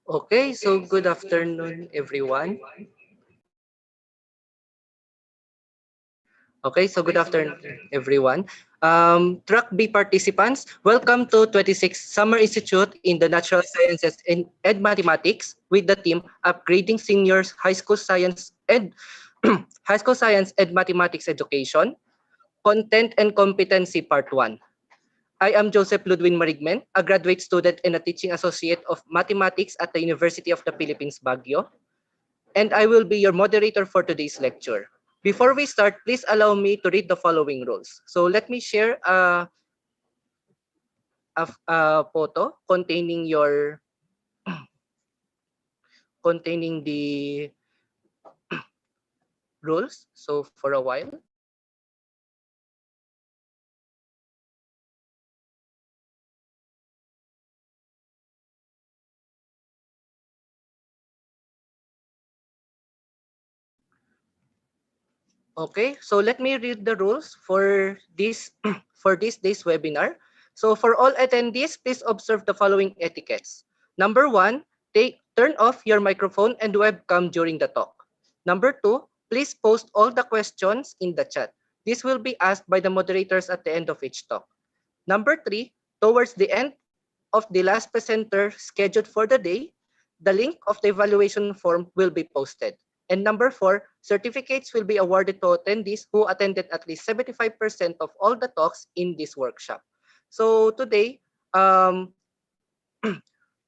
Okay, so good afternoon, everyone. Okay, so good afternoon, everyone. Track B participants, welcome to 26th Summer Institute in the Natural Sciences and Mathematics with the team Upgrading Seniors High School Science and Mathematics Education, Content and Competency Part 1. I am Joseph Ludwin Marigmen, a graduate student and a teaching associate of mathematics at the University of the Philippines, Baguio, and I will be your moderator for today's lecture. Before we start, please allow me to read the following rules. So let me share a photo containing the rules. So for a while. Okay, so let me read the rules for this for this day's webinar. So for all attendees, please observe the following etiquettes. Number 1, turn off your microphone and webcam during the talk. Number 2, please post all the questions in the chat. This will be asked by the moderators at the end of each talk. Number 3, towards the end of the last presenter scheduled for the day, the link of the evaluation form will be posted. And number 4, certificates will be awarded to attendees who attended at least 75% of all the talks in this workshop. So today,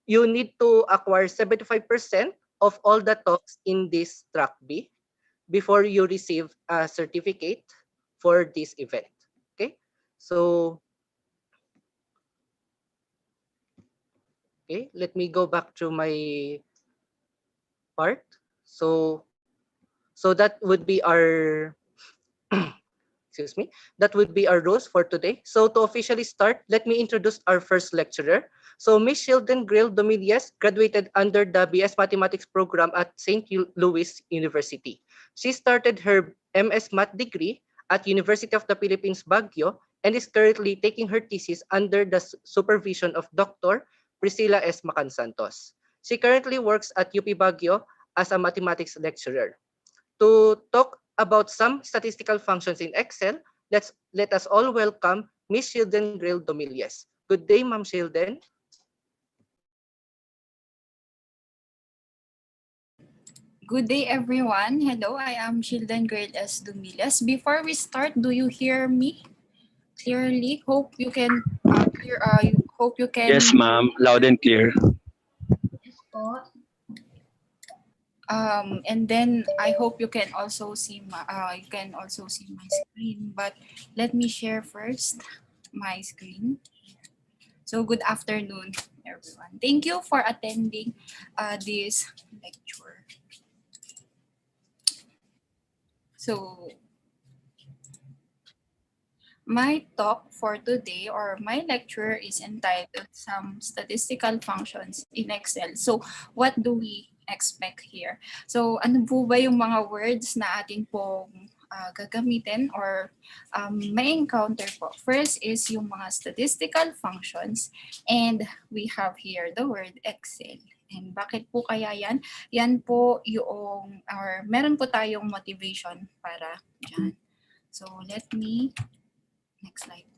you need to acquire 75% of all the talks in this track B before you receive a certificate for this event. Okay, so let me go back to my part. So that would be our excuse me, that would be our rules for today. So to officially start, let me introduce our first lecturer. So Miss Shielden Grail Domilies graduated under the BS Mathematics program at St. Louis University. She started her MS Math degree at University of the Philippines, Baguio, and is currently taking her thesis under the supervision of Dr. Priscilla S. Macansantos. She currently works at UP Baguio as a mathematics lecturer. To talk about some statistical functions in Excel, let us all welcome Ms. Shielden Grail Domilies. Good day, Ma'am Shielden. Good day, everyone. Hello, I am Shielden Grail S. Domilies. Before we start, do you hear me clearly? Hope you can hope you can. Yes, ma'am. Loud and clear. And then I hope you can also see my screen. But let me share first my screen. So good afternoon, everyone. Thank you for attending this lecture. So my talk for today or my lecture is entitled Some Statistical Functions in Excel. So what do we expect here? So ano po ba yung mga words na atin pong gagamitin or may encounter po? First is yung mga statistical functions, and we have here the word Excel. And bakit po kaya yan? Yan po yung, or meron po tayong motivation para dyan. So let me next slide.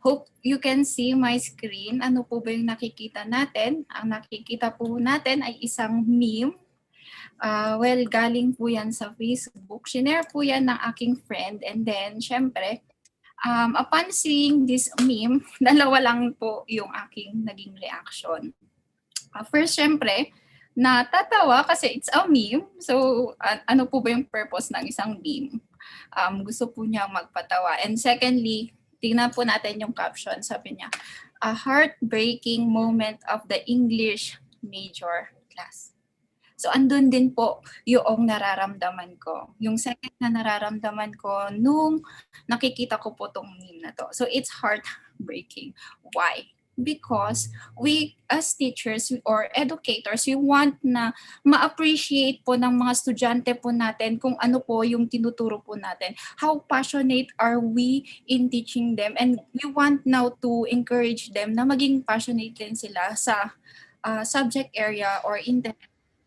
Hope you can see my screen. Ano po ba yung nakikita natin? Ang nakikita po natin ay isang meme. Well, galing po yan sa Facebook. Shinare po yan ng aking friend. And then, syempre, upon seeing this meme, dalawa lang po yung aking naging reaction. First, syempre, natatawa kasi it's a meme. So, ano po ba yung purpose ng isang meme? Gusto po niya magpatawa. And secondly, tingnan po natin yung caption. Sabi niya, a heartbreaking moment of the English major class. So andun din po yung nararamdaman ko. Yung second na nararamdaman ko nung nakikita ko po tong meme na to. So it's heartbreaking. Why? Because we as teachers or educators, we want na ma-appreciate po ng mga estudyante po natin kung ano po yung tinuturo po natin. How passionate are we in teaching them? And we want now to encourage them na maging passionate din sila sa subject area or interest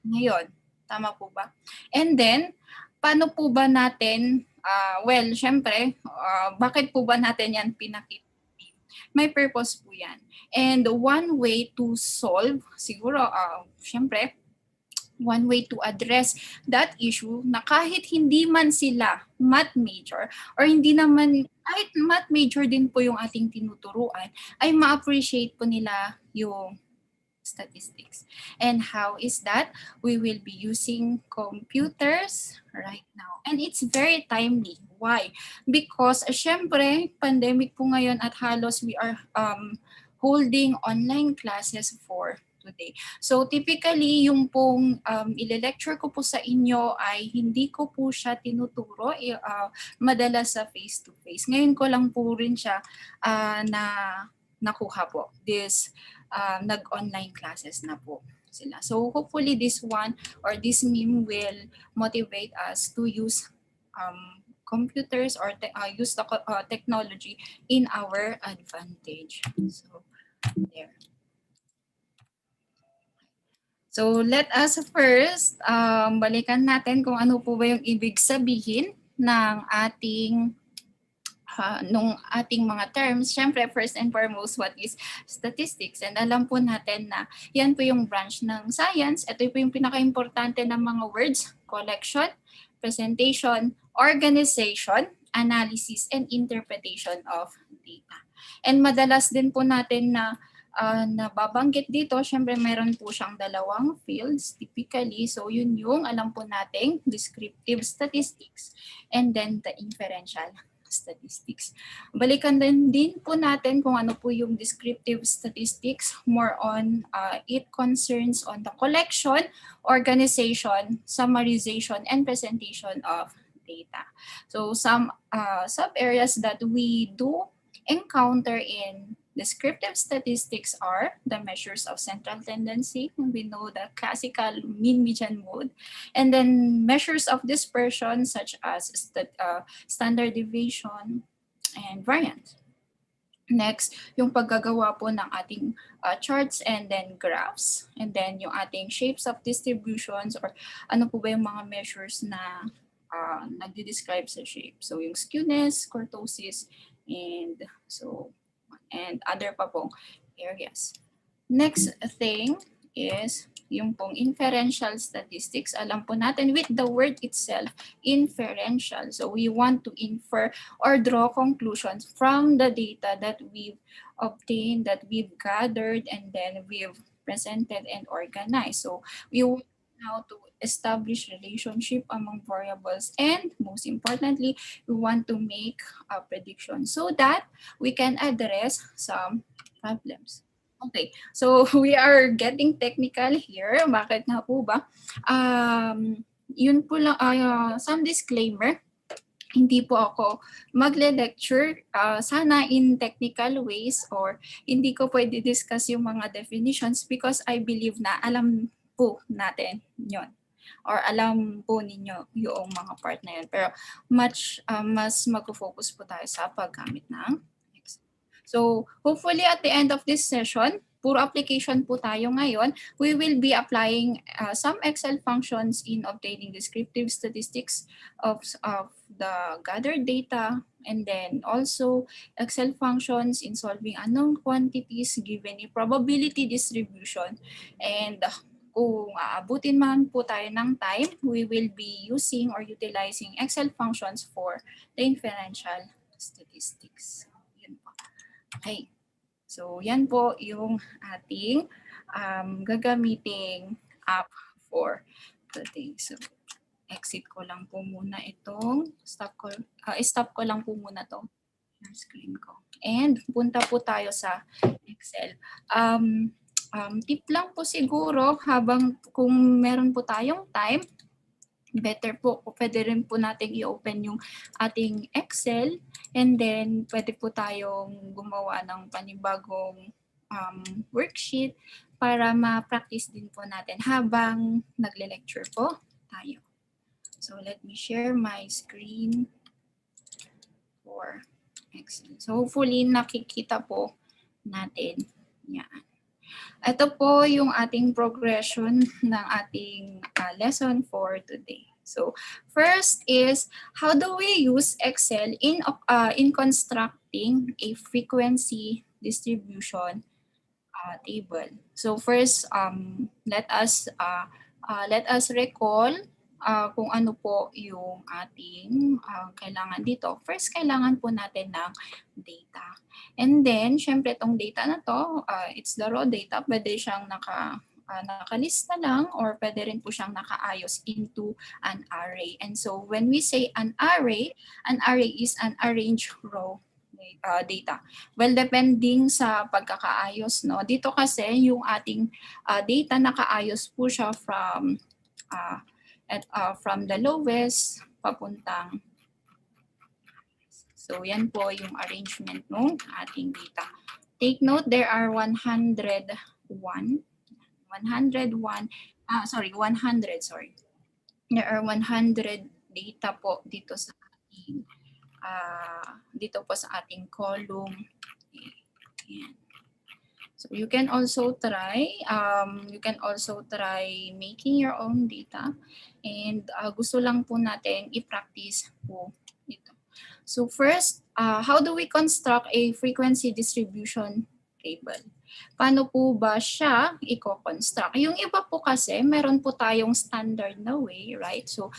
ngayon. Tama po ba? And then, paano po ba natin, well, syempre, bakit po ba natin yan pinakita? May purpose po yan. And one way to solve, siguro, syempre, one way to address that issue na kahit hindi man sila math major or hindi naman, kahit math major din po yung ating tinuturuan, ay ma-appreciate po nila yung statistics. And how is that? We will be using computers right now. And it's very timely. Why? Because syempre, pandemic po ngayon at halos we are holding online classes for today. So typically, yung pong ile-lecture ko po sa inyo ay hindi ko po siya tinuturo madalas sa face-to-face. Ngayon ko lang po rin siya na nakuha po. This nag-online classes na po sila. So hopefully this one or this meme will motivate us to use computers or use the technology in our advantage. So there. So let us first balikan natin kung ano po ba yung ibig sabihin ng ating nung ating mga terms. Siyempre, first and foremost, what is statistics? And alam po natin na yan po yung branch ng science. Ito po yung pinaka-importante ng mga words: collection, presentation, organization, analysis, and interpretation of data. And madalas din po natin na nababanggit dito, syempre meron po siyang dalawang fields typically. So yun yung alam po nating descriptive statistics and then the inferential statistics. Balikan din po natin kung ano po yung descriptive statistics. More on, it concerns on the collection, organization, summarization, and presentation of data. So some sub-areas that we do encounter in descriptive statistics are the measures of central tendency. We know the classical mean-median mode. And then measures of dispersion such as standard deviation and variance. Next, yung paggagawa po ng ating charts and then graphs. And then yung ating shapes of distributions or ano po ba yung mga measures na nagde-describe sa shape. So yung skewness, kurtosis, and other pa pong areas. Next thing is yung pong inferential statistics. Alam po natin with the word itself, inferential. So we want to infer or draw conclusions from the data that we've obtained, that we've gathered, and then we've presented and organized. So we want now to establish relationship among variables, and most importantly, we want to make a prediction so that we can address some problems. Okay, so we are getting technical here. Bakit nga po ba? Yun po lang, some disclaimer. Hindi po ako magle-lecture sana in technical ways or hindi ko pwede discuss yung mga definitions because I believe na alam po natin yon or alam po ninyo yung mga part na yun. Pero mas mag-focus po tayo sa paggamit ng Excel. So hopefully at the end of this session, puro application po tayo ngayon. We will be applying some Excel functions in obtaining descriptive statistics of the gathered data, and then also Excel functions in solving unknown quantities given a probability distribution. And kung aabutin man po tayo ng time, we will be using or utilizing Excel functions for the inferential statistics. Yun po. Okay. So yan po yung ating gagamiting app for today. So exit ko lang po muna itong, stop ko lang po muna itong screen ko. And punta po tayo sa Excel. Tip lang po siguro habang kung meron po tayong time, better po, pwede rin po natin i-open yung ating Excel and then pwede po tayong gumawa ng panibagong worksheet para ma-practice din po natin habang nagle-lecture po tayo. So let me share my screen for Excel. So hopefully nakikita po natin yan. Ito po yung ating progression ng ating lesson for today. So, first is how do we use Excel in constructing a frequency distribution table. So first, let us recall kung ano po yung ating kailangan dito. First, kailangan po natin ng data. And then, syempre itong data na to, it's the raw data. Pwede siyang nakalista lang or pwede rin po siyang nakaayos into an array. And so when we say an array is an arranged raw data. Well, depending sa pagkakaayos, no? Dito kasi yung ating data nakaayos po siya from the lowest papuntang. So yan po yung arrangement ng ating data. Take note, there are 100, sorry. There are 100 data po dito sa ating column. Ayan. So you can also try making your own data, and gusto lang po natin i-practice po ito. So first, how do we construct a frequency distribution table? Paano po ba siya i-construct? Yung iba po kasi, meron po tayong standard na way, right? So,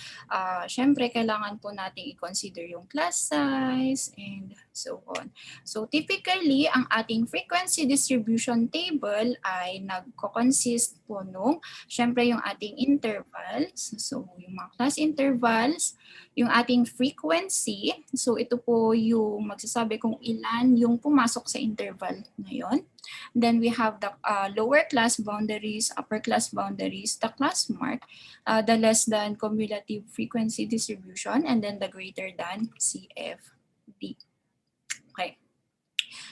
syempre, kailangan po natin i-consider yung class size and so on. So, typically, ang ating frequency distribution table ay nagko-consist po nung, syempre, yung ating intervals. So, yung mga class intervals, yung ating frequency. So, ito po yung magsasabi kung ilan yung pumasok sa interval na yun. Then we have the lower class boundaries, upper class boundaries, the class mark, the less than cumulative frequency distribution, and then the greater than CFD. Okay.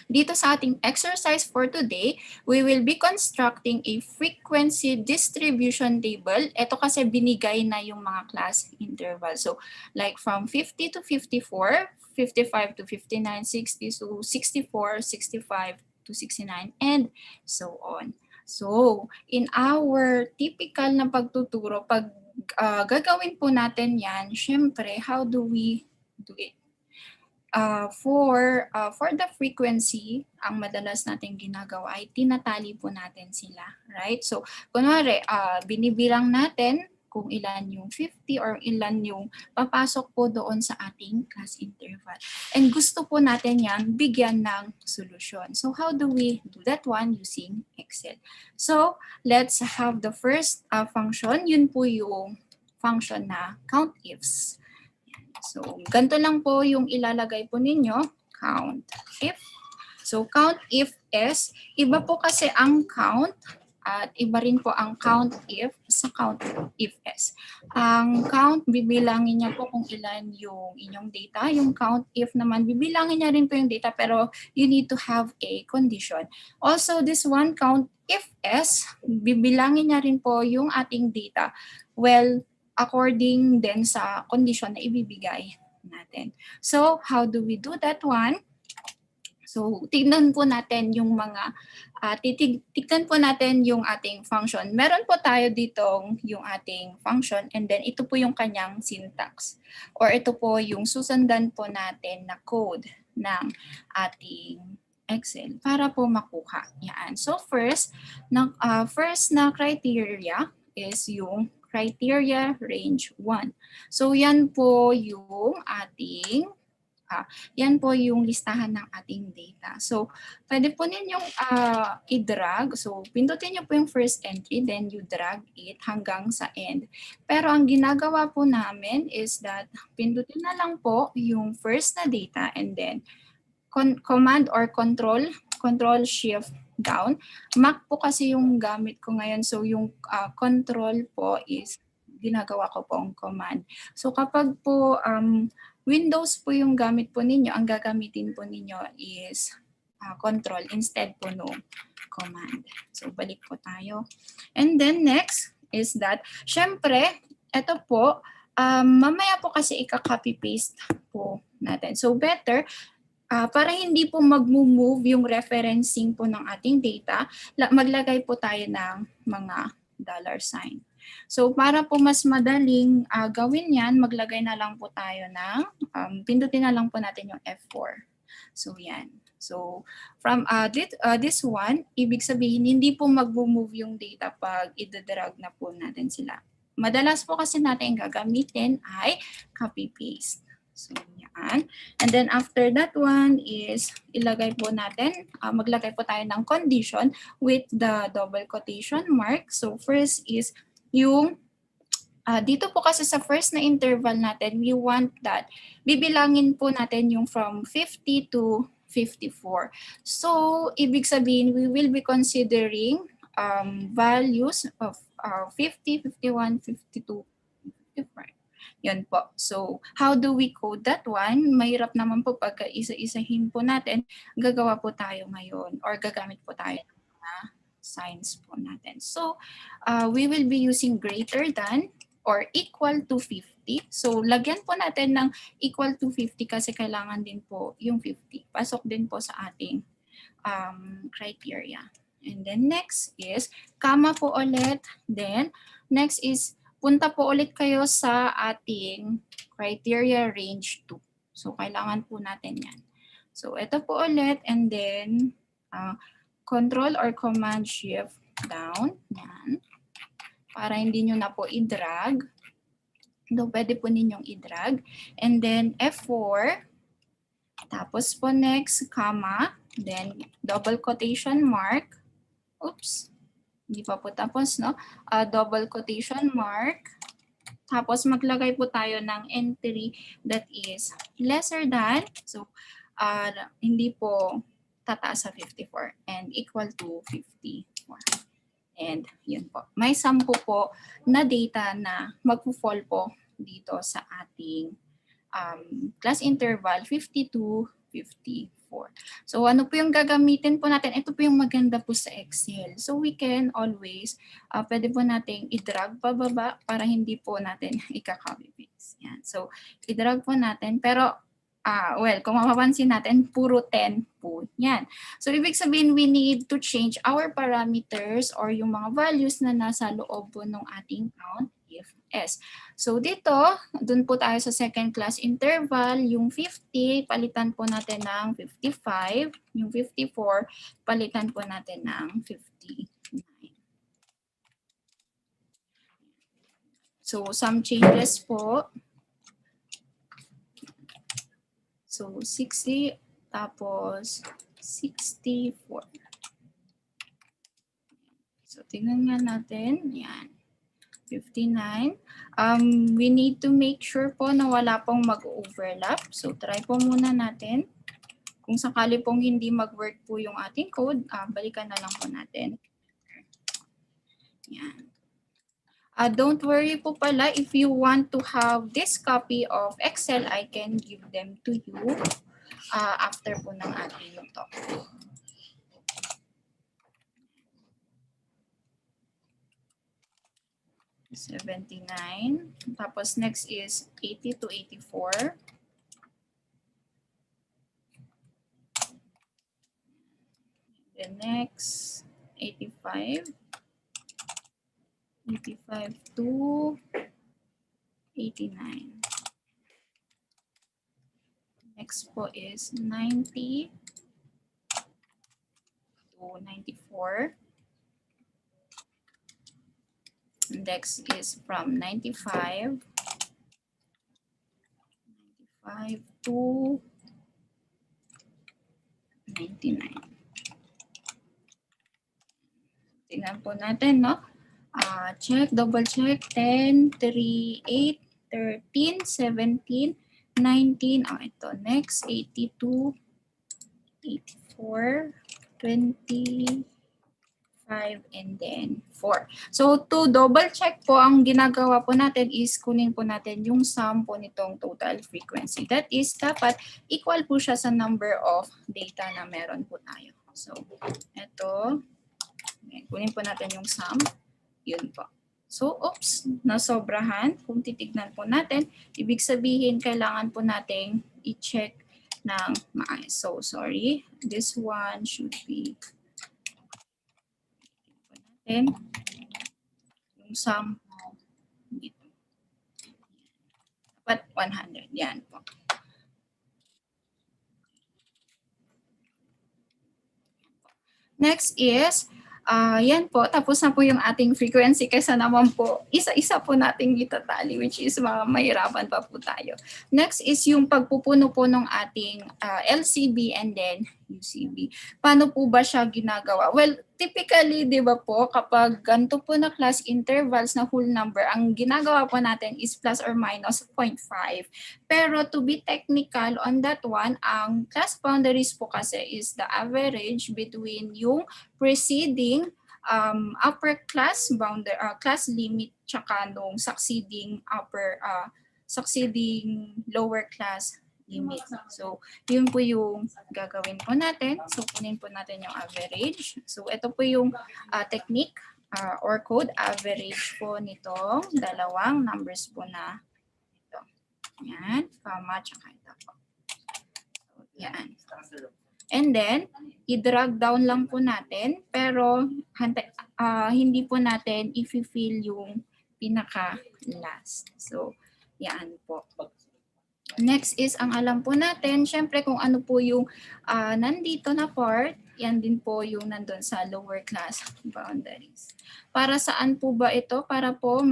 Dito sa ating exercise for today, we will be constructing a frequency distribution table. Ito kasi binigay na yung mga class interval. So like from 50 to 54, 55 to 59, 60 to 64, 65 to 69, and so on. So, in our typical na pagtuturo, pag gagawin po natin yan, syempre, how do we do it? For the frequency, ang madalas natin ginagawa ay tinatali po natin sila, right? So, kunwari, binibilang natin kung ilan yung 50 or ilan yung papasok po doon sa ating class interval. And gusto po natin yan bigyan ng solusyon. So how do we do that one? Using Excel. So let's have the first function. Yun po yung function na countifs. So ganito lang po yung ilalagay po ninyo, countif. So countif is, iba po kasi ang count at iba rin po ang countif sa countifs. Ang count, bibilangin niya po kung ilan yung inyong data. Yung countif naman, bibilangin niya rin po yung data, pero you need to have a condition. Also, this one, countifs, bibilangin niya rin po yung ating data. Well, according din sa condition na ibibigay natin. So, how do we do that one? So, tignan po natin yung mga, tignan po natin yung ating function. Meron po tayo ditong yung ating function, and then ito po yung kanyang syntax. Or ito po yung susundan po natin na code ng ating Excel para po makuha. Yan. So first na criteria is yung criteria range 1. So yan po yung ating yan po yung listahan ng ating data. So, pwede po ninyong i-drag. So, pindutin nyo po yung first entry, then you drag it hanggang sa end. Pero ang ginagawa po namin is that pindutin na lang po yung first na data, and then command or control shift down. Mac po kasi yung gamit ko ngayon. So, yung control po is ginagawa ko po ang command. So, kapag po Windows po yung gamit po ninyo, ang gagamitin po ninyo is control instead po no command. So, balik po tayo. And then next is that, syempre, ito po, mamaya po kasi ika-copy-paste po natin. So, better, para hindi po mag-move yung referencing po ng ating data, maglagay po tayo ng mga $sign. So para po mas madaling gawin yan, maglagay na lang po tayo ng, pindutin na lang po natin yung F4. So yan. So from this one, ibig sabihin hindi po mag-move yung data pag i-drag na po natin sila. Madalas po kasi natin gagamitin ay copy-paste. So yan. And then after that one is ilagay po natin, maglagay po tayo ng condition with the double quotation mark. So first is yung dito po kasi sa first na interval natin, we want that bibilangin po natin yung from 50 to 54. So ibig sabihin we will be considering values of 50, 51, 52, 55. Yun po. So how do we code that one? Mahirap naman po pagka isa-isahin po natin, gagawa po tayo ngayon or gagamit po tayo ng mga signs po natin. So we will be using greater than or equal to 50. So lagyan po natin ng equal to 50 kasi kailangan din po yung 50. Pasok din po sa ating criteria. And then next is comma po ulit. Then next is punta po ulit kayo sa ating criteria range 2. So kailangan po natin yan. So ito po ulit and then control or command shift down. Yan. Para hindi nyo na po i-drag. So pwede po ninyong i-drag. And then F4. Tapos po next, comma. Then double quotation mark. Oops. Hindi pa po tapos, no? Double quotation mark. Tapos maglagay po tayo ng entry that is lesser than. So hindi po tataas sa 54 and equal to 54. And yun po. May 10 po na data na magpo-fall po dito sa ating class interval 52, 54. So ano po yung gagamitin po natin? Ito po yung maganda po sa Excel. So we can always, pwede po nating i-drag pababa para hindi po natin ika-copy paste. Yan. So i-drag po natin. Pero well, kung mapapansin natin, puro 10 po yan. So, ibig sabihin, we need to change our parameters or yung mga values na nasa loob po ng ating count if S. So, dito, dun po tayo sa second class interval, yung 50, palitan po natin ng 55. Yung 54, palitan po natin ng 59. So, some changes po. So, 60, tapos 64. So, tingnan nga natin. Yan. 59. We need to make sure po na wala pong mag-overlap. So, try po muna natin. Kung sakali pong hindi mag-work po yung ating code, balikan na lang po natin. Yan. Don't worry po pala, if you want to have this copy of Excel, I can give them to you after po ng ating talk. $79. Tapos next is 80 to 84. The next 85. 85 to 89. Next po is 90 to 94. Next is from 95 to 99. Tingnan po natin, no? Check, double check, 10, 3, 8, 13, 17, 19. Ito, next, 82, 84, 25, and then 4. So, to double check po, ang ginagawa po natin is kunin po natin yung sum po nitong total frequency. That is, dapat equal po siya sa number of data na meron po tayo. So, ito, kunin po natin yung sum. Yun po. So, oops, nasobrahan. Kung titignan po natin, ibig sabihin, kailangan po nating i-check ng maayos. So, sorry. This one should be natin yung sum dito. Dapat 100. Yan po. Next is, yan po, tapos na po yung ating frequency kaysa naman po, isa-isa po nating itatali, which is mahirapan pa po tayo. Next is yung pagpupuno po ng ating LCB and then UCB. Paano po ba siya ginagawa? Well, typically, di ba po, kapag ganito po na class intervals na whole number, ang ginagawa po natin is plus or minus 0.5. Pero to be technical on that one, ang class boundaries po kasi is the average between yung preceding upper class boundary, class limit, tsaka nung succeeding succeeding lower class limit. So, yun po yung gagawin po natin. So, kunin po natin yung average. So, ito po yung technique or code average po nitong dalawang numbers po na ito. Yan, comma, tsaka ito po. So, yan. And then, i-drag down lang po natin, pero hindi po natin i-fill yung pinaka-last. So, yan po. Next is, ang alam po natin, syempre kung ano po yung nandito na part, yan din po yung nandun sa lower class boundaries. Para saan po ba ito? Para po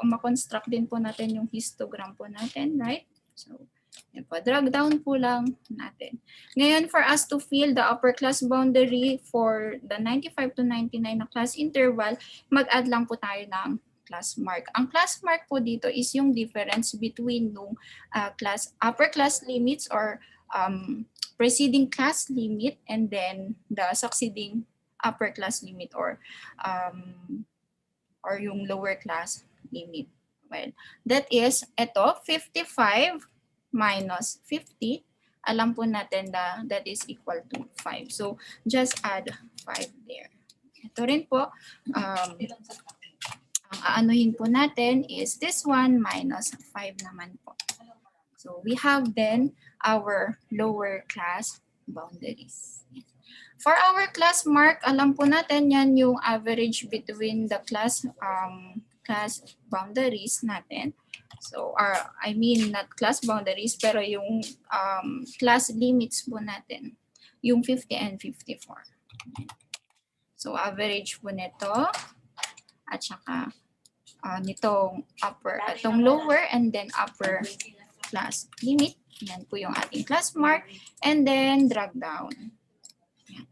makonstruct din po natin yung histogram po natin, right? So, yan po, drag down po lang natin. Ngayon, for us to fill the upper class boundary for the 95 to 99 na class interval, mag-add lang po tayo ng class mark. Ang class mark po dito is yung difference between nung upper class limits or preceding class limit and then the succeeding upper class limit or yung lower class limit. Well, that is ito 55 minus 50. Alam po natin that is equal to 5. So just add 5 there. Ito rin po ang aanuhin po natin is this one minus 5 naman po. So we have then our lower class boundaries. For our class mark, alam po natin yan yung average between the class boundaries natin. So I mean not class boundaries pero yung class limits po natin, yung 50 and 54. So average po nito at saka nitong itong lower and then upper class limit. Yan po yung ating class mark. And then drag down. Yan.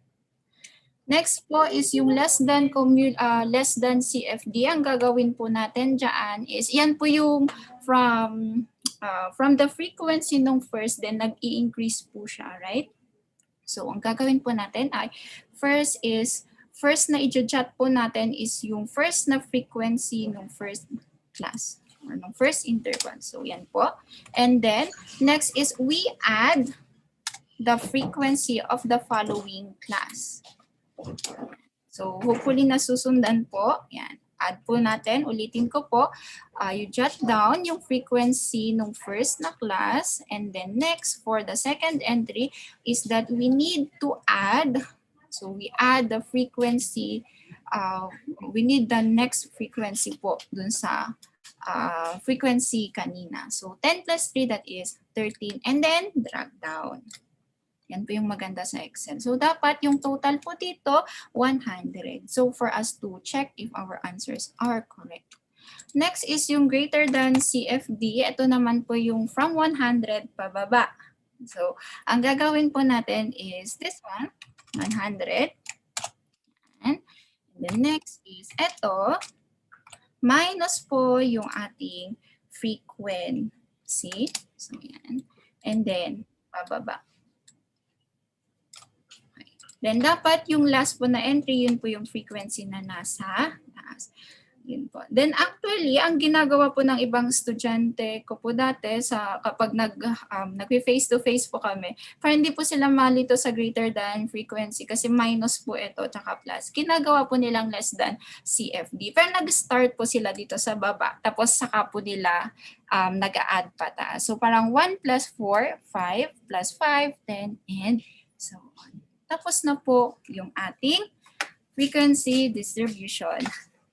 Next po is yung less than CFD. Ang gagawin po natin dyan is, yan po yung from the frequency nung first, then nag-i-increase po siya, right? So ang gagawin po natin ay first na i-jot po natin is yung first na frequency ng first class or ng first interval. So yan po. And then next is we add the frequency of the following class. So hopefully nasusundan po. Yan. Add po natin. Ulitin ko po. You jot down yung frequency ng first na class. And then next for the second entry is that we need to add. So we add the frequency, we need the next frequency po dun sa frequency kanina. So 10 plus 3, that is 13. And then drag down. Yan po yung maganda sa Excel. So dapat yung total po dito, 100. So for us to check if our answers are correct. Next is yung greater than CFD. Ito naman po yung from 100 pababa. So ang gagawin po natin is this one. 100. And the next is ito, minus po yung ating frequency. So yan. And then, pababa. Okay. Then dapat yung last po na entry, yun po yung frequency na nasa taas. Yun po. Then actually, ang ginagawa po ng ibang estudyante ko po dati sa kapag nag-face to face po kami, para hindi po sila malito sa greater than frequency kasi minus po ito tsaka plus. Ginagawa po nilang less than CFD. Pero nag-start po sila dito sa baba. Tapos saka po nila nag-a-add pataas. So parang 1 plus 4, 5 plus 5, 10, and so on. Tapos na po yung ating frequency distribution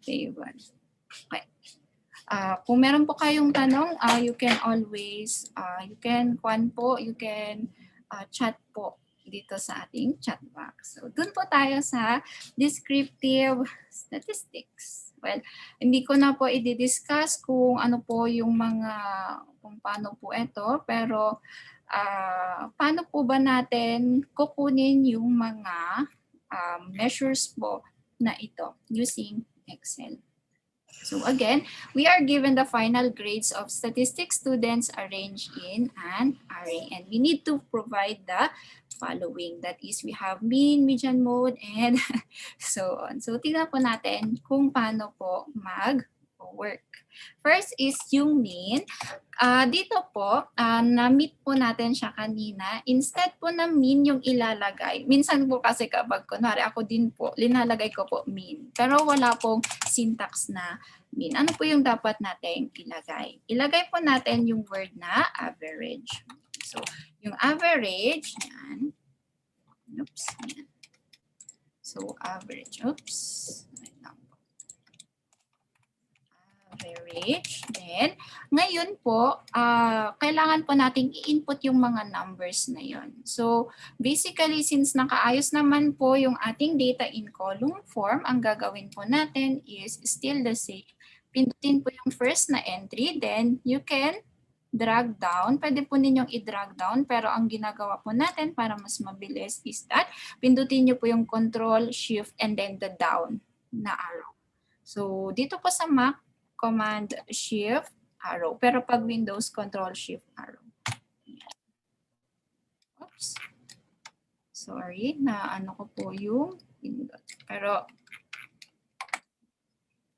table. Okay. Kung meron po kayong tanong, you can always, you can chat po dito sa ating chat box. So, dun po tayo sa descriptive statistics. Well, hindi ko na po i-discuss kung ano po yung kung paano po ito, pero paano po ba natin kukunin yung mga measures po na ito using Excel. So again, we are given the final grades of statistics students arranged in an array. And we need to provide the following. That is, we have mean, median, mode, and so on. So tingnan po natin kung paano po mag-work. First is yung mean. Dito po, na-meet po natin siya kanina. Instead po na mean yung ilalagay. Minsan po kasi kapag, kunwari ako din po, linalagay ko po mean. Pero wala pong syntax na mean. Ano po yung dapat natin ilagay? Ilagay po natin yung word na average. So, yung average, yan. Oops, yan. So, average. Oops. Average. Then, ngayon po, kailangan po nating i-input yung mga numbers na yon. So, basically, since nakaayos naman po yung ating data in column form, ang gagawin po natin is still the same. Pindutin po yung first na entry, then you can drag down. Pwede po ninyong i-drag down, pero ang ginagawa po natin para mas mabilis is that pindutin nyo po yung Control, Shift, and then the down na arrow. So, dito po sa Mac, Command Shift arrow. Pero pag Windows, Control Shift arrow. Oops. Sorry, naano ko po yung pindot. Pero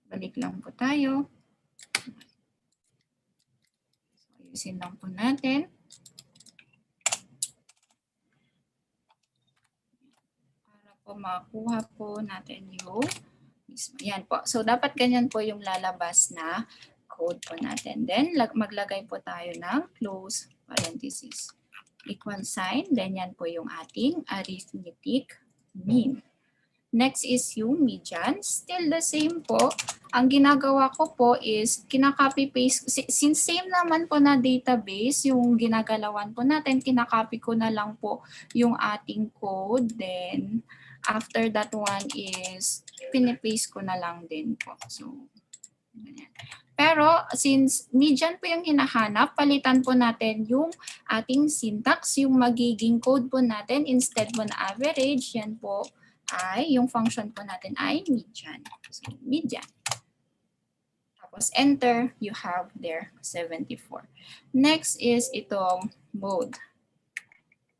balik lang po tayo. So, ayusin lang po natin. Para po makuha po natin yung yan po. So, dapat ganyan po yung lalabas na code po natin. Then, maglagay po tayo ng close parenthesis. Equal sign. Then, yan po yung ating arithmetic mean. Next is yung median. Still the same po. Ang ginagawa ko po is kinaka-copy-paste. Since same naman po na database, yung ginagalawan po natin, kinaka-copy ko na lang po yung ating code. Then, after that one is pinipaste ko na lang din po. So, ganyan. Pero since median po yung hinahanap, palitan po natin yung ating syntax, yung magiging code po natin instead po na average, yan po ay, yung function po natin ay median. So, median. Tapos enter, you have there 74. Next is itong mode.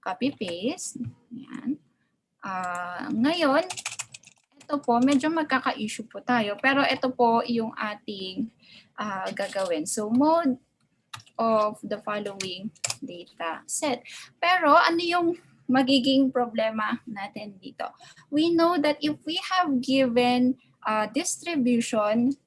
Copy-paste. Yan. Ngayon, ito po, medyo magkaka-issue po tayo. Pero ito po yung ating gagawin. So, mode of the following data set. Pero ano yung magiging problema natin dito? We know that if we have given distribution,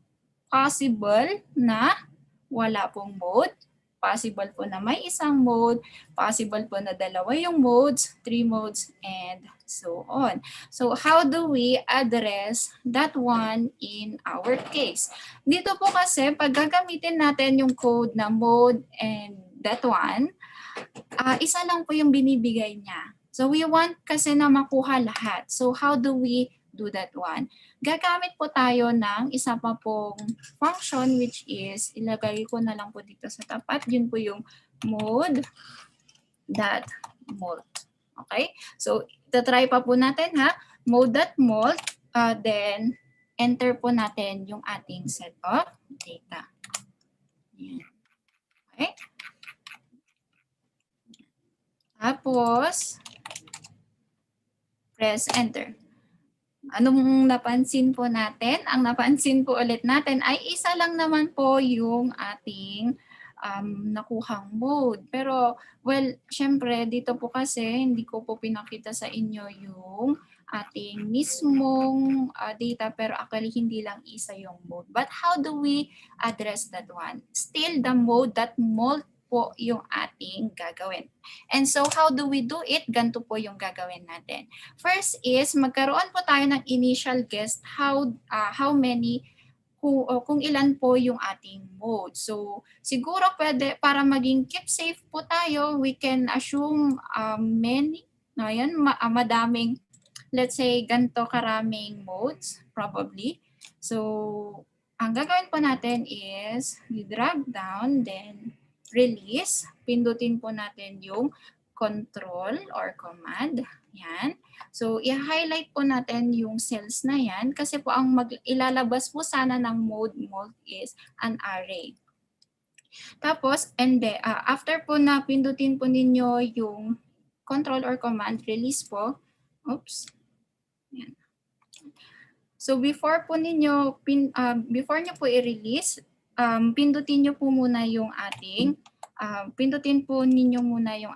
possible na wala pong mode, possible po na may isang mode, possible po na dalawa yung modes, 3 modes, and so on. So how do we address that one in our case? Dito po kasi pag gagamitin natin yung code na mode and that one, isa lang po yung binibigay niya. So we want kasi na makuha lahat. So how do we do that one? Gagamit po tayo ng isa pa pong function which is, ilagay ko na lang po dito sa tapat, yun po yung mode.mult. Okay? So, try pa po natin ha. Mode.mult, then enter po natin yung ating set of data. Yan. Okay? Tapos, press enter. Anong napansin po natin? Ang napansin po ulit natin ay isa lang naman po yung ating nakuhang mode. Pero, well, syempre, dito po kasi hindi ko po pinakita sa inyo yung ating mismong data, pero actually hindi lang isa yung mode. But how do we address that one? Still the mode that mold po yung ating gagawin. And so how do we do it? Ganito po yung gagawin natin. First is magkaroon po tayo ng initial guess how many kung ilan po yung ating mode. So siguro pwede para maging keep safe po tayo, we can assume many, no, yan, madaming, let's say ganito karaming modes probably. So ang gagawin po natin is we drag down, then release. Pindutin po natin yung control or command. Yan. So, i-highlight po natin yung cells na yan kasi po ang ilalabas po sana ng mode is an array. Tapos, and then, after po na pindutin po ninyo yung control or command, release po. Oops. Yan. So, before nyo po i-release, pindutin nyo po muna yung ating, pindutin po ninyo muna yung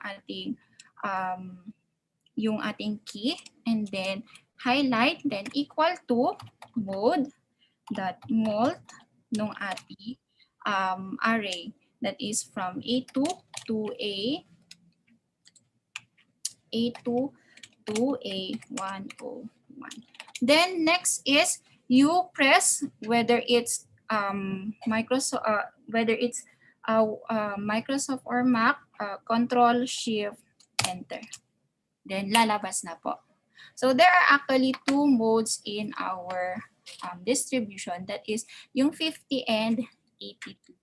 ating key, and then highlight, then equal to mode dot molt nung ating array that is from A2 to A2 to A101. Then next is you press whether it's Microsoft Microsoft or Mac, Control Shift Enter. Then lalabas na po. So there are actually two modes in our distribution, that is yung 50 and 82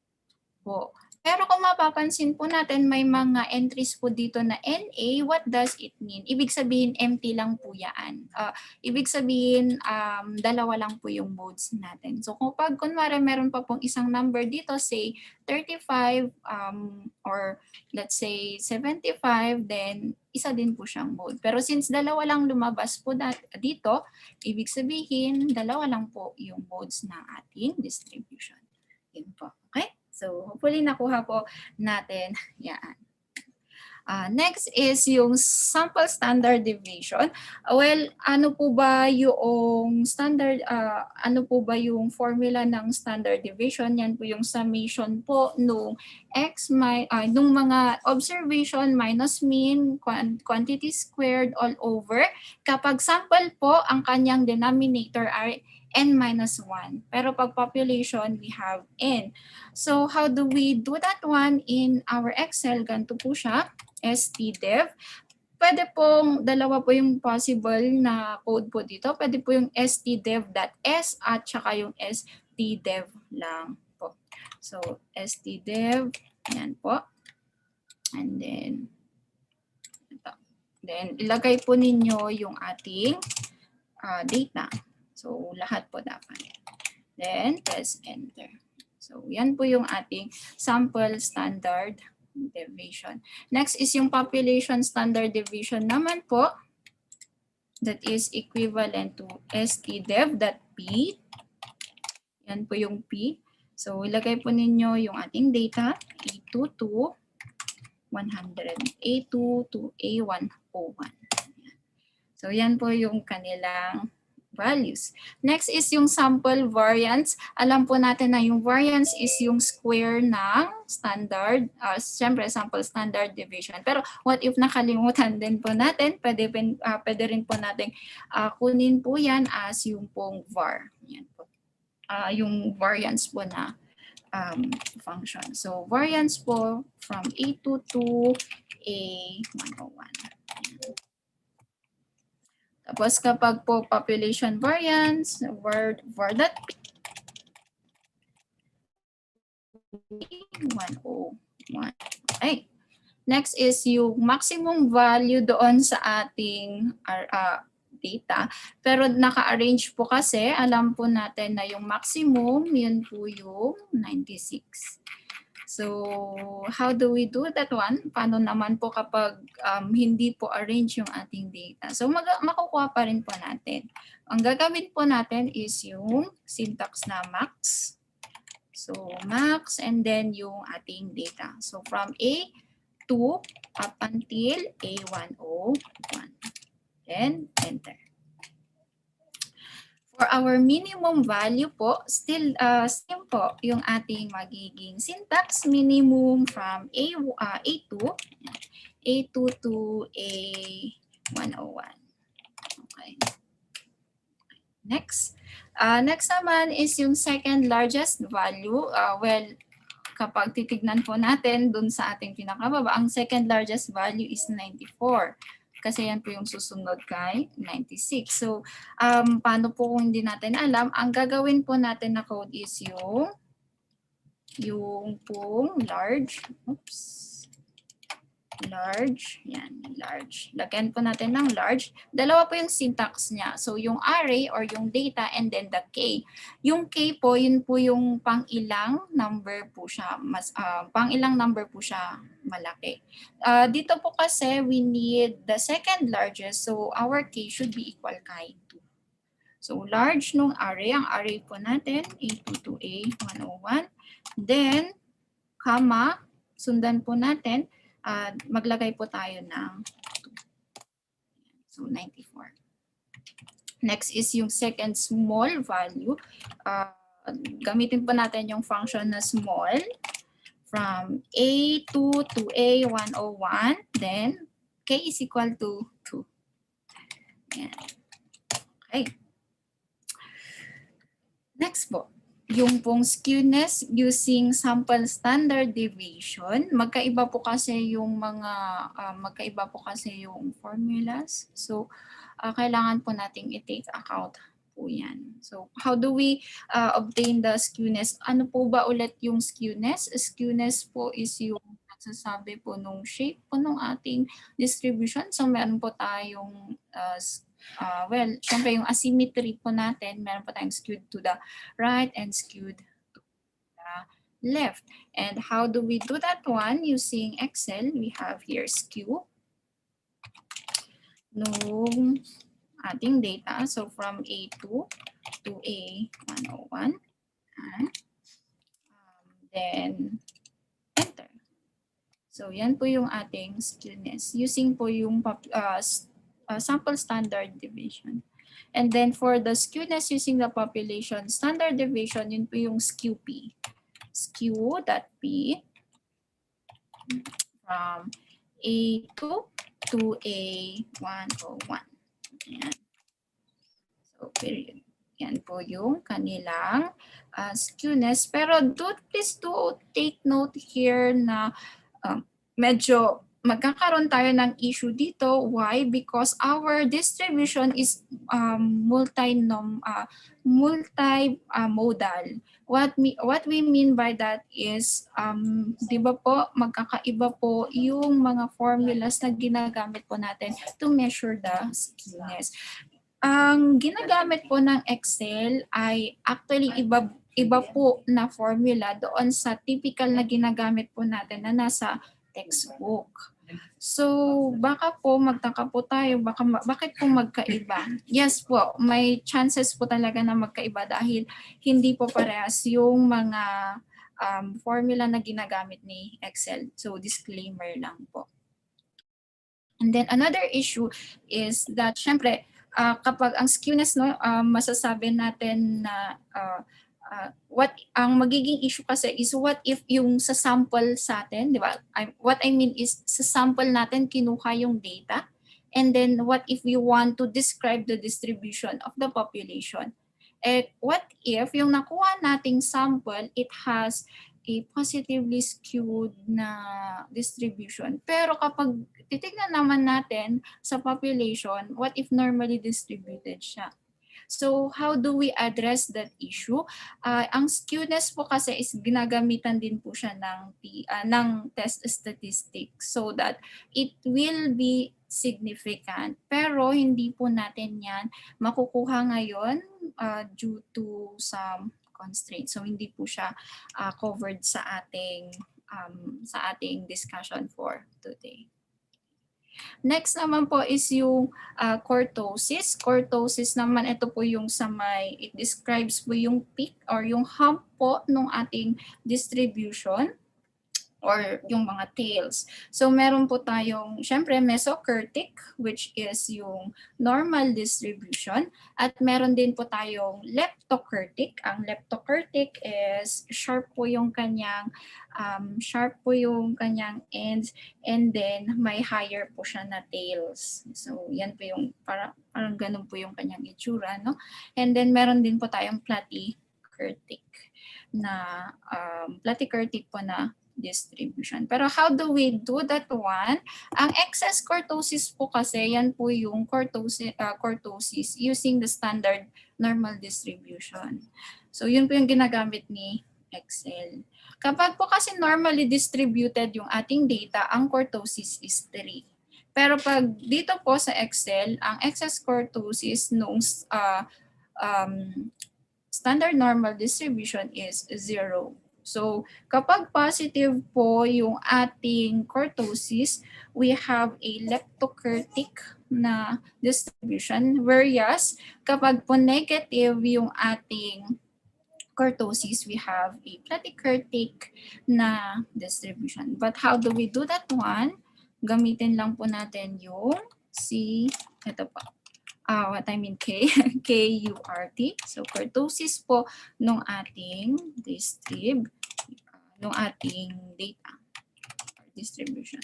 po. Pero kung mapapansin po natin, may mga entries po dito na NA. What does it mean? Ibig sabihin, empty lang po yan. Ibig sabihin, dalawa lang po yung modes natin. So kung kunwari meron pa pong isang number dito, say 35 or let's say 75, then isa din po siyang mode. Pero since dalawa lang lumabas po dito, ibig sabihin, dalawa lang po yung modes ng ating distribution. Yun po. Okay? So, hopefully nakuha po natin yan. Next is yung sample standard deviation. Well, ano po ba yung formula ng standard deviation? Yan po yung summation po nung nung mga observation minus mean, quantity squared all over. Kapag sample po, ang kanyang denominator ay n-1. Pero pag population, we have n. So how do we do that one in our Excel? Ganito po siya, stdev. Pwede pong dalawa po yung possible na code po dito. Pwede po yung stdev.s at saka yung stdev lang po. So stdev, yan po. And then, ito. Then ilagay po ninyo yung ating data. So, lahat po dapat. Then, press enter. So, yan po yung ating sample standard deviation. Next is yung population standard deviation naman po. That is equivalent to stdev.p. Yan po yung p. So, ilagay po ninyo yung ating data. A2 to 100. A2 to A101. So, yan po yung kanilang values. Next is yung sample variance. Alam po natin na yung variance is yung square ng standard, siyempre sample standard deviation. Pero what if nakalimutan din po natin, pwede rin po natin kunin po yan as yung pong var. Yan po. Yung variance po na function. So variance po from A2 to A101. Tapos kapag po population variance, var.p 101. Okay. Next is yung maximum value doon sa ating data. Pero naka-arrange po kasi, alam po natin na yung maximum, yun po yung 96. So, how do we do that one? Paano naman po kapag hindi po arrange yung ating data? So, makukuha pa rin po natin. Ang gagawin po natin is yung syntax na max. So, max and then yung ating data. So, from A2 up until A101. Then, enter. For our minimum value po, still same po yung ating magiging syntax. Minimum from A2 to A101. Okay. Next. Next naman is yung second largest value. Well, kapag titignan po natin dun sa ating pinakababa, ang second largest value is 94. Kasi yan po yung susunod kay 96. So, paano po kung hindi natin alam? Ang gagawin po natin na code is yung pong large. Oops. Large. Yan, large. Lagyan po natin ng large. Dalawa po yung syntax niya. So, yung array or yung data and then the K. Yung K po, yun po yung pang-ilang number po siya. Pang-ilang number po siya malaki. Dito po kasi we need the second largest. So, our K should be equal kay 2. So, large nung array. Ang array po natin, A2 to A101. Then, comma, sundan po natin, maglagay po tayo ng 2. So, 94. Next is yung second small value. Gamitin po natin yung function na small from A2 to A101. Then, K is equal to 2. Yan. Okay. Next po. Yung pong skewness using sample standard deviation, magkaiba po kasi yung formulas. So, kailangan po nating i-take account po yan. So, how do we obtain the skewness? Ano po ba ulit yung skewness? Skewness po is yung nagsasabi po nung shape po nung ating distribution. So, meron po tayong well, syempre yung asymmetry po natin, meron po tayong skewed to the right and skewed to the left. And how do we do that one? Using Excel, we have here skew nung ating data. So from A2 to A101. Then enter. So yan po yung ating skewness. Using po yung sample standard deviation. And then for the skewness using the population standard deviation, yun po yung skew P. Skew.P from A2 to A101. Ayan. So, period. Yan po yung kanilang skewness. Pero please do take note here na medyo magkakaroon tayo ng issue dito. Why? Because our distribution is multimodal. What we mean by that is, di ba po, magkakaiba po yung mga formulas na ginagamit po natin to measure the skewness. Ang ginagamit po ng Excel ay actually iba po na formula doon sa typical na ginagamit po natin na nasa textbook. So, baka po magtaka po tayo, bakit po magkaiba? Yes po, may chances po talaga na magkaiba dahil hindi po parehas yung mga formula na ginagamit ni Excel. So, disclaimer lang po. And then another issue is that syempre, kapag ang skewness, no, masasabi natin na what ang magiging issue kasi is what if yung sa sample sa atin, di ba? What I mean is sa sample natin kinuha yung data, and then what if we want to describe the distribution of the population? What if yung nakuha nating sample, it has a positively skewed na distribution. Pero kapag titignan naman natin sa population, what if normally distributed siya? So how do we address that issue? Ang skewness po kasi is ginagamitan din po siya ng test statistics so that it will be significant. Pero hindi po natin yan makukuha ngayon due to some constraints. So hindi po siya covered sa ating sa ating discussion for today. Next naman po is yung cortosis. Cortosis naman, ito po yung sa may, it describes po yung peak or yung hump po ng ating distribution or yung mga tails. So meron po tayong, syempre, mesokurtic, which is yung normal distribution. At meron din po tayong leptokurtic. Ang leptokurtic is sharp po yung kanyang ends, and then may higher po siya na tails. So yan po yung, parang ganun po yung kanyang itsura, no? And then meron din po tayong platykurtic po na distribution. Pero how do we do that one? Ang excess cortosis po kasi, yan po yung cortosis using the standard normal distribution. So yun po yung ginagamit ni Excel. Kapag po kasi normally distributed yung ating data, ang cortosis is 3. Pero pag dito po sa Excel, ang excess cortosis nung standard normal distribution is 0. So, kapag positive po yung ating cortosis, we have a leptokurtic na distribution. Whereas, kapag po negative yung ating cortosis, we have a platykurtic na distribution. But how do we do that one? Gamitin lang po natin yung ito pa. What I mean K, KURT. So, cortosis po nung ating nung ating data distribution.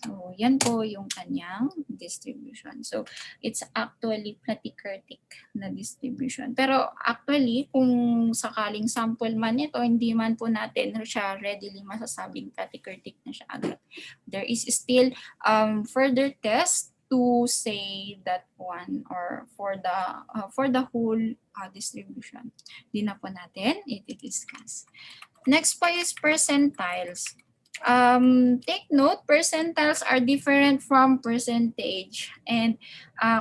So, yan po yung kanyang distribution. So, it's actually platykurtic na distribution. Pero actually, kung sakaling sample man ito, hindi man po natin siya readily masasabing platykurtic na siya agad. There is still further test to say that one or for the whole distribution. Di na po natin i-discuss. Next po is percentiles. Take note, percentiles are different from percentage. And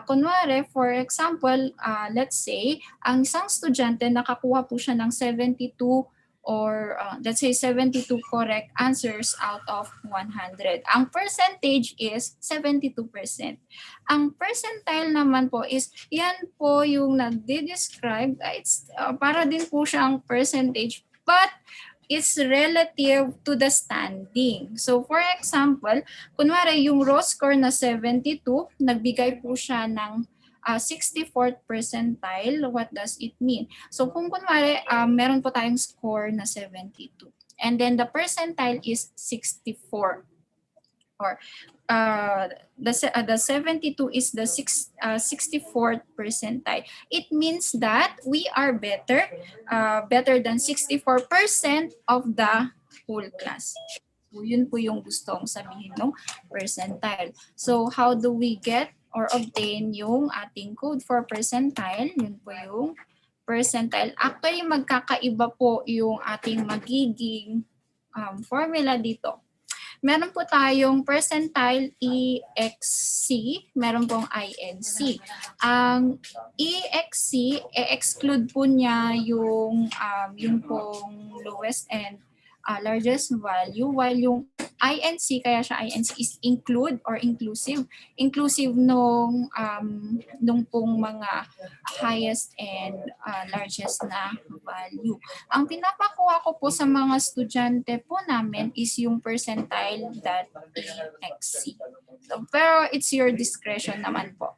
kunwari, for example, let's say, ang isang estudyante nakakuha po siya ng 72 or let's say 72 correct answers out of 100. Ang percentage is 72%. Ang percentile naman po is, yan po yung nagde-describe, it's para din po siyang percentage, but it's relative to the standing. So for example, kunwari yung raw score na 72, nagbigay po siya ng 64th percentile. What does it mean? So kung kunwari meron po tayong score na 72 and then the percentile is 64 or the 72 is the 64th percentile. It means that we are better than 64% of the whole class. So yun po yung gustong sabihin ng percentile. So how do we get or obtain yung ating code for percentile? Yun po yung percentile. Actually, magkakaiba po yung ating magiging formula dito. Meron po tayong percentile EXC, meron pong INC. Ang EXC, exclude po niya yung pong lowest and largest value, while yung INC, kaya siya INC, is include or inclusive. Inclusive nung pong mga highest and largest na value. Ang pinapakuha ko po sa mga estudyante po namin is yung percentile.exc. So, pero it's your discretion naman po.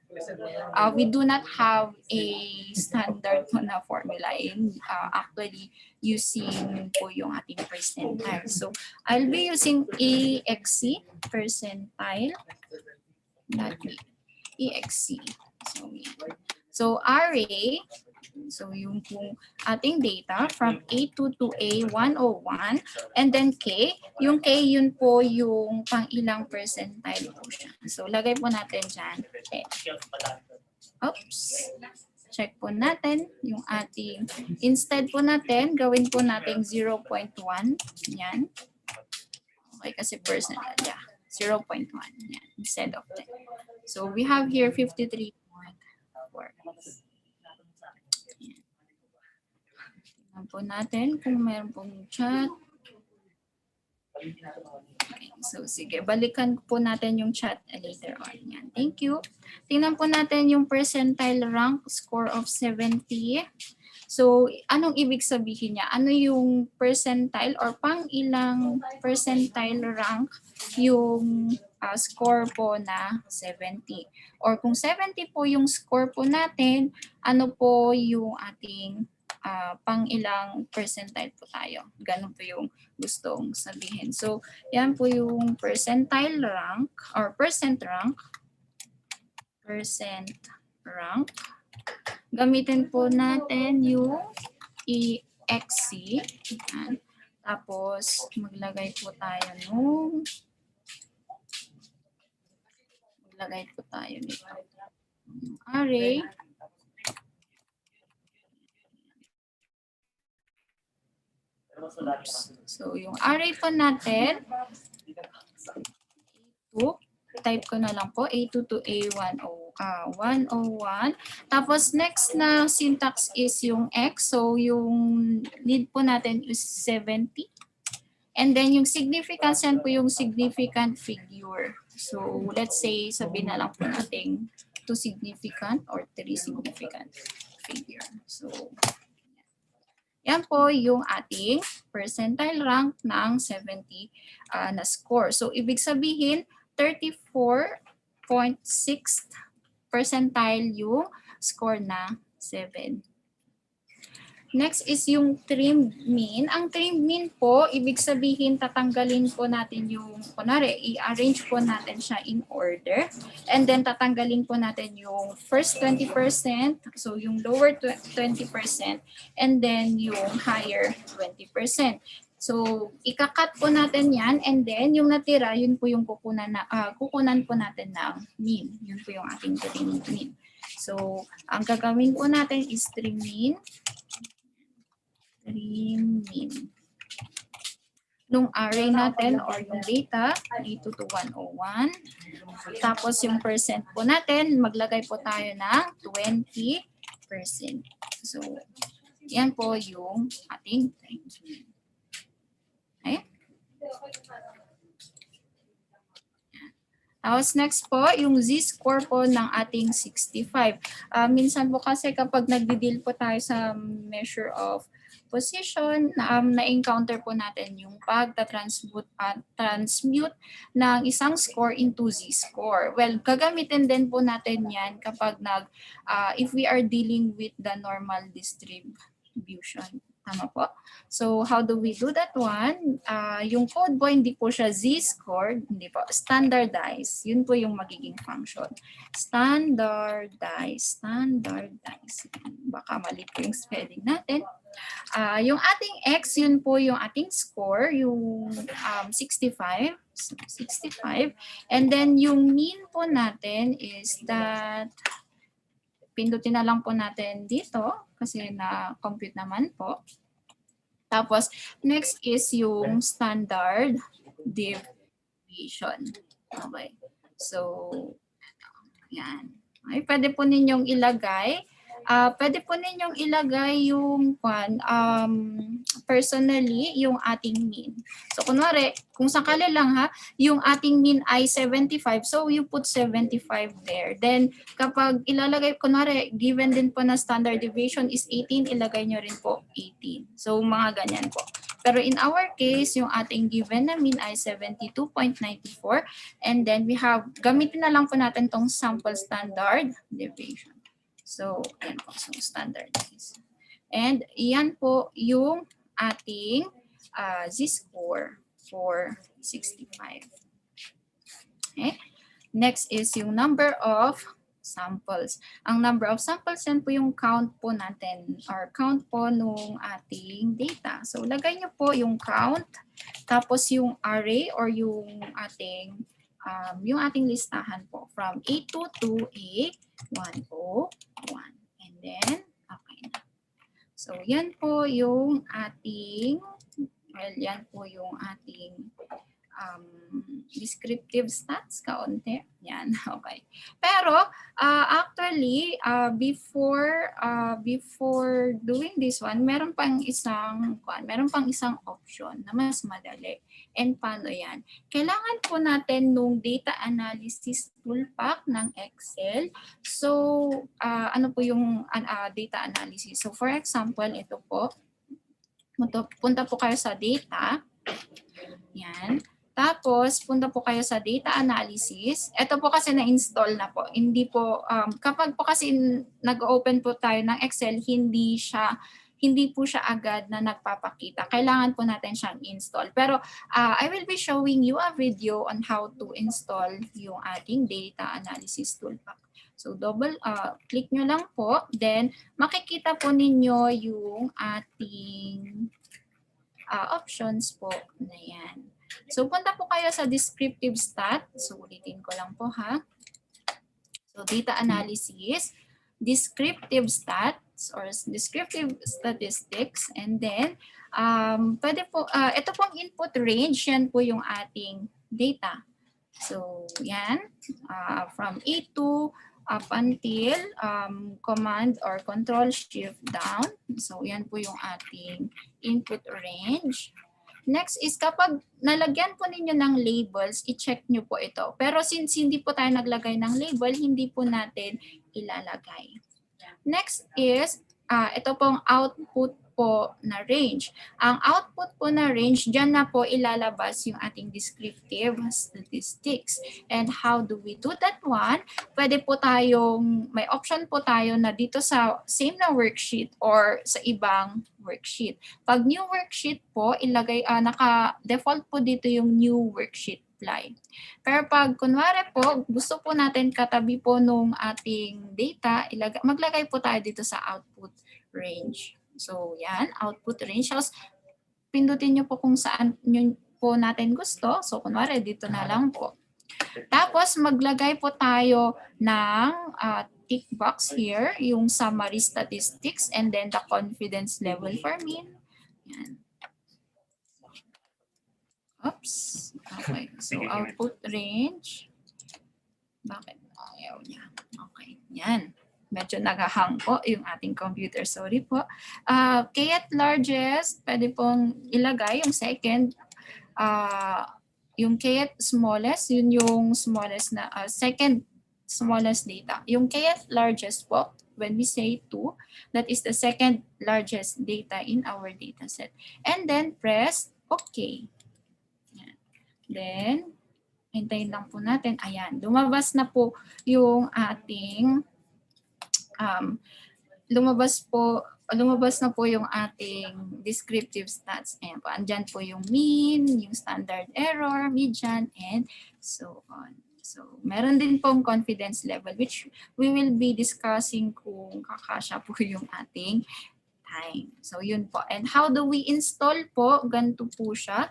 We do not have a standard po na formula in actually using po yung ating percentile. So, I'll be using EXC, percentile, not EXC. So array, so yung pong ating data from A2 to A101, and then K, yung K yun po yung pang ilang percentile po siya. So lagay po natin dyan. Okay. Oops. Check po natin yung ating, instead po natin, gawin po natin 0.1. Yan. Okay, kasi personal. Yeah. 0.1. Yan. Instead of 10. So we have here 53.4. Tingnan po natin kung meron pong chat. Okay, so sige, balikan po natin yung chat later on. Yan. Thank you. Tingnan po natin yung percentile rank score of 70. So, anong ibig sabihin niya? Ano yung percentile or pang ilang percentile rank yung score po na 70? Or kung 70 po yung score po natin, ano po yung ating pang ilang percentile po tayo? Ganun po yung gustong sabihin. So, yan po yung percentile rank or percent rank. Percent rank. Gamitin po natin yung EXC. Yan. Tapos, maglagay po tayo nung nito. Array. Oops. So, yung array po natin, type ko na lang po, A2 to A101. Tapos, next na syntax is yung X. So, yung need po natin is 70. And then, yung significance yan po yung significant figure. So, let's say, sabihin na lang po natin 2 significant or 3 significant figure. So, yan po yung ating percentile rank ng 70 na score. So, ibig sabihin, 34.6 percentile yung score na 7. Next is yung trimmed mean. Ang trimmed mean po, ibig sabihin tatanggalin po natin yung, kunwari, i-arrange po natin siya in order. And then tatanggalin po natin yung first 20%, so yung lower 20%, and then yung higher 20%. So, ikakat po natin yan, and then yung natira, yun po yung kukunan po natin ng mean. Yun po yung ating trimmed mean. So, ang gagawin po natin is trim mean. Nung array natin or yung data, A2 to 101. Tapos yung percent po natin, maglagay po tayo ng 20%. So, yan po yung ating trim mean. Okay? Tapos next po, yung z-score po ng ating 65. Minsan po kasi kapag nagdi-deal po tayo sa measure of position, na-encounter po natin yung transmute ng isang score into z-score. Well, gagamitin din po natin yan kapag if we are dealing with the normal distribution. Tama po. So, how do we do that one? Yung code po, hindi po siya z-scored, hindi po, standardized. Yun po yung magiging function. Standardize. Baka mali po yung spelling natin. Yung ating x, yun po yung ating score, yung 65. And then yung mean po natin is that, pindutin na lang po natin dito kasi na-compute naman po. Tapos, next is yung standard deviation. Okay. So, yan. Okay, pwede po ninyong ilagay. Yung personally, yung ating mean. So, kunwari, kung sakali lang yung ating mean ay 75, so you put 75 there. Then, kapag ilalagay, kunwari, given din po na standard deviation is 18, ilagay nyo rin po 18. So, mga ganyan po. Pero in our case, yung ating given na mean ay 72.94. And then, gamitin na lang po natin tong sample standard deviation. So, yan po. So, standardized. And yan po yung ating z-score for 65. Okay. Next is yung number of samples. Ang number of samples, yan po yung count po natin or count po nung ating data. So, lagay nyo po yung count, tapos yung array or yung ating listahan po from A2 to A101. And then, okay na. So, yan po yung ating, descriptive stats kaunti. Yan, okay. Pero actually, before doing this one, meron pang isang option na mas madali. And paano yan? Kailangan po natin nung data analysis toolpack ng Excel. So, ano po yung data analysis? So, for example, ito po. Punta po kayo sa data. Yan. Tapos, punta po kayo sa data analysis. Ito po kasi na-install na po. Hindi po, kapag po kasi nag-open po tayo ng Excel, hindi po siya agad na nagpapakita. Kailangan po natin siyang install. Pero I will be showing you a video on how to install yung ating data analysis toolpack. So click nyo lang po. Then makikita po ninyo yung ating options po na yan. So punta po kayo sa descriptive stat. So ulitin ko lang po ha. So data analysis, descriptive stats or descriptive statistics, and then pwede po, ito pong input range, yan po yung ating data. So yan, from A2 up until command or control shift down. So yan po yung ating input range. Next is kapag nalagyan po ninyo ng labels, i-check nyo po ito. Pero since hindi po tayo naglagay ng label, hindi po natin ilalagay. Next is, ito pong output po na range. Ang output po na range, dyan na po ilalabas yung ating descriptive statistics. And how do we do that one? Pwede po tayong, may option po tayo na dito sa same na worksheet or sa ibang worksheet. Pag new worksheet po, ilagay, naka-default po dito yung new worksheet apply. Pero pag kunwari po, gusto po natin katabi po nung ating data, maglagay po tayo dito sa output range. So yan, output range. So, pindutin nyo po kung saan yun po natin gusto. So kunwari dito na lang po. Tapos maglagay po tayo ng tick box here, yung summary statistics and then the confidence level for mean. Yan. Oops. Okay. So output range. Bakit ayaw niya? Okay. Yan. Medyo nagahang po yung ating computer. Sorry po. Kaya't largest, pwede pong ilagay yung second. Yung kaya't smallest, yun yung smallest na, second smallest data. Yung kaya't largest po, when we say 2, that is the second largest data in our data set. And then press OK. Yan. Then, hintayin lang po natin. Ayan, lumabas na po yung ating lumabas na po yung ating descriptive stats. Ayan po, andyan po yung mean, yung standard error, median, and so on. So, meron din pong confidence level which we will be discussing kung kakasya po yung ating time. So, yun po. And how do we install po? Ganito po siya.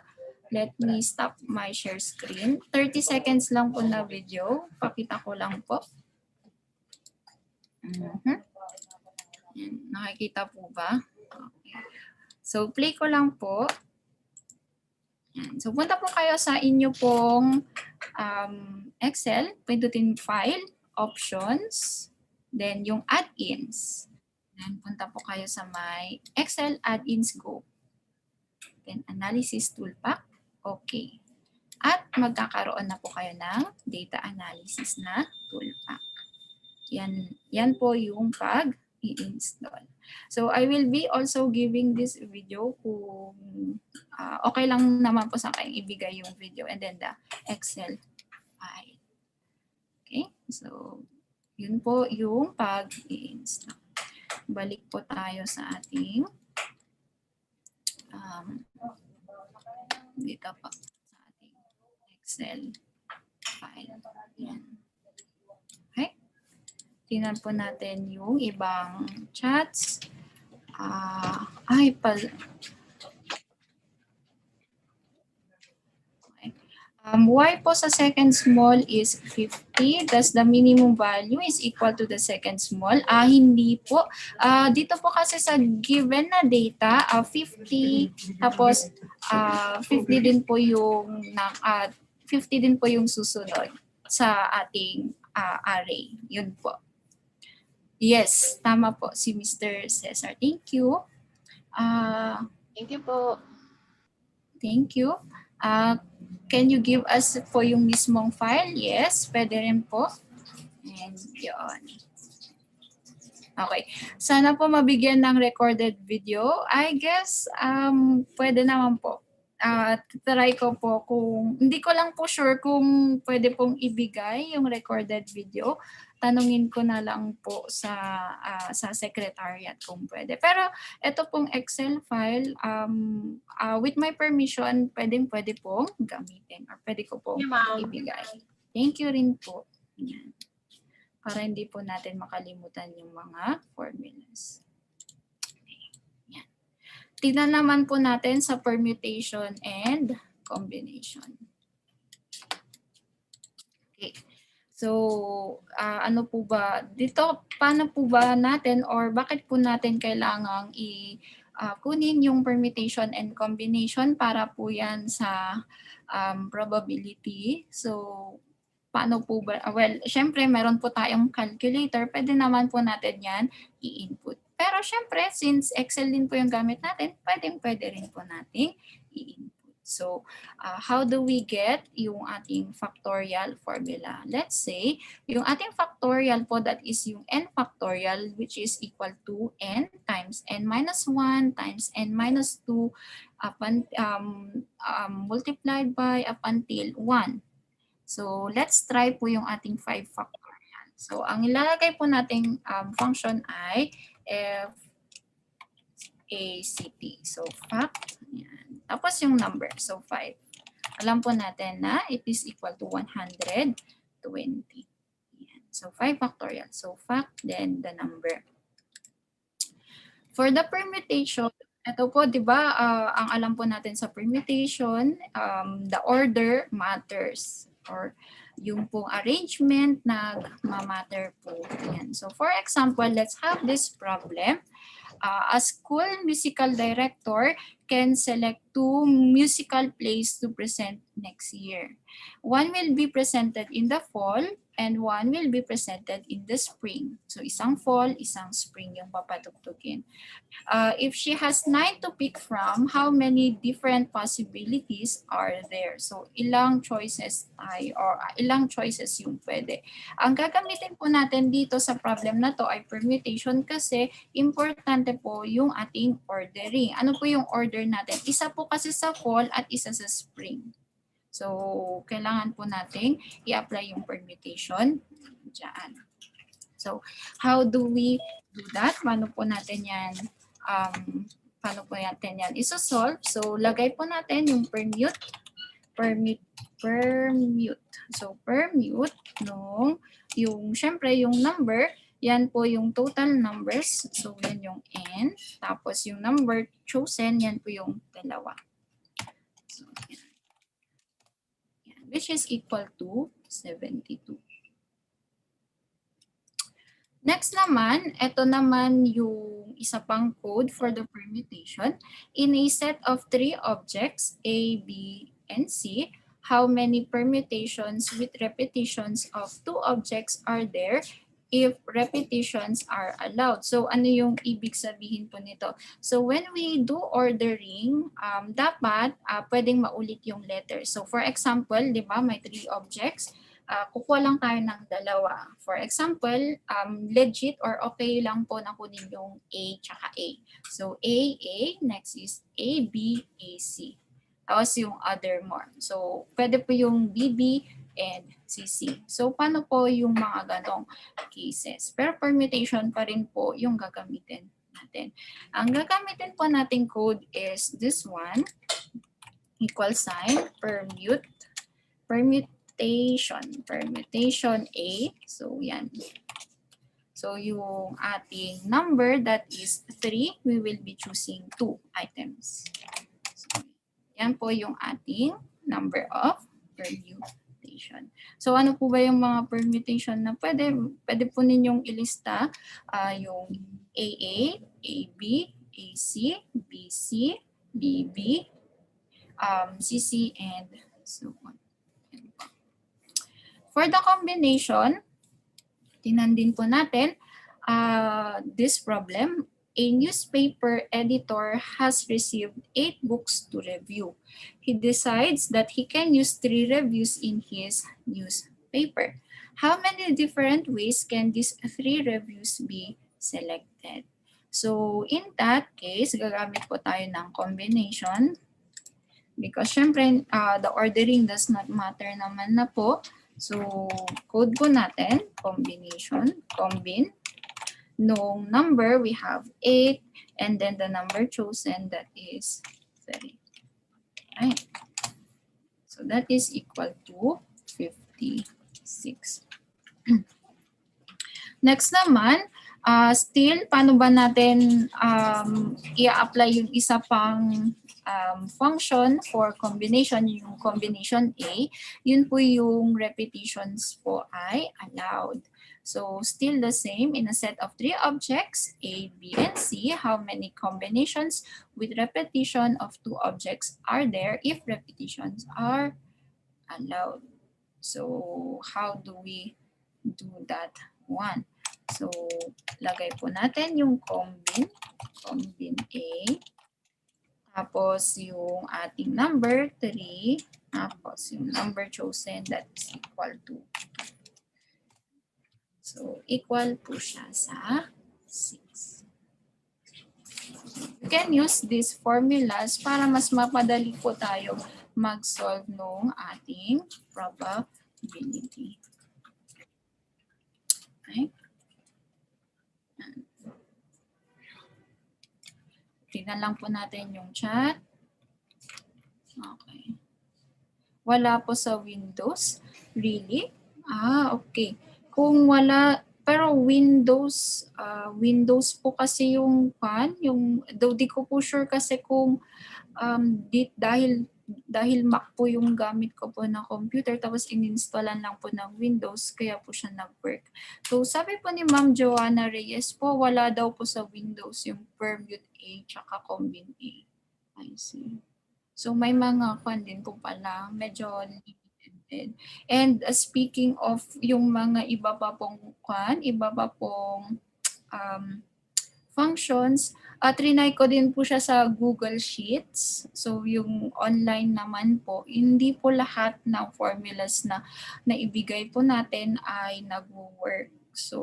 Let me stop my share screen. 30 seconds lang po na video. Pakita ko lang po. Nakikita po ba? Okay. So, play ko lang po. So, punta po kayo sa inyo pong Excel. Pindutin File, Options, then yung Add-ins. Then, punta po kayo sa may Excel Add-ins Go. Then, Analysis Toolpack. Okay. At magkakaroon na po kayo ng Data Analysis na Toolpack. Yan po yung pag-i-install. So, I will be also giving this video kung okay lang naman po sa kayong ibigay yung video and then the Excel file. Okay? So, yun po yung pag-i-install. Balik po tayo sa ating dito po sa ating Excel file. Yan. Okay? Tingnan po natin yung ibang chats. Okay. Y po sa second small is 50. Thus, the minimum value is equal to the second small. Hindi po. Dito po kasi sa given na data, 50. Tapos, 50 din po yung 50 din po yung susunod. sa ating array. Yun po. Yes, tama po si Mr. Cesar. Thank you. Thank you po. Thank you. Can you give us po yung mismong file? Yes, pwede rin po. And yun. Okay. Sana po mabigyan ng recorded video. I guess, pwede naman po. Try ko po kung, hindi ko lang po sure kung pwede pong ibigay yung recorded video. Tanungin ko na lang po sa secretariat kung pwede. Pero ito pong Excel file, with my permission, pwede pong gamitin or pwede ko pong ibigay. Thank you rin po. Yan. Para hindi po natin makalimutan yung mga formulas. Yan. Tignan naman po natin sa permutation and combination. Okay. So, ano po ba, dito, paano po ba natin or bakit po natin kailangang kunin yung permutation and combination para po yan sa probability. So, paano po ba? Well, syempre, meron po tayong calculator. Pwede naman po natin yan i-input. Pero syempre, since Excel din po yung gamit natin, pwede rin po natin i-input. So, how do we get yung ating factorial formula? Let's say, yung ating factorial po, that is yung n factorial, which is equal to n times n minus 1 times n minus 2 multiplied by up until 1. So, let's try po yung ating 5 factorial. So, ang ilalagay po nating function ay FACT. So, fact, yan. Tapos yung number, so 5. Alam po natin na it is equal to 120. Yan. So, 5 factorial. So, fact, then the number. For the permutation, ito po, di ba, ang alam po natin sa permutation, the order matters. Or yung pong arrangement nagmamatter po. Yan. So, for example, let's have this problem. A school musical director can select 2 musical plays to present next year. One will be presented in the fall and one will be presented in the spring. So, isang fall, isang spring yung papatugtugin. If she has 9 to pick from, how many different possibilities are there? So, ilang choices yung pwede. Ang gagamitin po natin dito sa problem na to ay permutation kasi importante po yung ating ordering. Ano po yung order natin? Isa po kasi sa fall at isa sa spring. So, kailangan po nating i-apply yung permutation dyan. So, how do we do that? Paano po natin yan isosolve? So, lagay po natin yung permute. So, permute nung, syempre, yung number, yan po yung total numbers. So, yan yung n. Tapos, yung number chosen, yan po yung dalawa. So, yan. Which is equal to 72. Next naman, ito naman yung isa pang code for the permutation. In a set of 3 objects, A, B, and C, how many permutations with repetitions of 2 objects are there if repetitions are allowed? So, ano yung ibig sabihin po nito? So, when we do ordering, dapat pwedeng maulit yung letter. So, for example, di ba, may 3 objects. Kukuha lang tayo ng dalawa. For example, legit or okay lang po na kunin yung A tsaka A. So, A, next is A, B, A, C. Tapos yung other more. So, pwede po yung B, B, and C, C. So, paano po yung mga ganong cases? Pero permutation pa rin po yung gagamitin natin. Ang gagamitin po nating code is this one, equal sign, permutation A. So, yan. So, yung ating number that is 3, we will be choosing 2 items. So, yan po yung ating number of permutation. So, ano po ba yung mga permutation na pwede po ninyong ilista? Yung AA, AB, AC, BC, BB, CC, and so on. For the combination, tingnan din po natin this problem. A newspaper editor has received 8 books to review. He decides that he can use 3 reviews in his newspaper. How many different ways can these 3 reviews be selected? So in that case, gagamit po tayo ng combination. Because syempre, the ordering does not matter naman na po. So, code po natin, combination, combine. No number, we have 8. And then the number chosen, that is 3. Right. So, that is equal to 56. Next naman, still, paano ba natin i-apply yung isa pang function for combination, yung combination A, yun po yung repetitions po ay allowed. So still the same, in a set of 3 objects, A, B, and C, how many combinations with repetition of 2 objects are there if repetitions are allowed? So how do we do that one? So lagay po natin yung combine A, tapos yung ating number 3, tapos yung number chosen, that is equal to 2. So equal po siya sa 6. You can use these formulas para mas mapadali po tayo mag-solve nung ating probability. Okay. Tingnan lang po natin yung chat. Okay. Wala po sa Windows? Really? Okay. Kung wala, pero Windows, Windows po kasi yung though di ko po sure kasi kung dahil Mac po yung gamit ko po na computer, tapos in-installan lang po ng Windows, kaya po siya nag-work. So sabi po ni Ma'am Joanna Reyes po, wala daw po sa Windows yung permute A tsaka combine A. I see. So may mga din po pala, medyo limited din. And speaking of yung mga iba pa pong functions, trinay ko din po siya sa Google Sheets. So yung online naman po, hindi po lahat ng formulas na naibigay po natin ay nag-work. So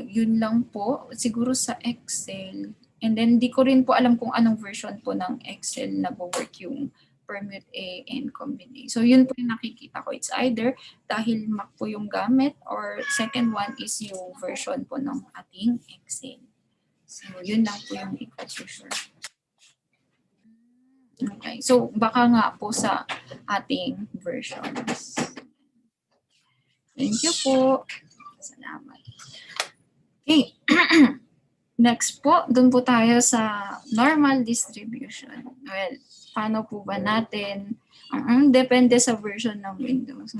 yun lang po, siguro sa Excel. And then di ko rin po alam kung anong version po ng Excel na work yung permute A and combine A. So yun po yung nakikita ko. It's either dahil Mac po yung gamit, or second one is yung version po ng ating Excel. So yun lang po yung iko for sure. Okay. So baka nga po sa ating versions. Thank you po. Salamat. Okay. Next po, dun po tayo sa normal distribution. Well, paano po ba natin? Depende sa version ng Windows.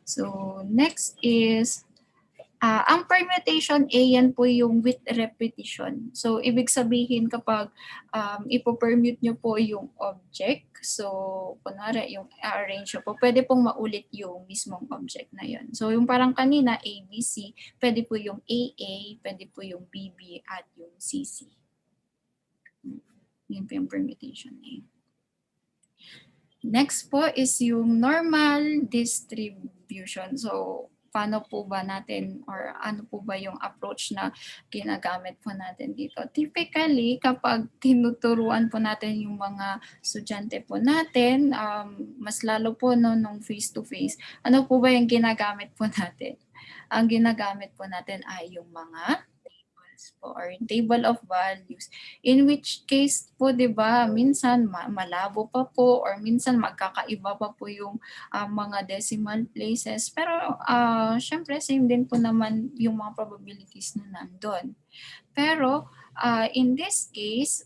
So, next is, ang permutation A, yan po yung with repetition. So, ibig sabihin kapag ipo-permute nyo po yung object, so, kunwari yung arrange po, pwede pong maulit yung mismong object na yun. So, yung parang kanina, A, B, C, pwede po yung AA, pwede po yung BB, at yung CC. Yun po yung permutation A. Next po is yung normal distribution. So, paano po ba natin, or ano po ba yung approach na ginagamit po natin dito? Typically, kapag tinuturuan po natin yung mga estudyante po natin, mas lalo po nung face-to-face, ano po ba yung ginagamit po natin? Ang ginagamit po natin ay yung mga tables po, or table of values. In which case po, di ba, minsan malabo pa po, or minsan magkakaiba pa po yung mga decimal places. Pero syempre, same din po naman yung mga probabilities na nandun. Pero in this case,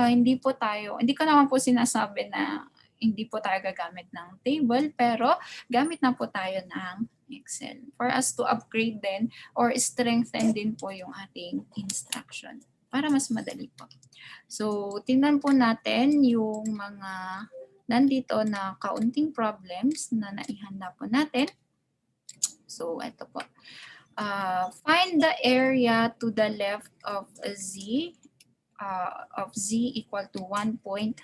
hindi ko naman po sinasabi na hindi po tayo gagamit ng table, pero gamit na po tayo ng Excel for us to upgrade din or strengthen din po yung ating instruction para mas madali po. So, tingnan po natin yung mga nandito na kaunting problems na naihanda po natin. So, ito po. Find the area to the left of z equal to 1.99.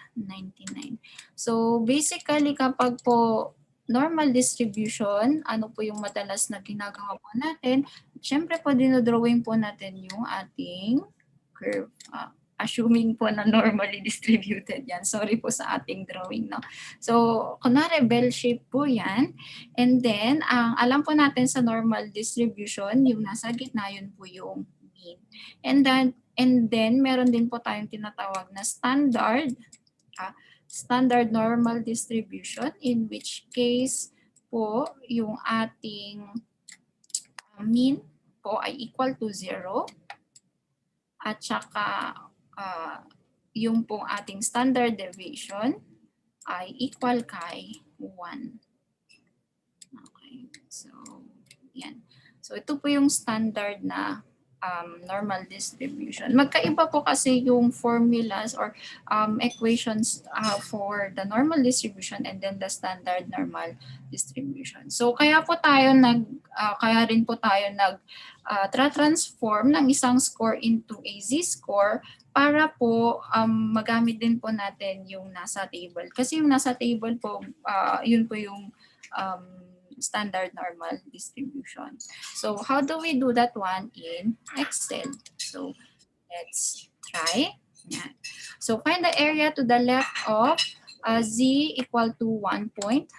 So, basically, kapag po normal distribution, ano po yung madalas na ginagawa po natin? Siyempre po, dinodrawing po natin yung ating curve. Assuming po na normally distributed yan. Sorry po sa ating drawing, no? So, kunwari, bell shape po yan. And then, ang alam po natin sa normal distribution, yung nasa gitna, yun po yung mean. And then meron din po tayong tinatawag na standard normal distribution, in which case po, yung ating mean po ay equal to 0. At saka, yung pong ating standard deviation ay equal kay 1. Okay, so, yan. So, ito po yung standard na normal distribution. Magkaiba po kasi yung formulas or equations for the normal distribution and then the standard normal distribution. So, kaya rin po tayo transform ng isang score into a z-score para po magamit din po natin yung nasa table. Kasi yung nasa table po, yun po yung standard normal distribution. So how do we do that one in Excel? So let's try. Yeah. So find the area to the left of z equal to 1.99.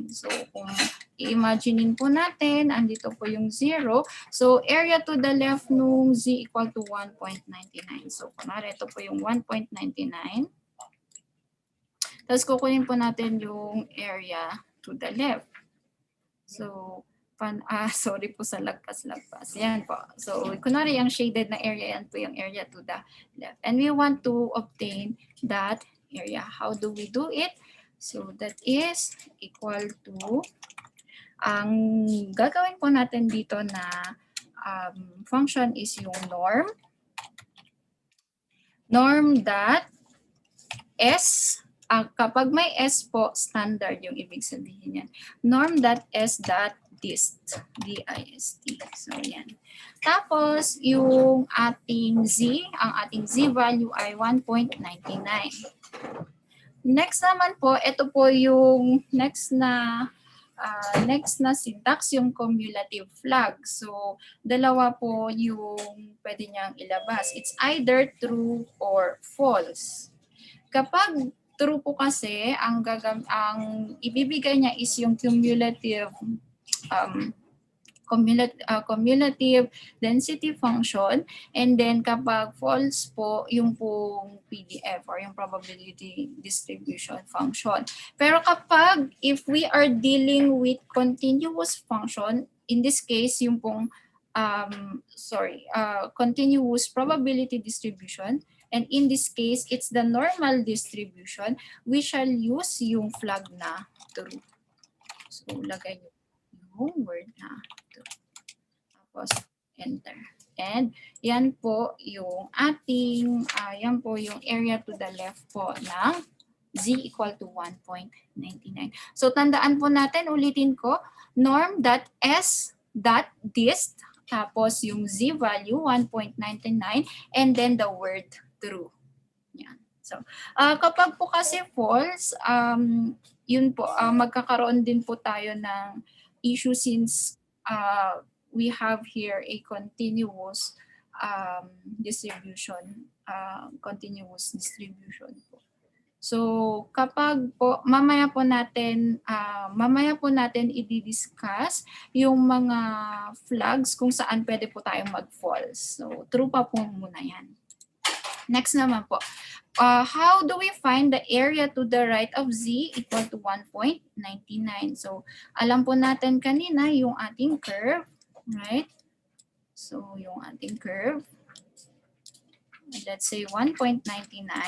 So kung i-imaginein po natin, andito po yung 0. So area to the left nung z equal to 1.99. So kunwari ito po yung 1.99. Tapos kukunin po natin yung area to the left. So, sorry po sa lagpas-lagpas. Yan po. So, kunwari yung shaded na area, yan po yung area to the left. And we want to obtain that area. How do we do it? So, that is equal to, ang gagawin po natin dito na function is yung norm. Norm that S, kapag may S po, standard yung ibig sabihin yan. Norm.S.dist, D-I-S-T. So, yan. Tapos, yung ating Z, ang ating Z value ay 1.99. Next naman po, ito po yung next na syntax, yung cumulative flag. So, dalawa po yung pwede niyang ilabas. It's either true or false. Kapag true po kasi, ang ibibigay niya is yung cumulative density function, and then kapag false po, yung pong PDF or yung probability distribution function. Pero kapag if we are dealing with continuous function, in this case, yung pong continuous probability distribution, and in this case, it's the normal distribution, we shall use yung flag na true. So, lagay yung word na true. Tapos, enter. And yan po yung ating, yan po yung area to the left po ng z equal to 1.99. So, tandaan po natin, ulitin ko, norm.s.dist, tapos yung z value, 1.99, and then the word true. Yan. So, kapag po kasi false, yun po, magkakaroon din po tayo ng issue since we have here a continuous distribution, po. So, kapag po, mamaya po natin i-discuss yung mga flags kung saan pwede po tayong mag-false. So, true pa po muna yan. Next naman po, how do we find the area to the right of z equal to 1.99? So, alam po natin kanina yung ating curve, right? So, yung ating curve, let's say 1.99.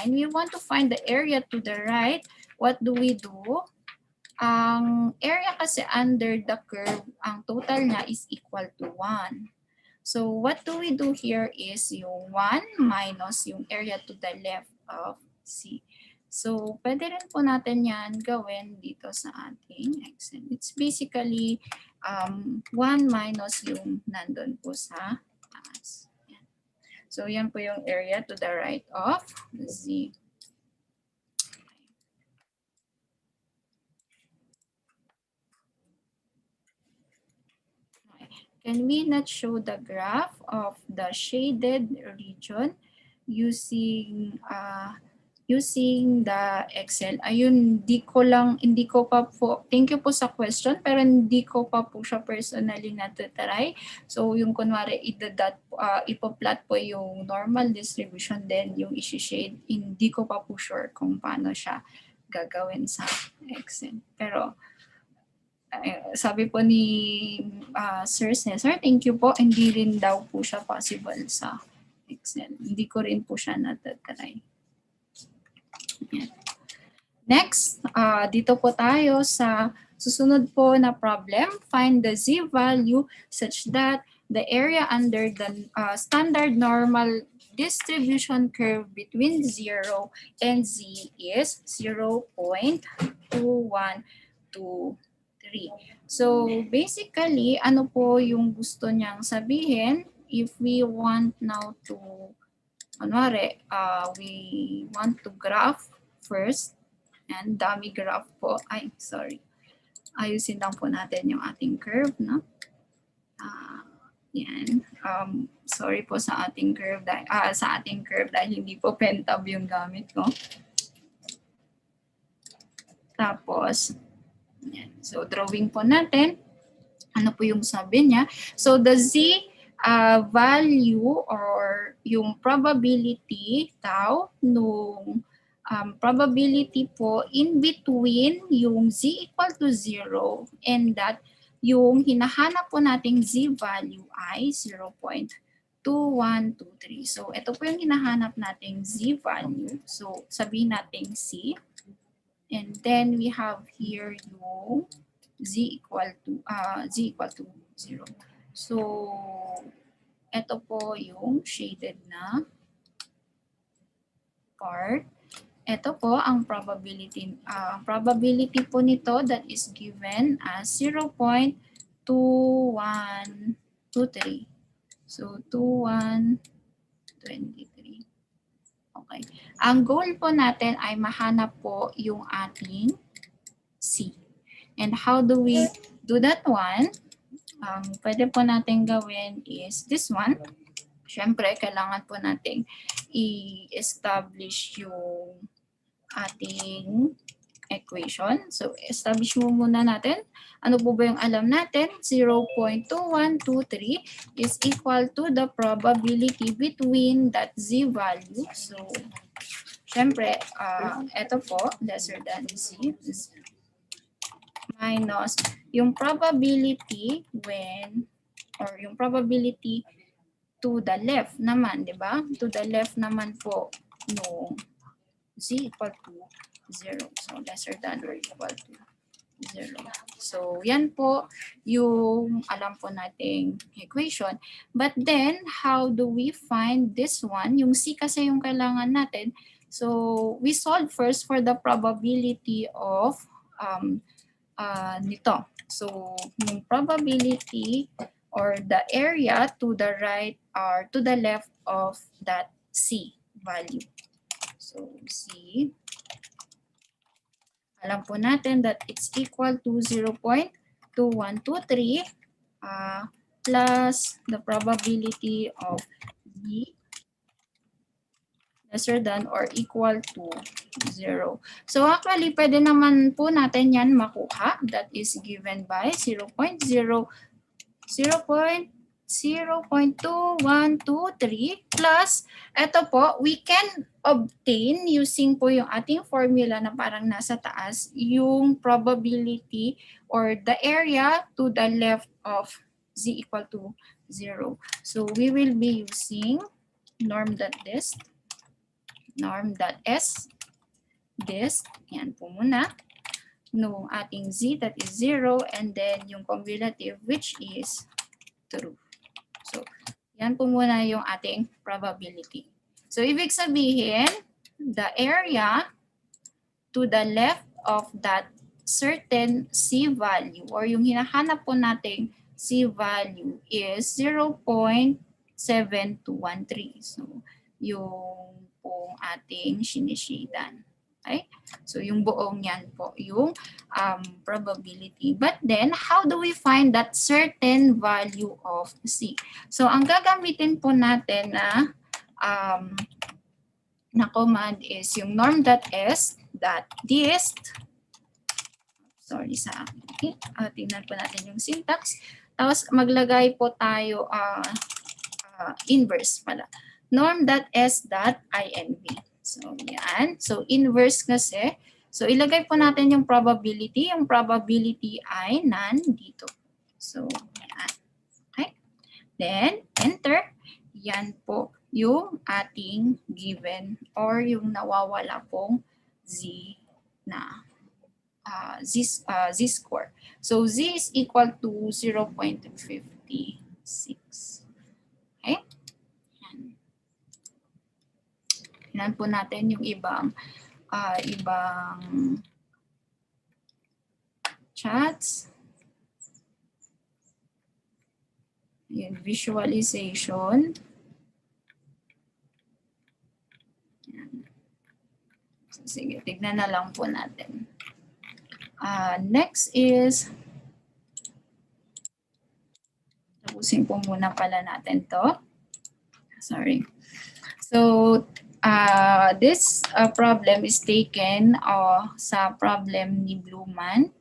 We want to find the area to the right. What do we do? Ang area kasi under the curve, ang total niya is equal to 1. So, what do we do here is yung 1 minus yung area to the left of C. So, pwede rin po natin yan gawin dito sa ating Excel. It's basically 1 minus yung nandun po sa taas. Yan. So, yan po yung area to the right of Z. Can we not show the graph of the shaded region using using the Excel? Ayun, hindi ko pa po, thank you po sa question, pero hindi ko pa po siya personally natatry. So yung kunwari, ipo-plot po yung normal distribution, then yung isi-shade, hindi ko pa po sure kung paano siya gagawin sa Excel. Pero sabi po ni Sir Cesar, thank you po, hindi rin daw po siya possible sa Excel. Hindi ko rin po siya natatry. Yan. Next, dito po tayo sa susunod po na problem. Find the Z value such that the area under the standard normal distribution curve between 0 and Z is 0.212. So basically, ano po yung gusto niyang sabihin? If we want now to, kunwari, we want to graph first, and dummy graph po, ay sorry, ayusin lang po natin yung ating curve, no? Yan, sorry po sa ating curve, dahil hindi po pentab yung gamit ko. Tapos, yan. So, drawing po natin. Ano po yung sabi niya? So, the Z value or yung probability tau nung probability po in between yung Z equal to 0 and that yung hinahanap po nating Z value ay 0.2123. So, ito po yung hinahanap nating Z value. So, sabihin natin C. And then we have here yung Z equal to 0. So, ito po yung shaded na part. Ito po ang probability po nito that is given as 0.2123. So, 2123. Okay. Ang goal po natin ay mahanap po yung ating C. And how do we do that one? Pwede po natin gawin is this one. Siyempre, kailangan po natin i-establish yung ating equation. So, establish muna natin. Ano po ba yung alam natin? 0.2123 is equal to the probability between that Z value. So, syempre, ito po, lesser than Z, minus yung probability when, or yung probability to the left naman, di ba? To the left naman po no Z equal to 0. So, lesser than or equal to 0. So, yan po yung alam po nating equation. But then, how do we find this one? Yung C kasi yung kailangan natin. So, we solve first for the probability of nito. So, yung probability or the area to the right or to the left of that C value. So, C, alam po natin that it's equal to 0.2123 plus the probability of B lesser than or equal to 0. So actually, pwede naman po natin yan makuha. That is given by 0.2123 plus, ito po, we can obtain using po yung ating formula na parang nasa taas, yung probability or the area to the left of Z equal to 0. So we will be using norm.s, yan po muna, no ating Z that is 0 and then yung cumulative which is true. So, yan po muna yung ating probability. So, ibig sabihin, the area to the left of that certain C value or yung hinahanap po nating C value is 0.7213. So, yung pong ating sinishadan. Okay? So, yung buong yan po, yung probability. But then, how do we find that certain value of C? So, ang gagamitin po natin na command is yung norm.s.dist. Sorry sa akin. Okay. Tingnan po natin yung syntax. Tapos maglagay po tayo inverse pala. Norm.s.inv. So yan. So inverse kasi. So ilagay po natin yung probability. Yung probability ay nandito. So yan. Okay. Then enter. Yan po yung ating given or yung nawawala pong z na z-score. So z is equal to 0.56. Okay? Tingnan po natin yung ibang chats. Yung visualization. So, sige, tignan na lang po natin. Next is, tapusin po muna pala natin to. Sorry. So, this problem is taken sa problem ni Bluman,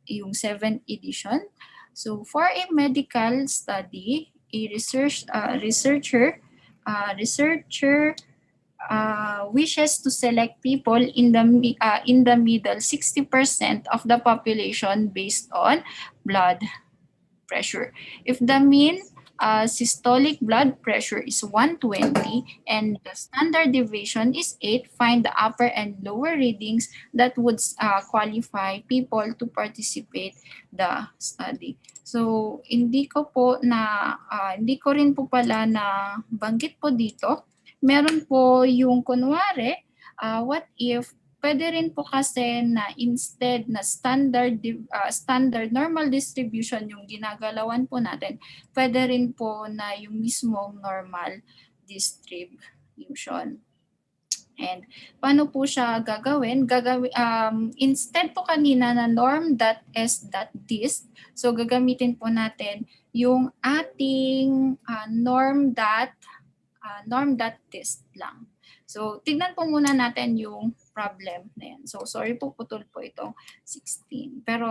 yung 7th edition. So, for a medical study, a researcher wishes to select people in the middle 60% of the population based on blood pressure. If the mean systolic blood pressure is 120 and the standard deviation is 8, find the upper and lower readings that would qualify people to participate the study. So hindi ko rin po pala na banggit po dito. Meron po yung kunwari, what if pwede rin po kasi na instead na standard normal distribution yung ginagalawan po natin, pwede rin po na yung mismong normal distribution. And paano po siya gagawin? Instead po kanina na norm.s.dist, so gagamitin po natin yung ating norm.dist lang. So, tignan po muna natin yung problem na yan. So, sorry po, putol po itong 16. Pero,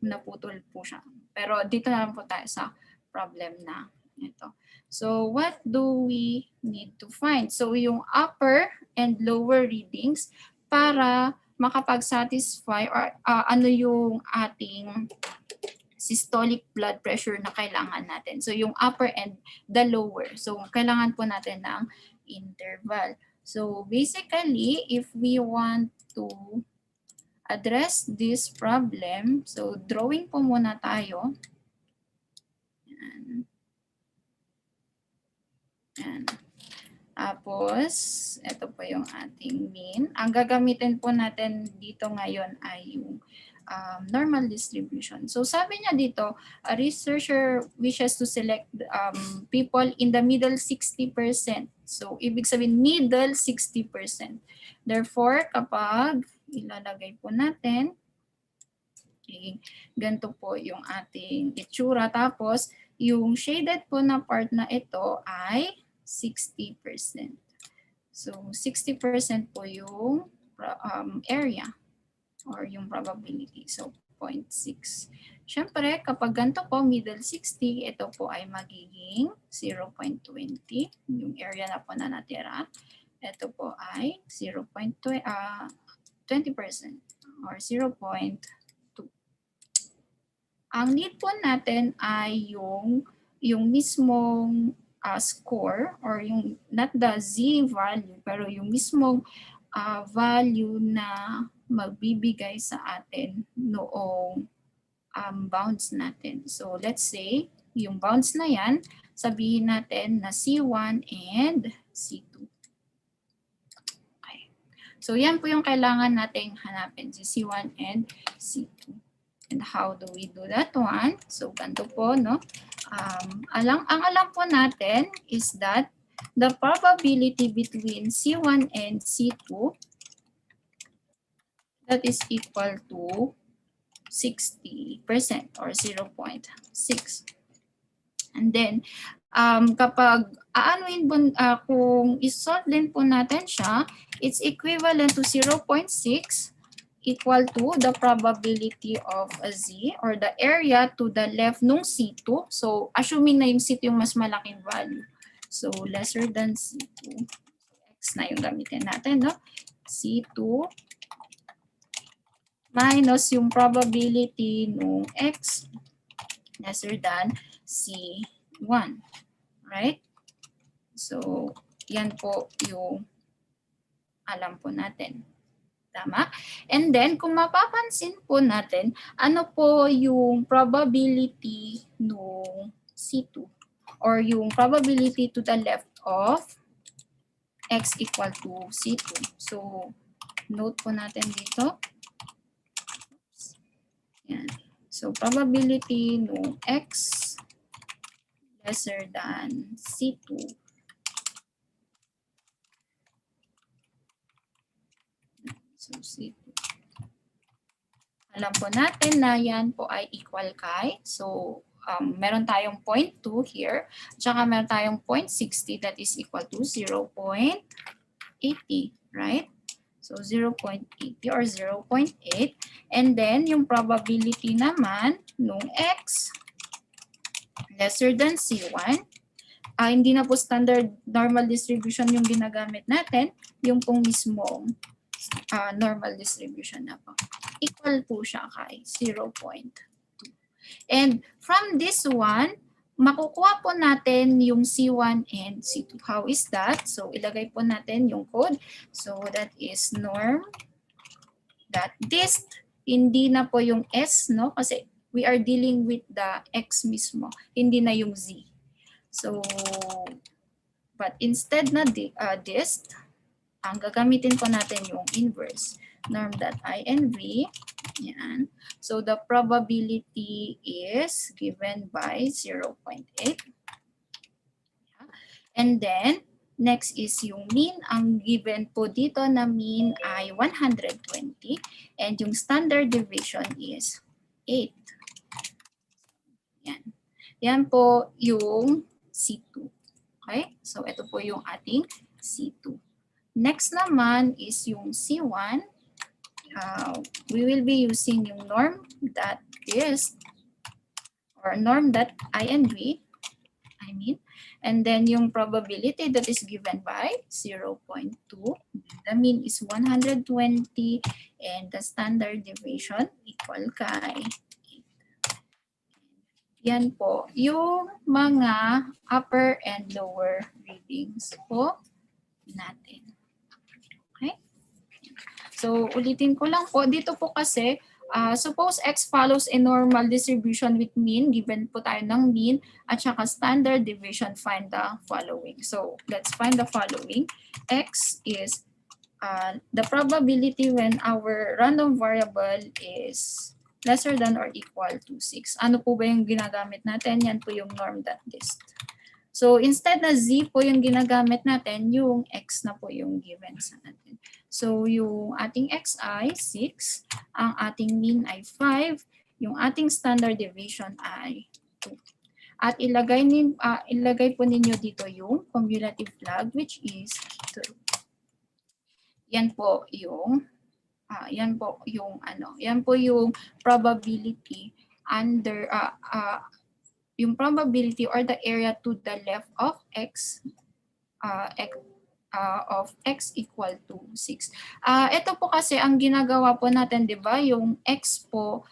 naputol po siya. Pero, dito na lang po tayo sa problem na ito. So, what do we need to find? So, yung upper and lower readings para makapag-satisfy or ano yung ating systolic blood pressure na kailangan natin. So, yung upper and the lower. So, kailangan po natin ng interval. So, basically, if we want to address this problem, so, drawing po muna tayo. Yan. Yan. Tapos, ito po yung ating mean. Ang gagamitin po natin dito ngayon ay yung normal distribution. So sabi niya dito, a researcher wishes to select people in the middle 60%. So ibig sabihin middle 60%. Therefore, kapag ilalagay po natin, okay, ganito po yung ating itsura. Tapos yung shaded po na part na ito ay 60%. So 60% po yung area or yung probability. So, 0.6. Siyempre, kapag ganito po, middle 60, ito po ay magiging 0.20. Yung area na po na natira. Ito po ay 0.20% or 0.2. Ang need po natin ay yung mismong score or yung not the z value, pero yung mismong value na magbibigay sa atin noong bounds natin. So let's say, yung bounds na yan, sabihin natin na C1 and C2. Okay. So yan po yung kailangan nating hanapin, si C1 and C2. And how do we do that one? So ganito po, no? Ang alam po natin is that the probability between C1 and C2 that is equal to 60% or 0.6. And then, kapag kung isolve din po natin siya, it's equivalent to 0.6 equal to the probability of a Z or the area to the left nung C2. So, assuming na yung C2 yung mas malaking value. So, lesser than C2. X na yung gamitin natin, no? C2 minus yung probability nung X lesser than C1. Right? So, yan po yung alam po natin. Tama? And then, kung mapapansin po natin, ano po yung probability nung C2 or yung probability to the left of X equal to C2. So, note po natin dito. Yan. So, probability nung X lesser than C2. So, C2. Alam po natin na yan po ay equal kay. So, meron tayong 0.2 here. Tsaka meron tayong 0.60 that is equal to 0.80. Right? So, 0.80 or 0.8. And then, yung probability naman nung X lesser than C1. Hindi na po standard normal distribution yung ginagamit natin. Yung pong mismong normal distribution na po. Equal po siya kay 0.2. And from this one, makukuha po natin yung C1 and C2. How is that? So, ilagay po natin yung code. So, that is norm.dist. Hindi na po yung S, no? Kasi we are dealing with the X mismo. Hindi na yung Z. So, but instead na dist, ang gagamitin po natin yung inverse. Norm.inv. Yan. So, the probability is given by 0.8. And then, next is yung mean. Ang given po dito na mean ay 120. And yung standard deviation is 8. Yan. Yan po yung C2. Okay? So, ito po yung ating C2. Next naman is yung C1. We will be using yung norm.dist or norm.inv. And then yung probability that is given by 0.2. The mean is 120 and the standard deviation equal kay 8. Yan po yung mga upper and lower readings po natin. Okay? So, ulitin ko lang po. Dito po kasi, suppose X follows a normal distribution with mean. Given po tayo ng mean at saka standard deviation, find the following. So, let's find the following. X is the probability when our random variable is lesser than or equal to 6. Ano po ba yung ginagamit natin? Yan po yung norm.dist. So, instead na Z po yung ginagamit natin, yung X na po yung given sa natin. So, yung ating X ay 6, ang ating mean ay 5, yung ating standard deviation ay 2. At ilagay po ninyo dito yung cumulative log which is 2. Yan po yung probability under yung probability or the area to the left of X of X equal to 6. Ito po kasi ang ginagawa po natin, 'di ba? Yung X po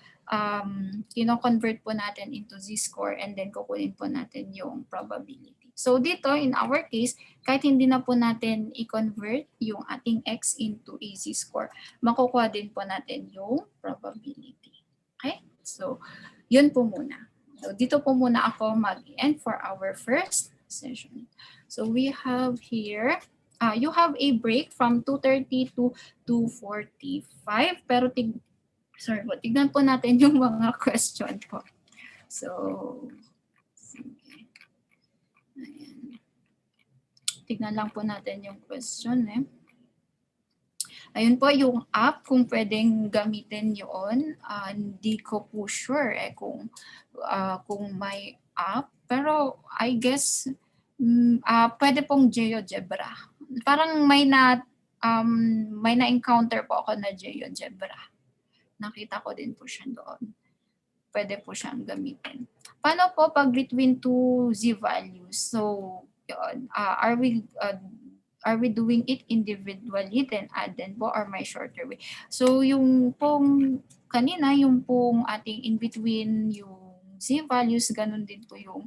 kino-convert po natin into z-score and then kukunin po natin yung probability. So dito in our case, kahit hindi na po natin i-convert yung ating X into a z-score, makukuha din po natin yung probability. Okay? So yun po muna. So dito po muna ako mag-end for our first session. So we have here you have a break from 2:30 to 2:45. Pero sorry po, tignan po natin yung mga question po. So, sige. Ayan. Tignan lang po natin yung question eh. Ayun po yung app, kung pwedeng gamitin yun. Hindi ko po sure kung may app. Pero I guess pwede pong GeoGebra. Parang may na-encounter po ako na GeoGebra. Nakita ko din po siya doon. Pwede po siyang gamitin. Paano po pag between two z-values? So, yun, are we doing it individually, then add din po, or may shorter way? So, yung pong kanina, yung pong ating in between yung z-values, ganun din po yung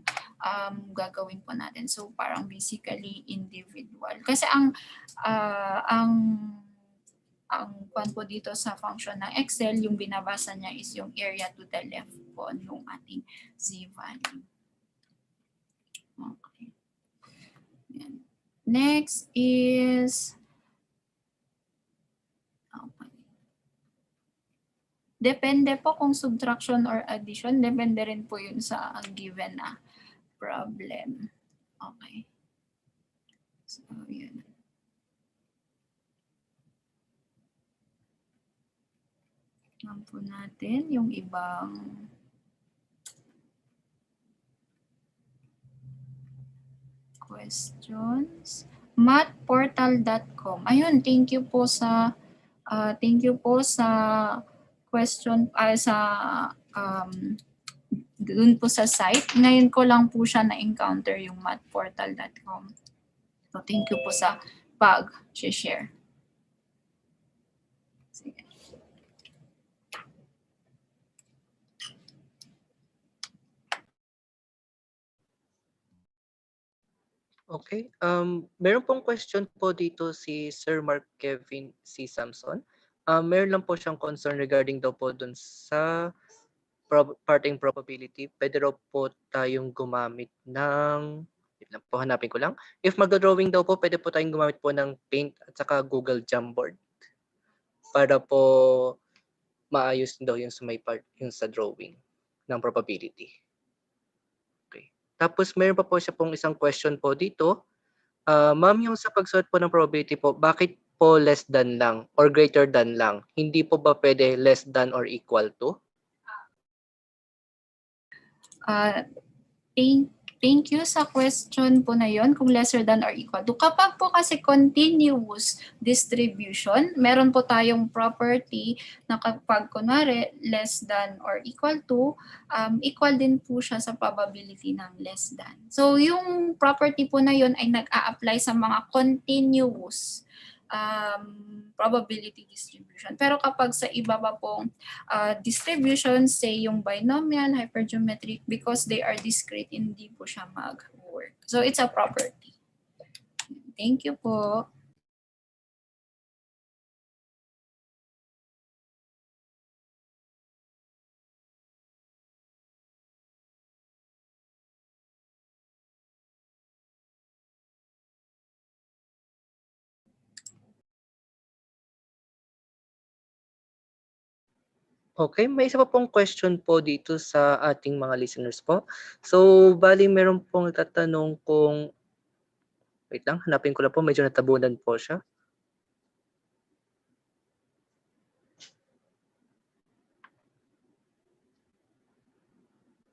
gagawin po natin. So, parang basically individual. Kasi ang kwan po dito sa function ng Excel, yung binabasa niya is yung area to the left po ng ating z-value. Okay. Yan. Next is depende po kung subtraction or addition. Depende rin po yun sa given na problem. Okay. So, yun. Tingnan po natin yung ibang questions. Mathportal.com. Ayun, thank you po sa question dun po sa site. Ngayon ko lang po siya na-encounter yung mathportal.com. So thank you po sa pag-share. Sige. Okay. Meron pong question po dito si Sir Mark Kevin C. Samson. Meron lang po siyang concern regarding daw po dun sa parting probability. Pwede raw po tayong gumamit ng, po hanapin ko lang. If magdodrawing daw po, pwede po tayong gumamit po ng Paint at saka Google Jamboard para po maayos daw yung sa may part, yung sa drawing ng probability. Okay. Tapos meron pa po siya pong isang question po dito. Ma'am, yung sa pagsuot po ng probability po, bakit po less than lang or greater than lang? Hindi po ba pwede less than or equal to? Thank you sa question po na yon, kung lesser than or equal to. Kapag po kasi continuous distribution, meron po tayong property na kapag kunwari less than or equal to, equal din po siya sa probability ng less than. So yung property po na yon ay nag-a-apply sa mga continuous probability distribution. Pero kapag sa iba pa pong distribution, say yung binomial, hypergeometric, because they are discrete, hindi po siya mag-work. So it's a property. Thank you po. Okay, may isa pa pong question po dito sa ating mga listeners po. So, bali meron pong tatanong kung, wait lang, hanapin ko lang po, medyo natabunan po siya.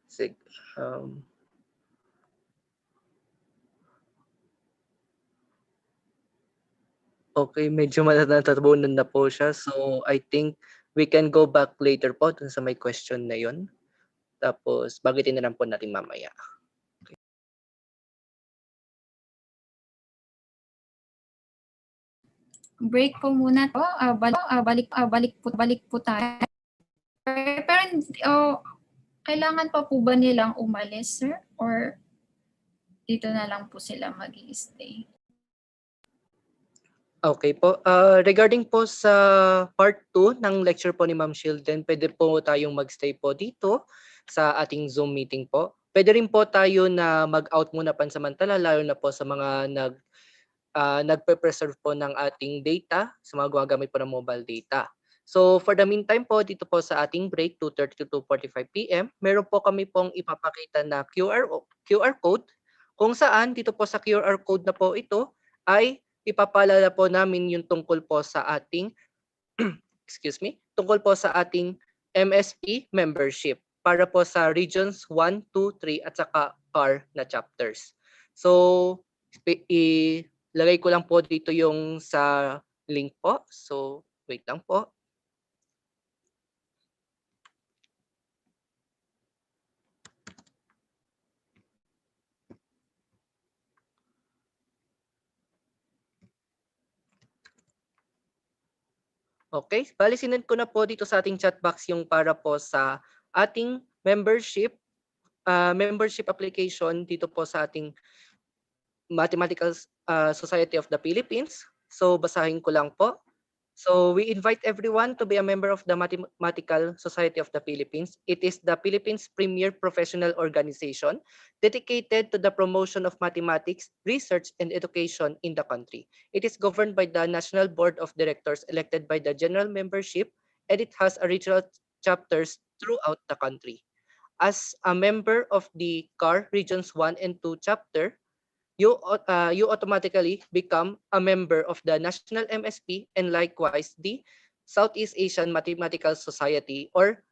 Sige. Okay, medyo natatabunan na po siya. So, I think we can go back later po dun sa may question na yon. Tapos, bagitin na lang po natin mamaya. Okay. Break po muna to. Balik po tayo. Pero kailangan pa po ba nilang umalis, sir? Or dito na lang po sila mag-i-stay? Okay po. Regarding po sa part 2 ng lecture po ni Ma'am Shielden, pwede po tayong magstay po dito sa ating Zoom meeting po. Pwede rin po tayo na mag-out muna pansamantala, lalo na po sa mga nagpe-preserve po ng ating data sa mga gumagamit po ng mobile data. So for the meantime po, dito po sa ating break, 2:30 to 2:45 PM, meron po kami pong ipapakita na QR code kung saan dito po sa QR code na po ito ay ipapaalala po namin yung tungkol po sa ating excuse me, tungkol po sa ating MSP membership para po sa regions 1, 2, 3 at saka CAR na chapters. So, ilagay ko lang po dito yung sa link po. So, wait lang po. Okay, bali sinend ko na po dito sa ating chat box yung para po sa ating membership application dito po sa ating Mathematical Society of the Philippines. So basahin ko lang po. So we invite everyone to be a member of the Mathematical Society of the Philippines. It is the Philippines' premier professional organization dedicated to the promotion of mathematics, research, and education in the country. It is governed by the National Board of Directors elected by the general membership, and it has regional chapters throughout the country. As a member of the CAR Regions 1 and 2 chapter, you automatically become a member of the National MSP and likewise the Southeast Asian Mathematical Society or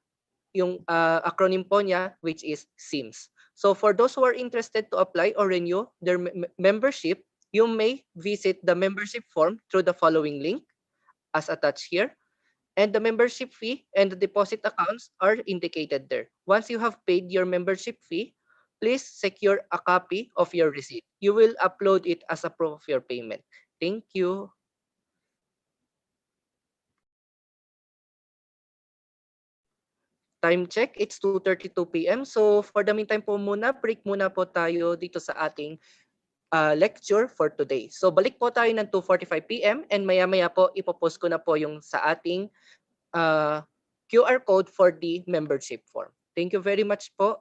yung acronym po niya which is SIMS. So for those who are interested to apply or renew their membership, you may visit the membership form through the following link as attached here. And the membership fee and the deposit accounts are indicated there. Once you have paid your membership fee, please secure a copy of your receipt. You will upload it as a proof of your payment. Thank you. Time check, it's 2:32 PM. So for the meantime po muna, break muna po tayo dito sa ating lecture for today. So balik po tayo ng 2:45 PM and maya-maya po ipopost ko na po yung sa ating QR code for the membership form. Thank you very much po.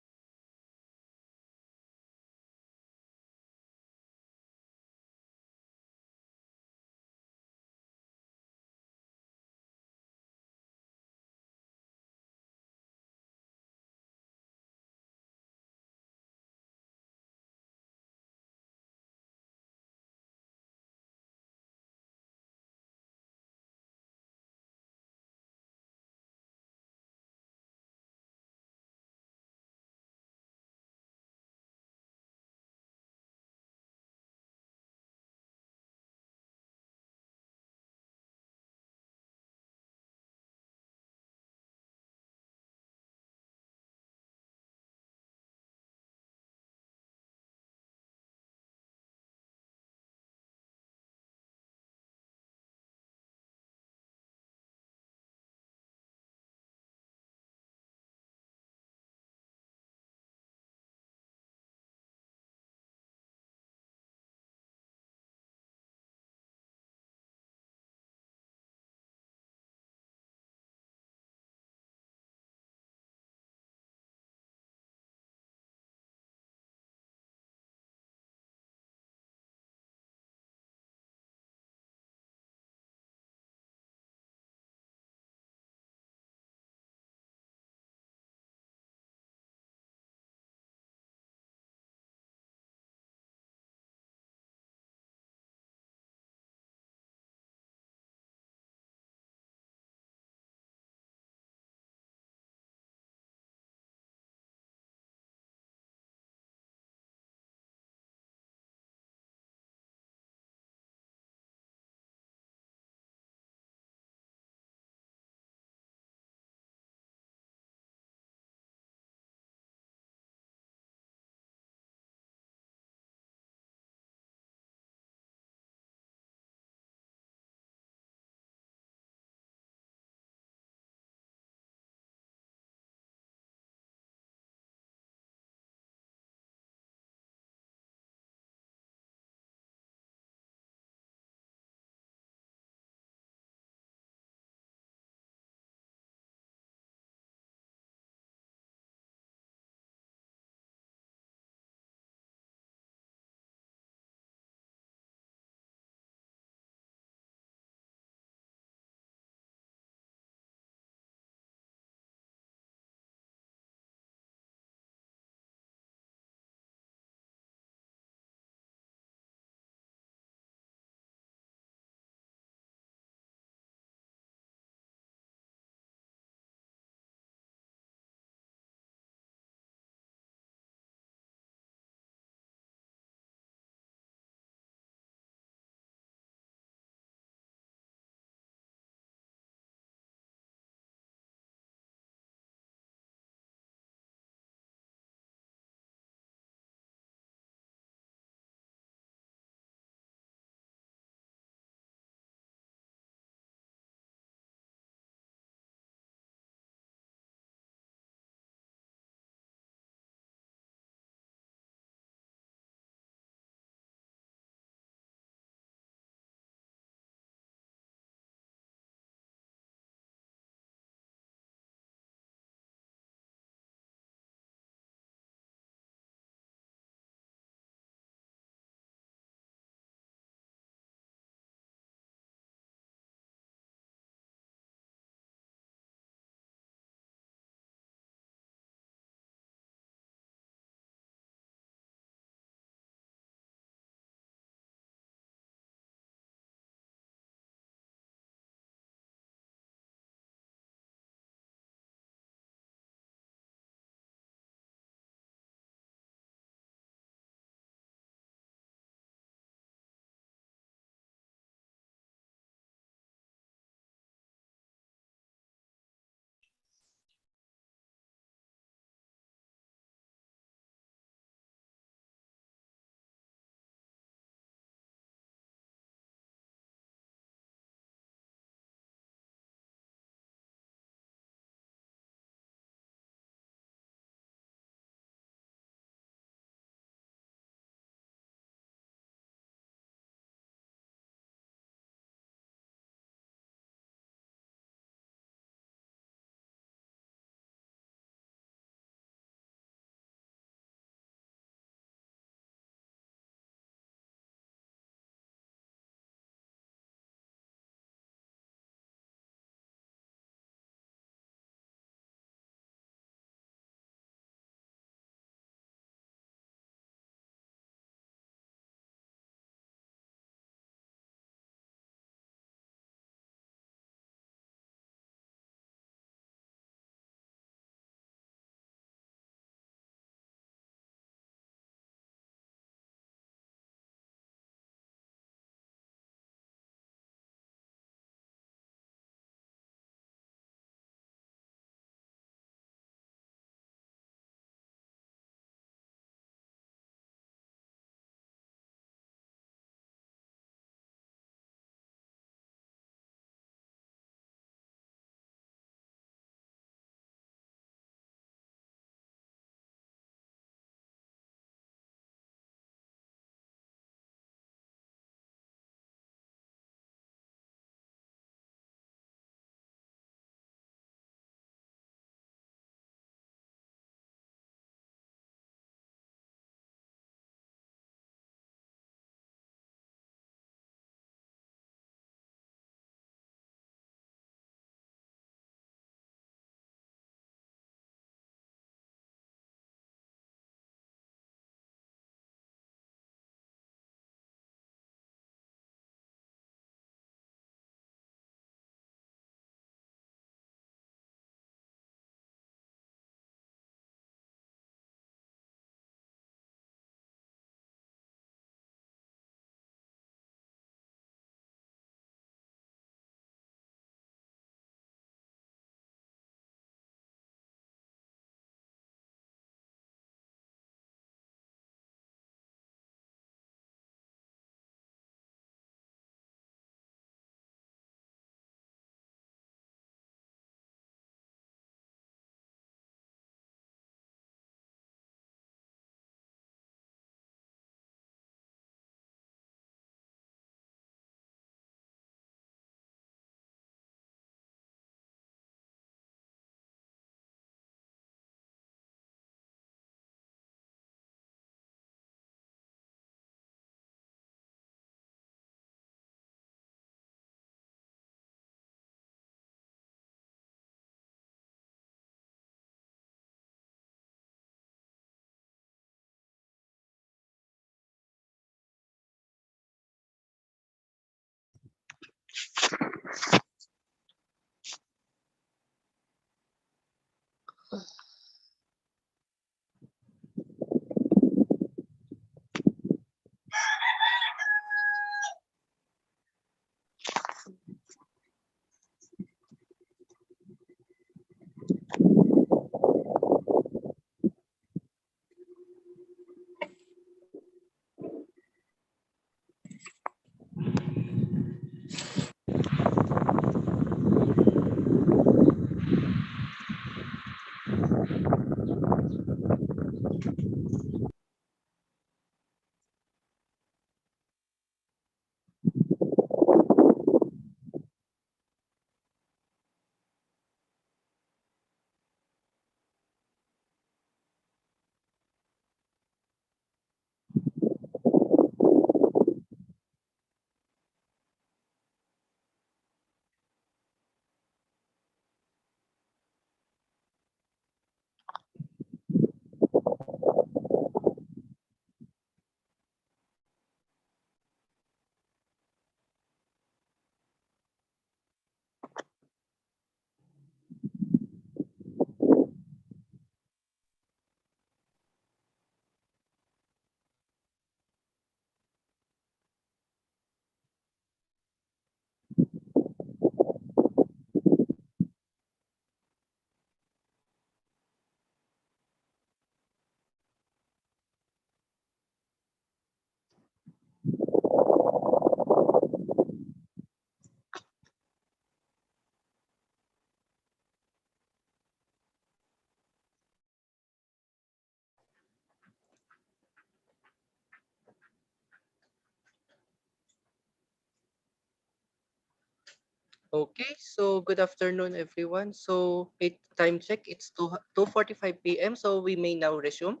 Okay, so good afternoon, everyone. So, time check, it's 2:45 p.m. So, we may now resume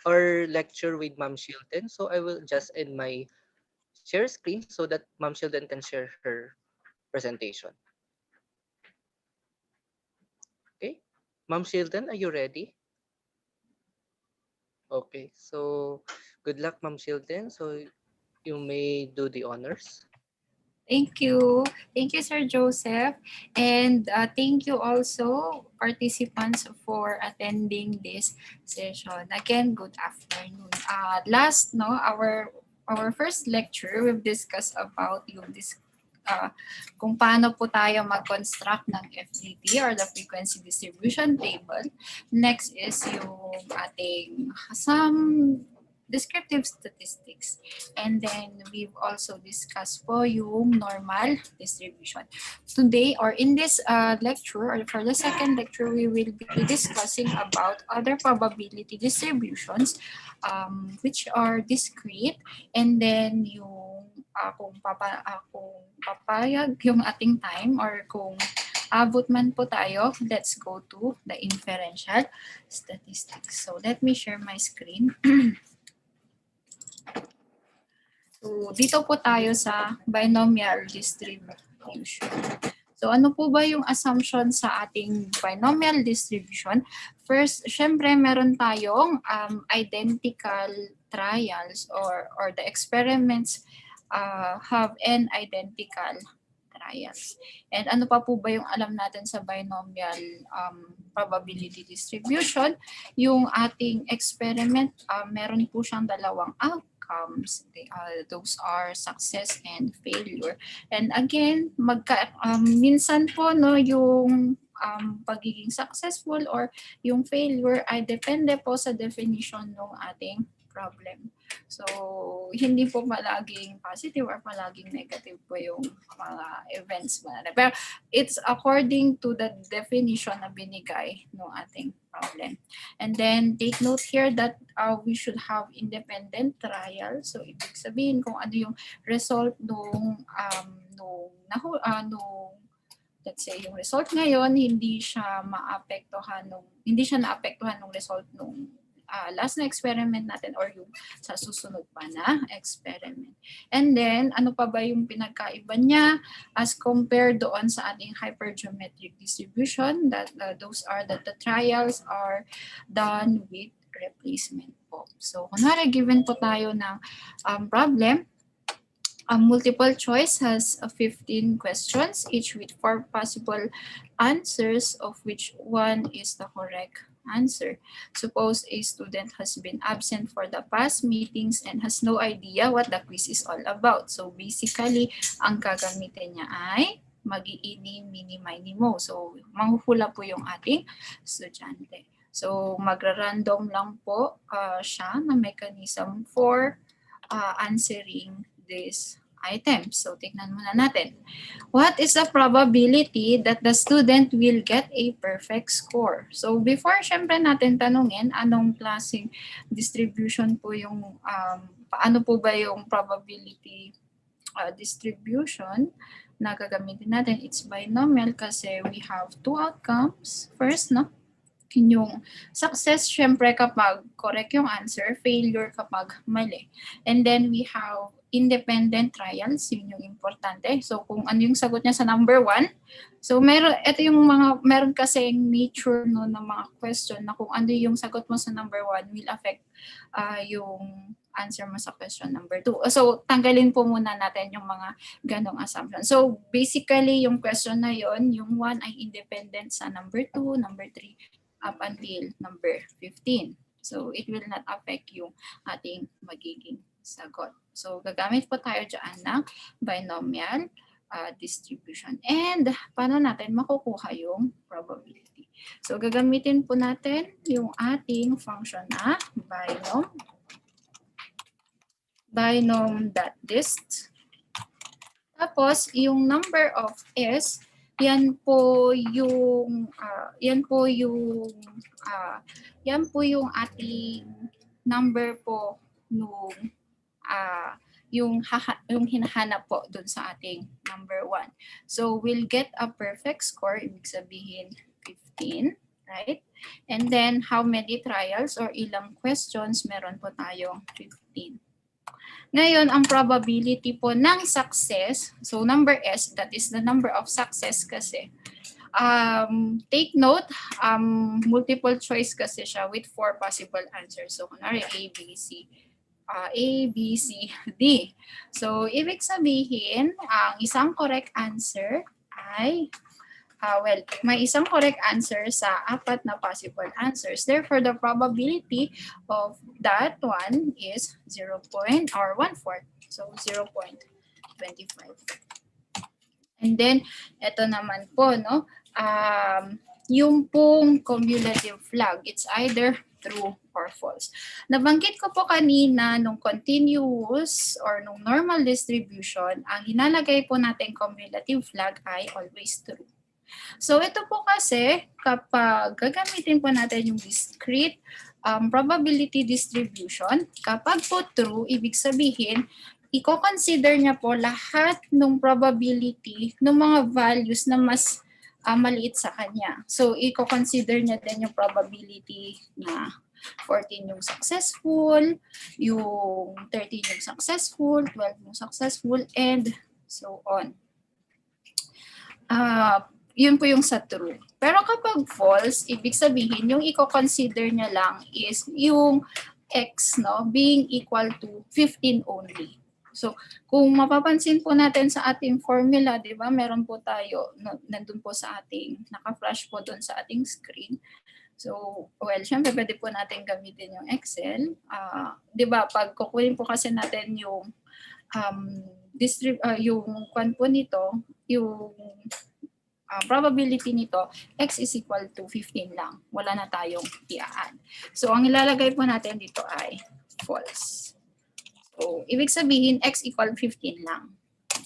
our lecture with Ma'am Shielden. So, I will just end my share screen so that Ma'am Shielden can share her presentation. Okay, Ma'am Shielden, are you ready? Okay, so good luck, Ma'am Shielden. So, you may do the honors. Thank you. Thank you, Sir Joseph. And thank you also, participants, for attending this session. Again, good afternoon. Last, no, our first lecture, we've discussed about yung kung paano po tayo mag-construct ng FDT or the frequency distribution table. Next is yung ating some descriptive statistics. And then we've also discussed po yung normal distribution. Today or in this lecture or for the second lecture, we will be discussing about other probability distributions which are discrete, and then yung kung papayag yung ating time or kung abot man po tayo, let's go to the inferential statistics. So let me share my screen. So, dito po tayo sa binomial distribution. So, ano po ba yung assumption sa ating binomial distribution? First, syempre, meron tayong identical trials or the experiments have n identical trials. And ano pa po ba yung alam natin sa binomial probability distribution? Yung ating experiment, meron po siyang dalawang outcomes. Those are success and failure. And again, minsan po no, yung pagiging successful or yung failure ay depende po sa definition ng ating problem. So, hindi po palaging positive or palaging negative po yung mga events. Pero it's according to the definition na binigay ng ating problem. And then, take note here that we should have independent trial. So, ibig sabihin kung ano yung result nung let's say yung result ngayon hindi siya naapektuhan ng result nung last na experiment natin or yung sa susunod pa na experiment. And then, ano pa ba yung pinagkaiba niya as compared doon sa ating hypergeometric distribution? That those are that the trials are done with replacement po. So, kunwari given po tayo ng problem, multiple choice has 15 questions, each with 4 possible answers, of which one is the correct answer. Suppose a student has been absent for the past meetings and has no idea what the quiz is all about. So basically, ang gagamitin niya ay mag-iini, mini, mini, mo. So manghuhula po yung ating estudyante. So magra-random lang po siya na mechanism for answering this item. So, tignan muna natin. What is the probability that the student will get a perfect score? So, before syempre natin tanungin anong klaseng distribution po yung, paano po ba yung probability distribution na gagamitin natin? It's binomial kasi we have 2 outcomes. First, no? Yung success, syempre kapag correct yung answer, failure kapag mali. And then we have independent trials, yun yung importante. So kung ano yung sagot niya sa number 1, so ito yung meron kasing nature no, ng mga question na kung ano yung sagot mo sa number 1 will affect yung answer mo sa question number 2. So tanggalin po muna natin yung mga ganong assumption. So basically yung question na yon, yung 1 ay independent sa number 2, number 3, up until number 15. So, it will not affect yung ating magiging sagot. So, gagamit po tayo dyan ng binomial distribution. And, paano natin makukuha yung probability? So, gagamitin po natin yung ating function na binom.dist. Tapos, yung number of s, yan po yung ating number po nung yung hinahanap po dun sa ating number 1. So we'll get a perfect score, ibig sabihin 15, right? And then how many trials or ilang questions meron po tayong 15. Ngayon, ang probability po ng success, so number S, that is the number of success kasi. Take note, multiple choice kasi siya with 4 possible answers. So, kunwari A, B, C. A, B, C, D. So, ibig sabihin, ang isang correct answer ay, may isang correct answer sa 4 na possible answers. Therefore, the probability of that one is 1/4. So, 0.25. And then, ito naman po, no? Yung pong cumulative flag, it's either true or false. Nabanggit ko po kanina nung continuous or nung normal distribution, ang inalagay po natin cumulative flag ay always true. So ito po kasi kapag gagamitin po natin yung discrete probability distribution, kapag po true, ibig sabihin, i-consider niya po lahat ng probability ng mga values na mas maliit sa kanya. So, i-consider niya din yung probability na 14 yung successful, yung 13 yung successful, 12 yung successful, and so on. Yun po yung sa true. Pero kapag false, ibig sabihin, yung i-consider niya lang is yung x, no, being equal to 15 only. So, kung mapapansin po natin sa ating formula, di ba, meron po tayo, nandun po sa ating, naka-flash po doon sa ating screen. So, well, syempre pwede po natin gamitin yung Excel. Di ba, pag kukunin po kasi natin yung yung kwan po nito, yung probability nito, x is equal to 15 lang. Wala na tayong i-add. So, ang ilalagay po natin dito ay false. So, ibig sabihin, x equal 15 lang.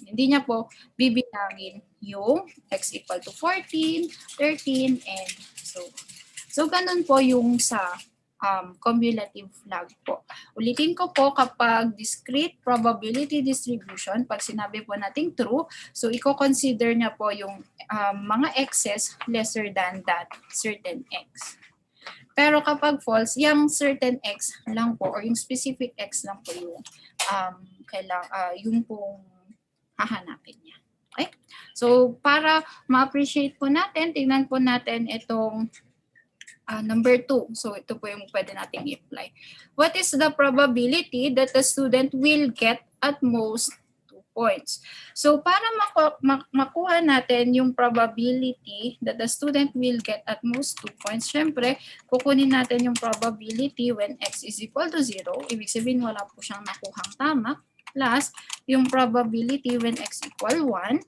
Hindi niya po bibilangin yung x equal to 14, 13, and so. So, ganun po yung sa cumulative flag po. Ulitin ko po, kapag discrete probability distribution, pag sinabi po nating true, so i-consider niya po yung mga x's lesser than that certain x. Pero kapag false, yung certain x lang po or yung specific x lang po yung yung pong hahanapin niya. Okay? So, para ma-appreciate po natin, tingnan po natin itong number 2. So, ito po yung pwede nating i-apply. What is the probability that the student will get at most 2 points? So, para makuha natin yung probability that the student will get at most 2 points, syempre, kukunin natin yung probability when x is equal to 0. Ibig sabihin, wala po siyang nakuhang tama. Plus, yung probability when x equal 1.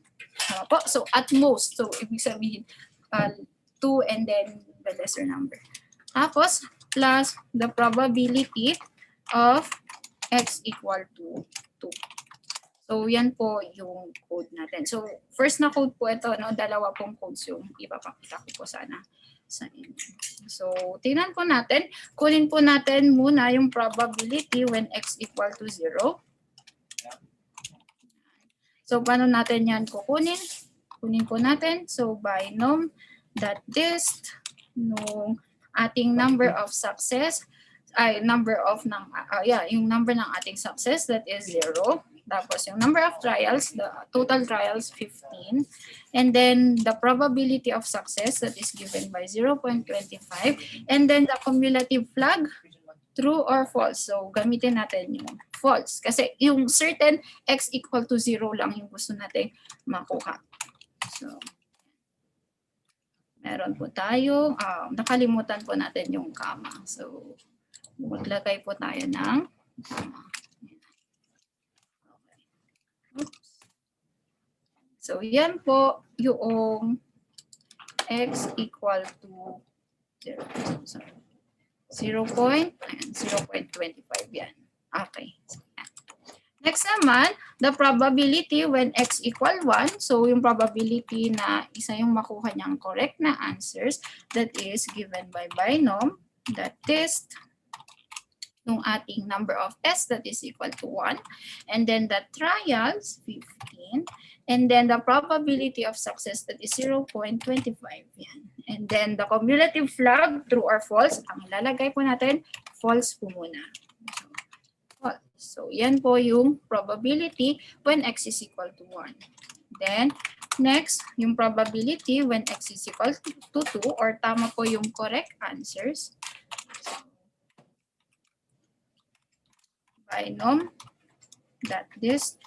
So, at most. So, ibig sabihin, 2 and then the lesser number. Tapos, plus the probability of x equal to 2. So, yan po yung code natin. So, first na code po ito, no? Dalawa pong codes yung ipapakita ko po sana sa inyo. So, tingnan po natin. Kunin po natin muna yung probability when x equal to 0. So, paano natin yan kukunin? Kunin po natin. So, binom that dist nung ating number of success ay number of ng yung number ng ating success, that is 0. Tapos yung number of trials, the total trials 15, and then the probability of success, that is given by 0.25, and then the cumulative flag, true or false. So gamitin natin yung false kasi yung certain x equal to 0 lang yung gusto natin makuha. So meron po tayo, nakalimutan po natin yung comma. So, maglagay po tayo ng comma. Okay. Oops. So, yan po yung x equal to 0. So, 0.25 yan. Okay. So, yan. Next naman, the probability when x equal 1. So, yung probability na isa yung makuha niyang correct na answers, that is given by binom, that is nung ating number of S that is equal to 1. And then the trials, 15. And then the probability of success that is 0.25. Yan. And then the cumulative flag, true or false, ang ilalagay po natin, false po muna. So yan po yung probability when X is equal to 1. Then, next, yung probability when X is equal to 2 or tama po yung correct answers. Binom that this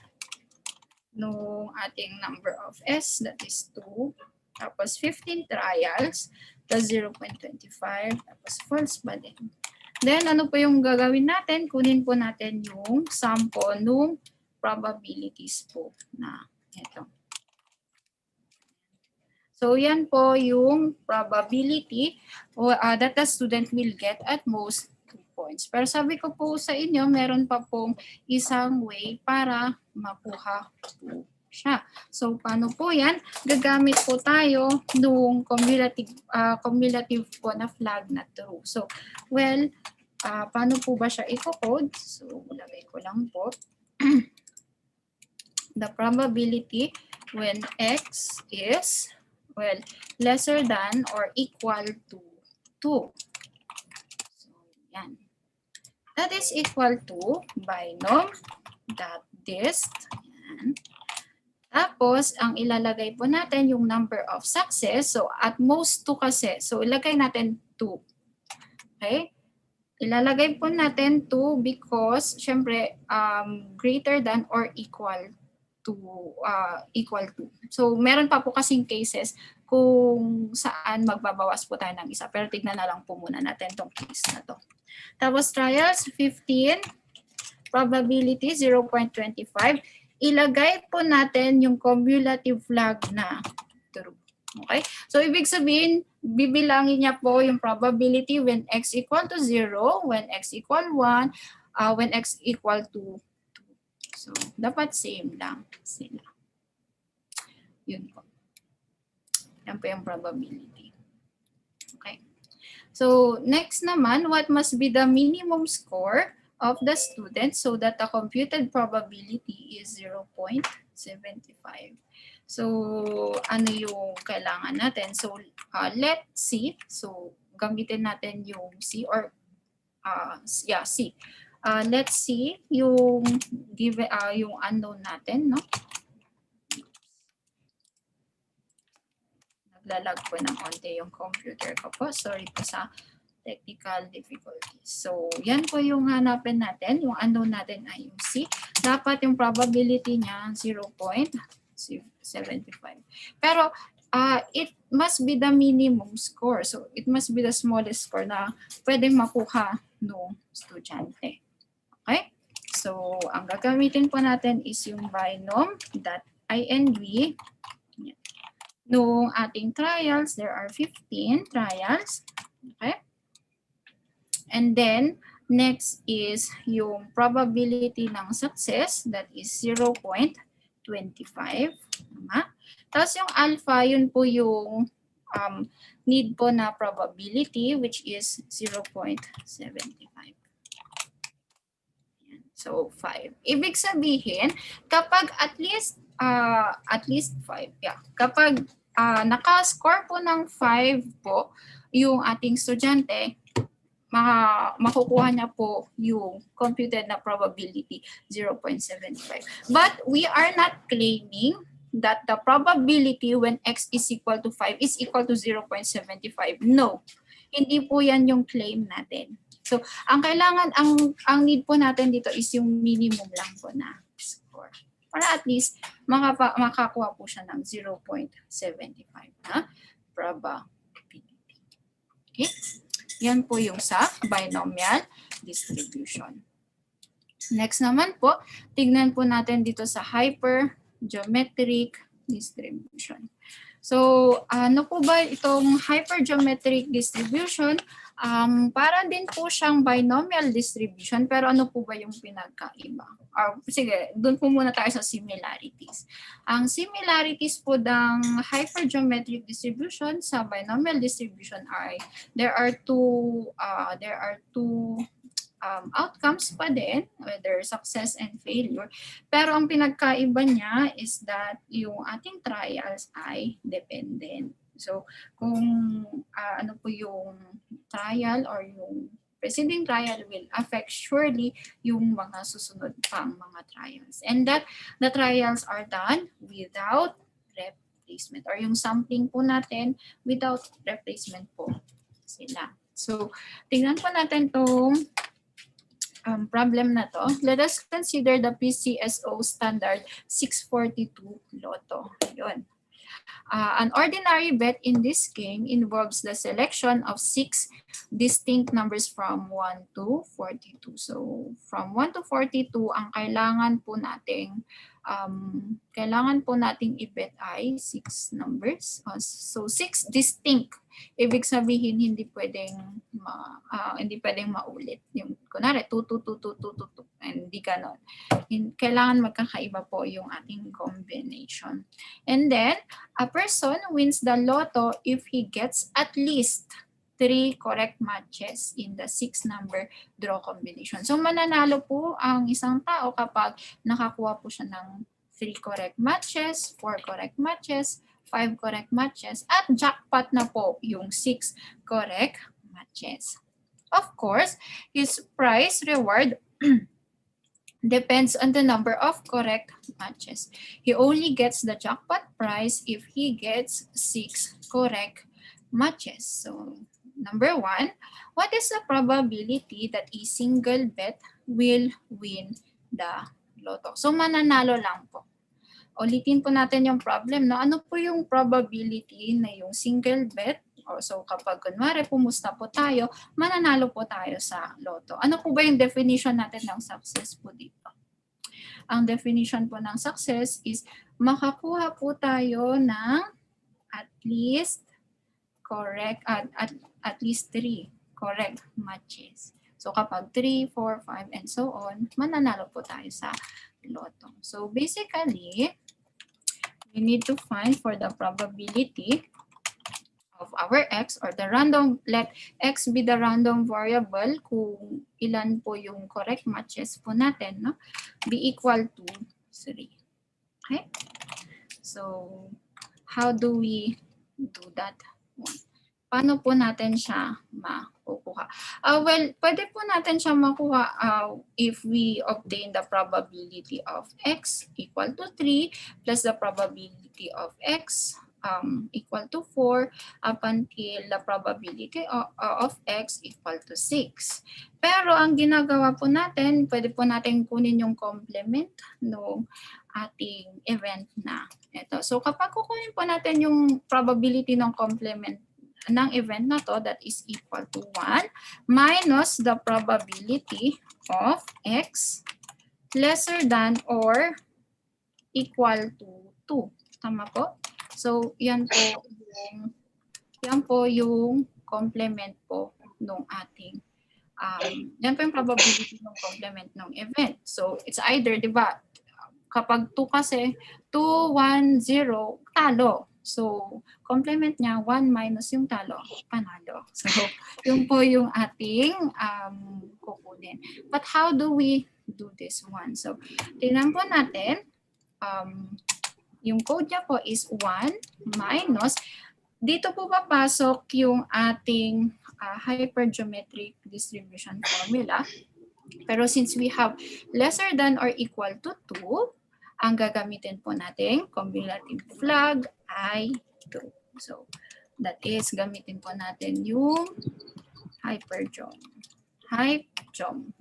nung ating number of S that is 2 tapos 15 trials plus 0.25 tapos false pa din. Then ano po yung gagawin natin? Kunin po natin yung sum po nung probabilities po na ito. So yan po yung probability that the student will get at most 2 points. Pero sabi ko po sa inyo, meron pa pong isang way para makuha po siya. So paano po yan? Gagamit po tayo nung cumulative po na flag na true. So well, paano po ba siya i-code? So lagay ko lang po. The probability when X is lesser than or equal to 2. So, yan. That is equal to binom dot dist. Yan. Tapos, ang ilalagay po natin yung number of success. So, at most 2 kasi. So, ilagay natin 2. Okay? Ilalagay po natin 2 because, syempre, greater than or equal to. So, meron pa po kasing cases kung saan magbabawas po tayo ng isa. Pero tignan na lang po muna natin tong case na to. Tapos trials, 15. Probability, 0.25. Ilagay po natin yung cumulative flag na true. Okay? So, ibig sabihin, bibilangin niya po yung probability when x equal to 0, when x equal 1, when x equal to so, dapat same lang sila. Yun po. Yan po yung probability. Okay. So, next naman, what must be the minimum score of the student so that the computed probability is 0.75. So, ano yung kailangan natin? So, let's see. So, gamitin natin yung C or, C. Let's see yung yung unknown natin, no? Naglalag po ng onte yung computer ko po. Sorry po sa technical difficulties. So, yan po yung hanapin natin. Yung unknown natin ay yung C. Dapat yung probability niya 0.75. Pero, it must be the minimum score. So, it must be the smallest score na pwedeng makuha ng estudyante. Okay? So, ang gagamitin po natin is yung binom.inv. Nung ating trials, there are 15 trials. Okay? And then, next is yung probability ng success, that is 0.25. Tama? Tapos yung alpha, yun po yung need po na probability, which is 0.75. So, 5. Ibig sabihin, kapag at least 5, yeah. Kapag naka-score po ng 5 po yung ating estudyante, makukuha niya po yung computed na probability 0.75. But we are not claiming that the probability when x is equal to 5 is equal to 0.75. No. Hindi po yan yung claim natin. So, ang kailangan, ang need po natin dito is yung minimum lang po na score. Para at least makakuha po siya ng 0.75 na probability. Okay? Yan po yung sa binomial distribution. Next naman po, tignan po natin dito sa hypergeometric distribution. So, ano po ba itong hypergeometric distribution? Para din po siyang binomial distribution, pero ano po ba yung pinagkaiba? Sige, doon po muna tayo sa similarities. Ang similarities po ng hypergeometric distribution sa binomial distribution ay there are two outcomes pa din, whether success and failure. Pero ang pinagkaiba niya is that yung ating trials ay dependent. So kung ano po yung trial or yung preceding trial will affect surely yung mga susunod pang mga trials. And that the trials are done without replacement or yung sampling po natin without replacement po sila. So, tingnan po natin itong problem na to. Let us consider the PCSO standard 642 Lotto. Yun. An ordinary bet in this game involves the selection of 6 distinct numbers from 1 to 42. So, from 1 to 42, ang kailangan po nating i-bet ay 6 numbers. So, 6 distinct. Ibig sabihin, hindi pwedeng maulit. Yung, kunwari, 2, 2, 2, 2, 2, 2, 2. Hindi ganon. Kailangan magkakaiba po yung ating combination. And then, a person wins the lotto if he gets at least 3 correct matches in the 6-number draw combination. So, mananalo po ang isang tao kapag nakakuha po siya ng 3 correct matches, 4 correct matches, 5 correct matches, at jackpot na po yung 6 correct matches. Of course, his prize reward depends on the number of correct matches. He only gets the jackpot prize if he gets 6 correct matches. So, number 1, what is the probability that a single bet will win the lotto? So, mananalo lang po. Ulitin po natin yung problem. No? Ano po yung probability na yung single bet? So kapag kunwari pumusta po tayo, mananalo po tayo sa lotto. Ano po ba yung definition natin ng success po dito? Ang definition po ng success is makakuha po tayo ng at least correct, at least 3 correct matches. So kapag 3, 4, 5, and so on, mananalo po tayo sa lotto. So basically, we need to find for the probability of our x or the random, let x be the random variable kung ilan po yung correct matches po natin, no? Be equal to 3. Okay? So, how do we do that one? Paano po natin siya makukuha? Well, pwede po natin siya makuha if we obtain the probability of x equal to 3 plus the probability of x equal to 4 up until the probability of x equal to 6. Pero ang ginagawa po natin, pwede po natin kunin yung complement ng ating event na ito. So kapag kukunin po natin yung probability ng complement ng event na to, that is equal to 1 minus the probability of x lesser than or equal to 2. Tama po? So, yan po yung complement po ng ating, yan po yung probability ng complement ng event. So, it's either, di ba, kapag 2 kasi, 2, 1, 0, talo. So, complement niya, 1 minus yung talo, panalo. So, yun po yung ating kukunin. But how do we do this one? So, tingnan po natin. Yung code niya po is 1 minus, dito po papasok yung ating hypergeometric distribution formula. Pero since we have lesser than or equal to 2, ang gagamitin po natin, cumulative flag ay 2. So, that is, gamitin po natin yung hypergeom. Hypergeom.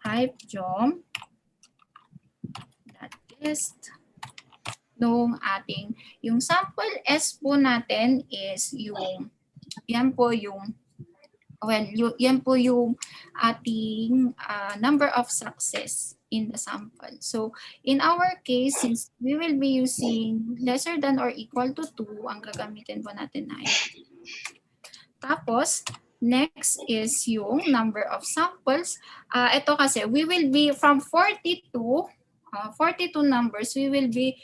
Hypergeom. That is, nung ating, yung sample S po natin is yung, yan po yung, well, yan po yung ating number of success in the sample. So, in our case, since we will be using lesser than or equal to 2, ang gagamitin po natin ay. Tapos, next is yung number of samples. Ito kasi, we will be from 42 numbers, we will be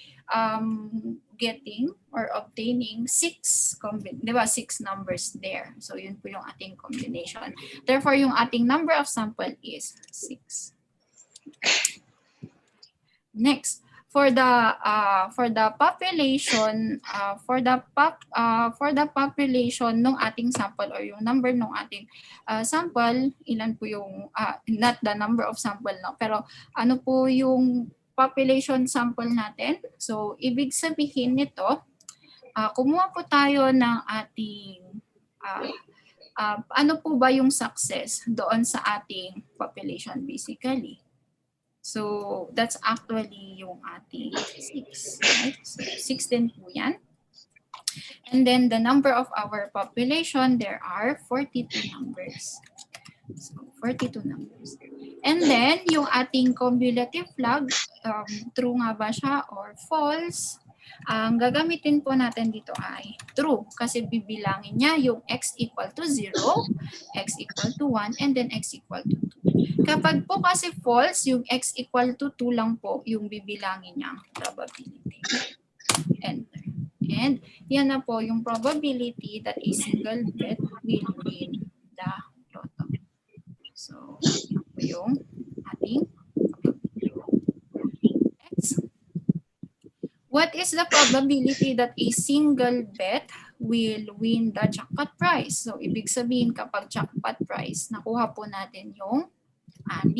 getting or obtaining 6 numbers there. So yun po yung ating combination. Therefore, yung ating number of sample is 6. Next, for the population ng ating sample or yung number ng ating sample, ilan po yung not the number of sample, no, pero ano po yung population sample natin. So ibig sabihin nito, kumuha po tayo ng ating ano po ba yung success doon sa ating population basically. So that's actually yung ating 6, right? So 6 din po yan. And then the number of our population, there are 42 numbers. So 42 numbers. And then yung ating cumulative flag, true nga ba siya or false? Ang gagamitin po natin dito ay true kasi bibilangin niya yung x equal to 0, x equal to 1, and then x equal to 2. Kapag po kasi false, yung x equal to 2 lang po yung bibilangin niyang probability. Enter. And yan na po yung probability that a single bet will win the lotto. So, yan po yung ating next. What is the probability that a single bet will win the jackpot prize? So, ibig sabihin kapag jackpot prize, nakuha po natin yung 6.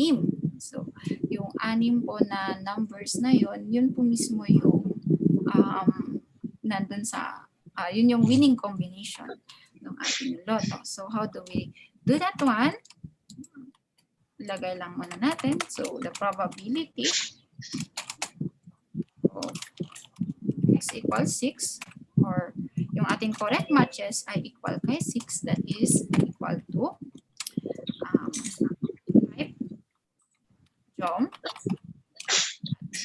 So, yung 6 po na numbers na yun po mismo yung nandun sa, yun yung winning combination ng ating lotto. So, how do we do that one? Lagay lang muna natin. So, the probability of x equals 6 or yung ating correct matches ay equal kay 6, that is equal to 5 jump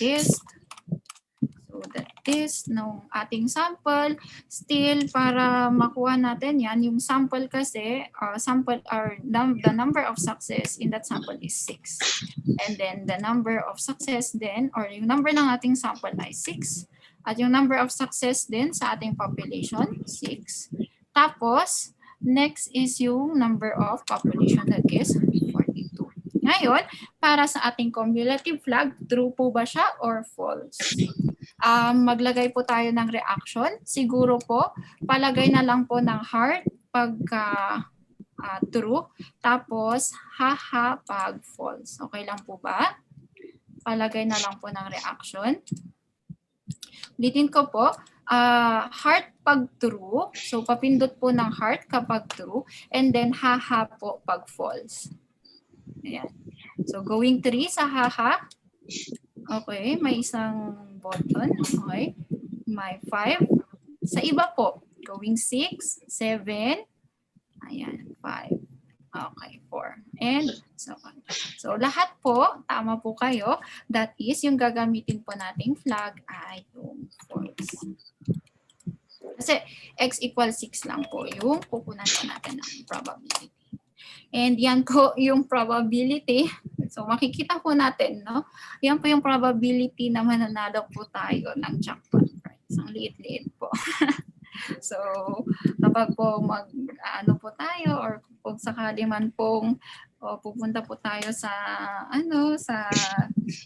this. So that is nung ating sample, still para makuha natin yan, yung sample kasi, the number of success in that sample is 6. And then the number of success then, or yung number ng ating sample ay 6. At yung number of success din sa ating population, 6. Tapos, next is yung number of population, that is 42. Ngayon, para sa ating cumulative flag, true po ba siya or false? Maglagay po tayo ng reaction. Siguro po, palagay na lang po ng heart pagka true. Tapos, haha pag false. Okay lang po ba? Palagay na lang po ng reaction. Ulitin ko po, heart pag true. So, papindot po ng heart kapag true. And then, haha po pag false. Ayan. So, going 3 sa haha. Okay, may isang button. Okay. May 5. Sa iba po, going 6, 7. Ayan, 5. Okay, 4. And so on. So, lahat po, tama po kayo. That is, yung gagamitin po nating flag ay yung false. Kasi x equals 6 lang po yung kukunan po natin ng probability. And yan po yung probability. So makikita po natin, no? Yan po yung probability na mananalo po tayo ng jackpot prize. Ang liit-liit po. So kapag po ano po tayo or kung sakali man pong pupunta po tayo sa sa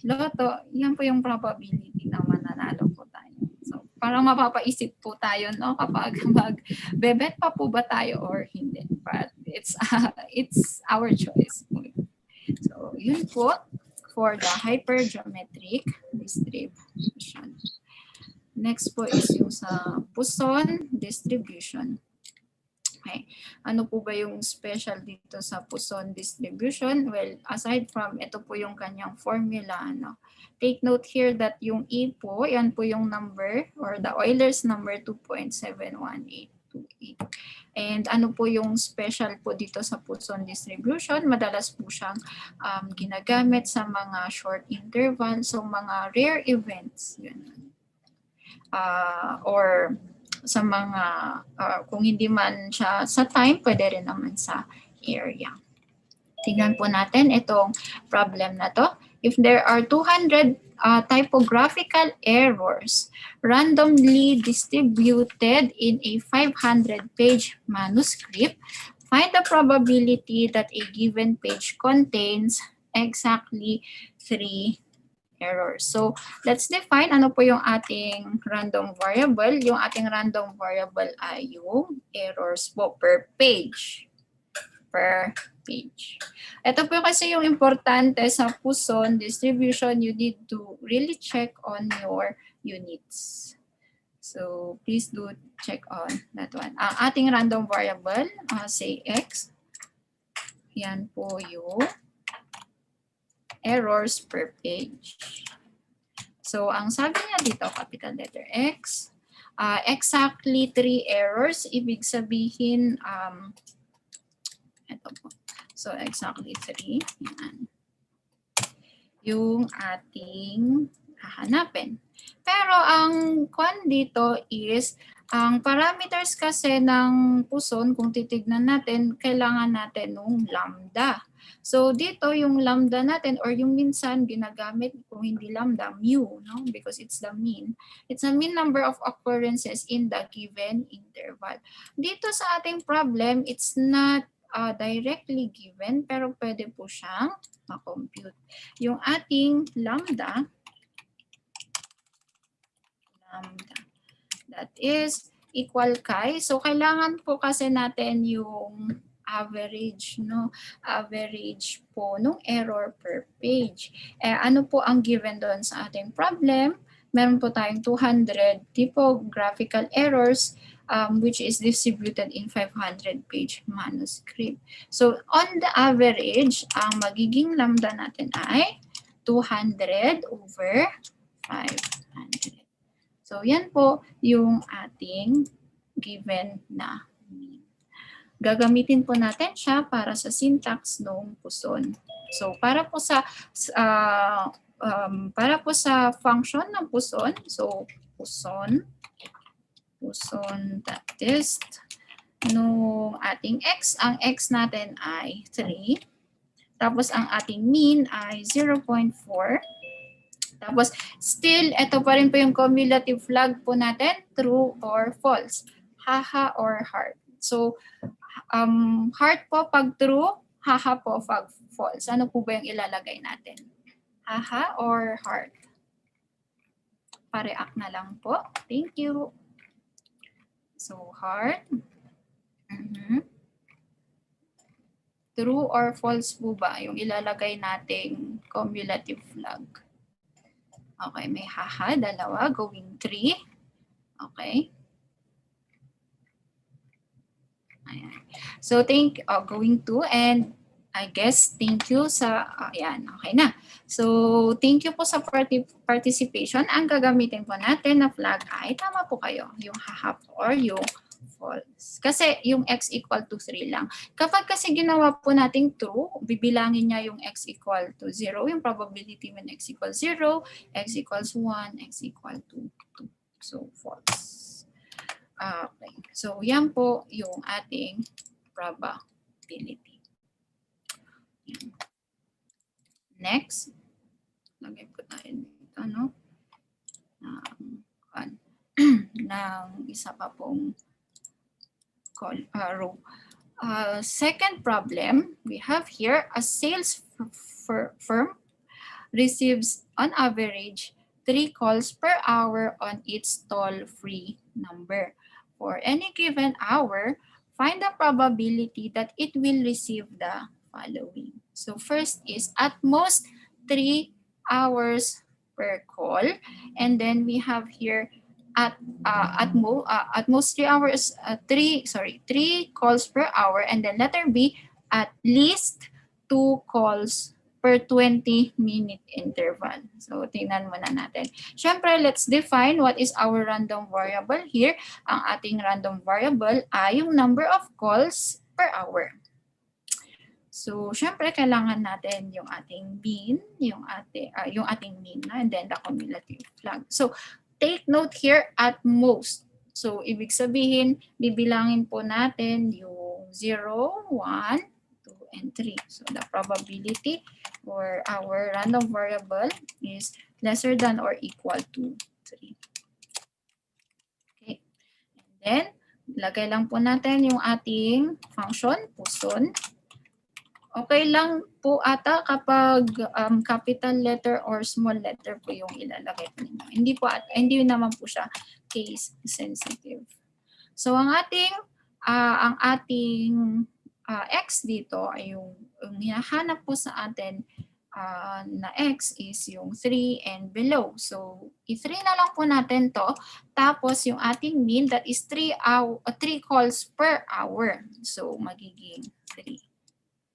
lotto, yan po yung probability na mananalo po tayo. So parang mapapaisip po tayo, no, kapag magbebet pa po ba tayo or hindi. But it's our choice. So yun po for the hypergeometric distribution. Next po is yung sa Poisson distribution. Okay. Ano po ba yung special dito sa Poisson distribution? Well, aside from ito po yung kanyang formula, take note here that yung E po, yan po yung number or the Euler's number 2.71828. And ano po yung special po dito sa Poisson distribution? Madalas po siyang ginagamit sa mga short interval, so mga rare events. Yun. Or sa mga, kung hindi man siya sa time, pwede rin naman sa area. Tingnan po natin itong problem na to. if there are 200 typographical errors randomly distributed in a 500-page manuscript, find the probability that a given page contains exactly 3 errors. So, let's define ano po yung ating random variable. Yung ating random variable ay yung errors po per page. Per page. Ito po kasi yung importante sa Puson distribution, you need to really check on your units. So, please do check on that one. Ang ating random variable, say x, yan po yung errors per page. So, ang sabi niya dito, capital letter X, exactly 3 errors, ibig sabihin, ito po. So, exactly 3. Yan. Yung ating hahanapin. Pero ang kwan dito is, ang parameters kasi ng Puson, kung titignan natin, kailangan natin ng lambda. So, dito yung lambda natin or yung minsan ginagamit kung hindi lambda, mu, no? Because it's the mean. It's the mean number of occurrences in the given interval. Dito sa ating problem, it's not directly given, pero pwede po siyang ma-compute. Yung ating lambda, that is equal kay. So, kailangan po kasi natin yung average, no? Average po nung error per page. Ano po ang given doon sa ating problem? Meron po tayong 200 typographical errors which is distributed in 500-page manuscript. So, on the average, ang magiging lambda natin ay 200 over 500. So, yan po yung ating given na mean. Gagamitin po natin siya para sa syntax ng Puson. So, para po sa function ng Puson, so Puson test nung ating x, ang x natin ay 3. Tapos ang ating mean ay 0.4. Tapos still, ito pa rin po yung cumulative flag po natin, true or false, haha or heart. So, heart po pag true, haha po pag false. Ano po ba yung ilalagay natin? Haha or heart? Pa-react na lang po. Thank you. So, heart. True or false po ba yung ilalagay nating cumulative flag? Okay, may haha, dalawa, going 3. Okay. Ayan. So, going 2 and I guess thank you sa, ayan, okay na. So, thank you po sa participation. Ang gagamitin po natin na flag ay, tama po kayo, yung haha or yung false. Kasi yung x equal to 3 lang. Kapag kasi ginawa po nating true, bibilangin niya yung x equal to 0, yung probability when x equals 0, x equals 1, x equal to 2. So, false. Okay. So, yan po yung ating probability. Next. Lagay po tayo dito, no? Ng isa pa pong row. Second problem, we have here a sales firm receives on average 3 calls per hour on its toll-free number. For any given hour, find the probability that it will receive the following. So first is at most 3 hours per call, and then we have here at most 3 hours, 3 calls per hour, and then letter B, at least 2 calls per 20-minute interval. So, tingnan muna natin. Siyempre, let's define what is our random variable here. Ang ating random variable ay yung number of calls per hour. So, syempre, kailangan natin yung ating mean, yung ating mean, and then the cumulative flag. So, take note here, at most. So, ibig sabihin, bibilangin po natin yung 0, 1, 2, and 3. So the probability for our random variable is lesser than or equal to 3. Okay. And then, lagay lang po natin yung ating function, puson. Okay lang po ata kapag capital letter or small letter po yung ilalagay po ninyo. Hindi naman po siya case sensitive. So ang ating x dito ay yung hinahanap po sa atin na x is yung 3 and below. So i-3 na lang po natin to. Tapos yung ating mean, that is 3 calls per hour. So magiging 3.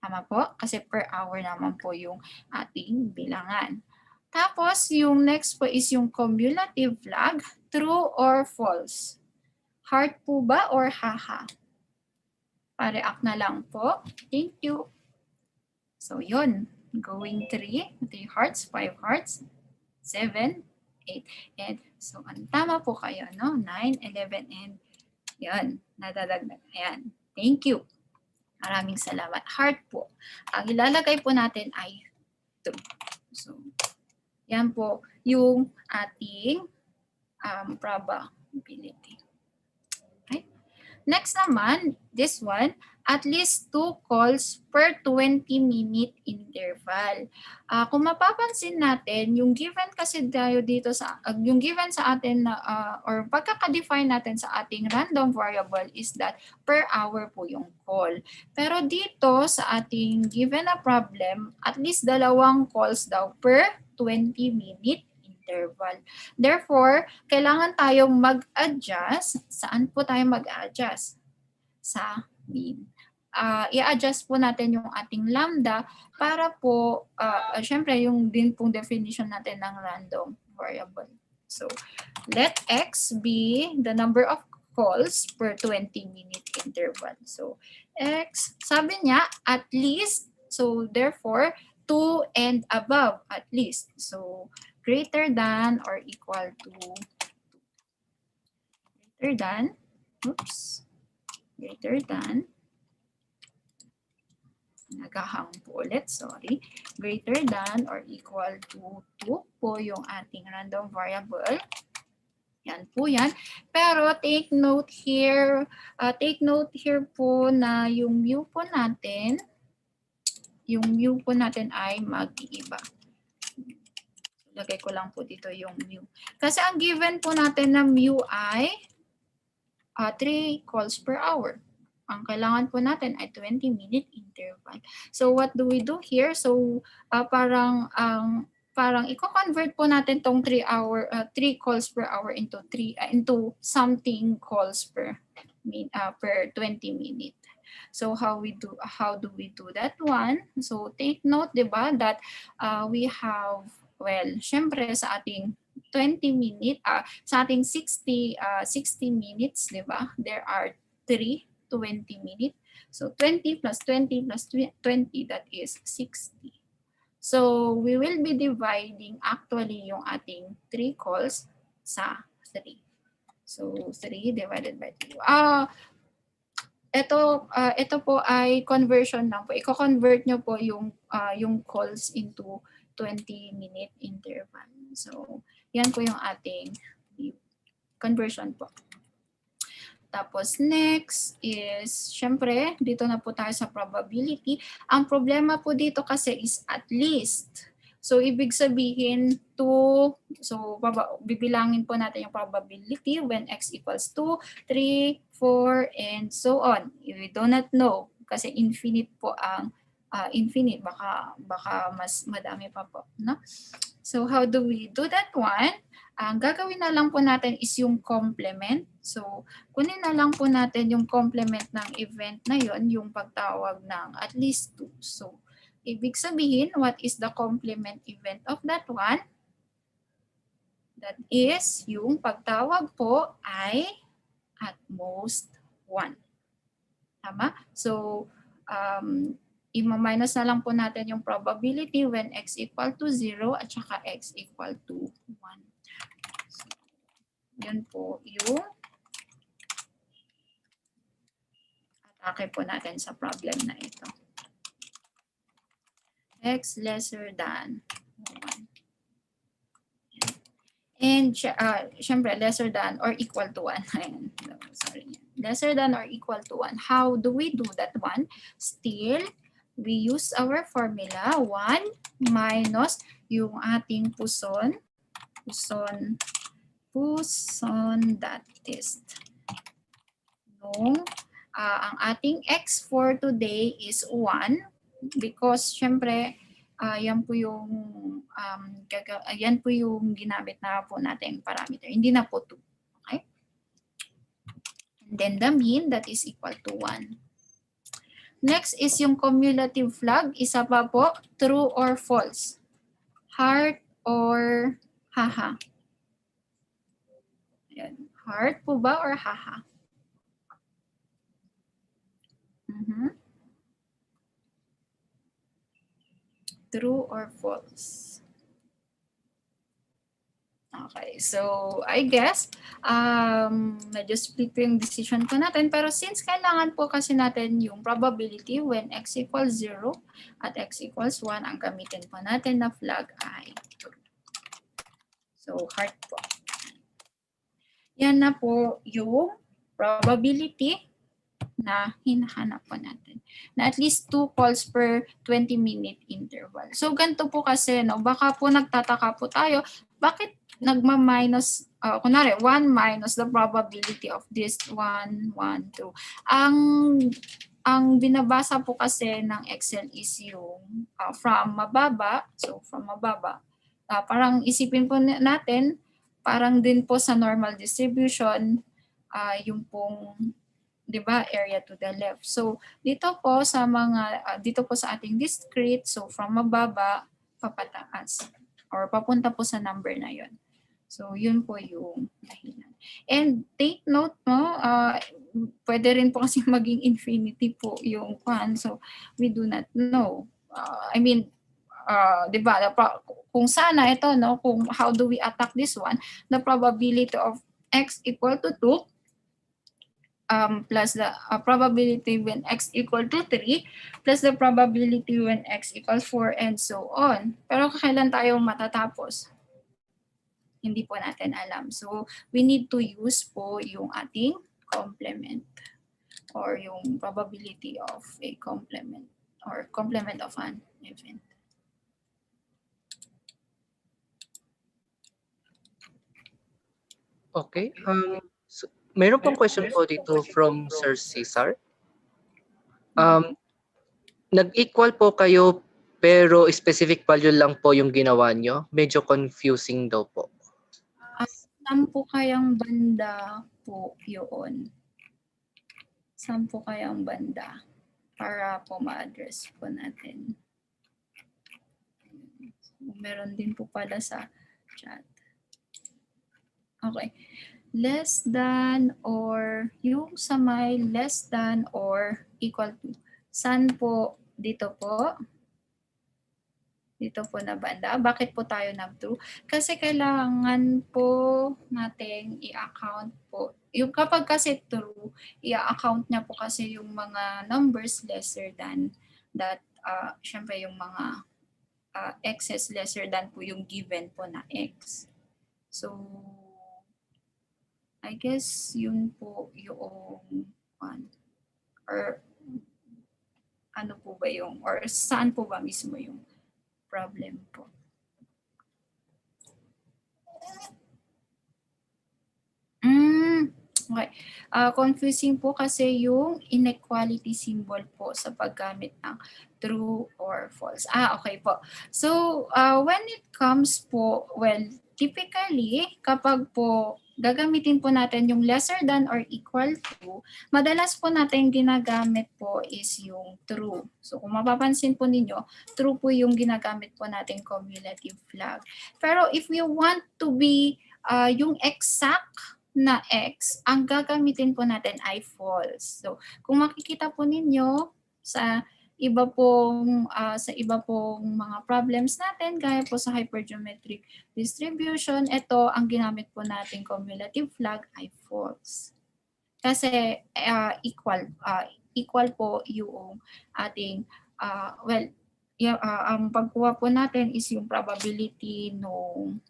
Tama po? Kasi per hour naman po yung ating bilangan. Tapos, yung next po is yung cumulative lag, true or false. Heart po ba or haha? Pa-react na lang po. Thank you. So, yun. Going 3 hearts, 5 hearts, 7, 8. And so, ang tama po kayo, no? 9, 11, and yun. Nadadagdag. Ayan. Thank you. Maraming salamat. Heart po. Ang ilalagay po natin ay 2. So, yan po yung ating probability. Okay? Next naman, this one, at least 2 calls per 20-minute interval. Kung mapapansin natin, yung given kasi tayo dito sa yung given sa atin na or pagkaka-define natin sa ating random variable is that per hour po yung call. Pero dito sa ating given na problem, at least 2 calls daw per 20-minute interval. Therefore, kailangan tayong mag-adjust. Saan po tayo mag-adjust? Sa mean. I-adjust po natin yung ating lambda para po, syempre yung din pong definition natin ng random variable. So, let x be the number of calls per 20-minute interval. So, x, sabi niya, at least, so therefore, 2 and above at least. So, greater than or equal to, greater than, greater than, nagahang po ulit, sorry, greater than or equal to 2 po yung ating random variable. Yan po yan. Pero take note here po na yung mu po natin, ay mag-iiba. Lagay ko lang po dito yung mu. Kasi ang given po natin na mu ay 3 calls per hour. Ang kailangan po natin ay 20-minute interval. So what do we do here? So parang i-convert po natin tong 3 calls per hour into something calls per 20 minute. So how do we do that one? So take note, 'di ba, that we have, well, syempre sa ating 20 minute sa ating 60 minutes, 'di ba? There are 3 20 minutes. So 20 plus 20 plus 20, that is 60. So we will be dividing actually yung ating 3 calls sa 3. So 3 divided by 3. Ito po ay conversion lang po. Iko-convert nyo po yung calls into 20-minute interval. So yan po yung ating conversion po. Tapos next is, syempre, dito na po tayo sa probability. Ang problema po dito kasi is at least. So, ibig sabihin bibilangin po natin yung probability when x equals 2, 3, 4, and so on. We do not know kasi infinite po ang infinite. Baka mas madami pa po. No? So, how do we do that one? Ang gagawin na lang po natin is yung complement. So, kunin na lang po natin yung complement ng event na yon, yung pagtawag ng at least 2. So, ibig sabihin, what is the complement event of that one? That is, yung pagtawag po ay at most 1. Tama? So, i-minus na lang po natin yung probability when x equal to 0 at saka x equal to 1. Yun po yung atake po natin sa problem na ito. x lesser than 1. And syempre, lesser than or equal to 1. Ayan. No, sorry. Lesser than or equal to 1. How do we do that one? Still, we use our formula 1 minus yung ating puson that test. Nung ang ating x for today is 1 because syempre yan po yung yan po yung ginamit na po nating parameter. Hindi na po 2. Okay? And then the mean that is equal to 1. Next is yung cumulative flag. Isa pa po, true or false. Heart or haha. Ayan. Heart po ba or haha? True or false? Okay, so I guess medyo split po yung decision ko natin, pero since kailangan po kasi natin yung probability when x equals 0 at x equals 1, ang gamitin po natin na flag ay true. So heart po. Yan na po yung probability na hinahanap po natin. Na at least 2 calls per 20-minute interval. So ganito po kasi, no, baka po nagtataka po tayo, bakit nagma-minus, kunwari, 1 minus the probability of this 1, 1, 2. Ang binabasa po kasi ng Excel is yung from mababa, so from mababa, parang isipin po natin, parang din po sa normal distribution, yung pong, di ba, area to the left. So dito po sa dito po sa ating discrete, so from mababa papataas or papunta po sa number na yon. So yun po yung dahilan. And take note, no, pwede rin po kasi maging infinity po yung one. So we do not know. I mean, di ba, kung sana ito, no, kung how do we attack this one, the probability of x equal to 2 plus the probability when x equal to 3 plus the probability when x equals 4 and so on. Pero kailan tayo matatapos? Hindi po natin alam. So we need to use po yung ating complement or yung probability of a complement or complement of an event. Okay. So, meron pong question po dito from Sir Cesar. Nag-equal po kayo pero specific value lang po yung ginawa nyo. Medyo confusing daw po. Saan po kayang banda po yun? Saan po kayang banda? Para po ma-address po natin. Meron din po pala sa chat. Okay. Less than or yung sa may less than or equal to. Saan po? Dito po. Dito po na banda. Bakit po tayo nag-true? Kasi kailangan po nating i-account po. Yung kapag kasi true, i-account niya po kasi yung mga numbers lesser than that. Syempre yung mga x's lesser than po yung given po na x. So, I guess yun po yung one. Or ano po ba yung, or saan po ba mismo yung problem po. Okay. Confusing po kasi yung inequality symbol po sa paggamit ng true or false. Okay po. So, when it comes po, well, typically, kapag po gagamitin po natin yung lesser than or equal to, madalas po natin ginagamit po is yung true. So kung mapapansin po ninyo, true po yung ginagamit po natin cumulative flag. Pero if you want to be yung exact na x, ang gagamitin po natin ay false. So kung makikita po ninyo sa iba pong mga problems natin, gaya po sa hypergeometric distribution, ito ang ginamit po natin cumulative flag ay false. Kasi equal po yung ating, well, ang pagkuha po natin is yung probability nung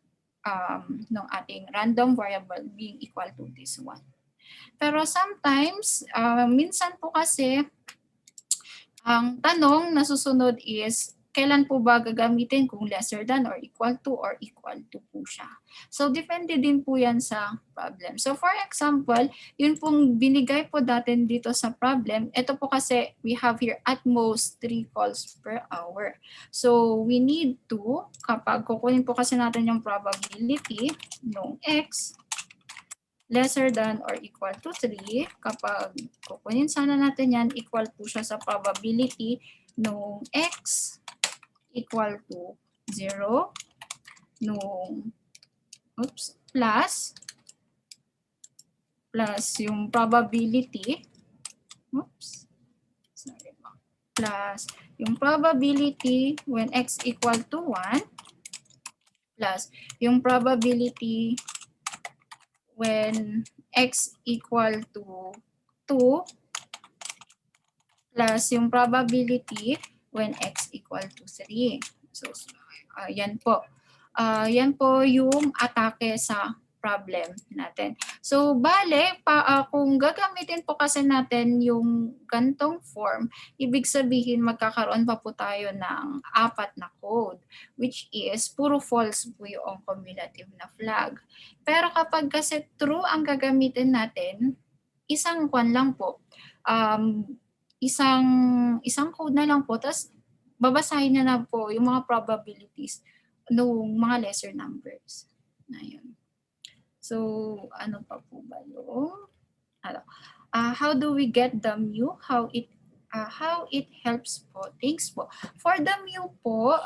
ating random variable being equal to this one. Pero sometimes, minsan po kasi, ang tanong na susunod is, kailan po ba gagamitin kung lesser than or equal to po siya. So, depende din po yan sa problem. So, for example, yun pong binigay po natin dito sa problem, ito po kasi we have here at most 3 calls per hour. So, we need to, kapag kukunin po kasi natin yung probability nung x lesser than or equal to 3, kapag kukunin sana natin yan, equal po siya sa probability nung x equal to 0, nung plus yung probability, plus yung probability when x equal to 1, plus yung probability when x equal to 2, plus yung probability when x equal to 3. So, yan po. Yan po yung atake sa problem natin. So, bale, kung gagamitin po kasi natin yung gantong form, ibig sabihin magkakaroon pa po tayo ng 4 na code, which is puro false po yung cumulative na flag. Pero kapag kasi true ang gagamitin natin, isang kwan lang po, isang code na lang po, tapos babasahin niya na po yung mga probabilities ng mga lesser numbers. Na yun. So, ano pa po ba yung how do we get the mu? How it helps po? Thanks po. For the mu po,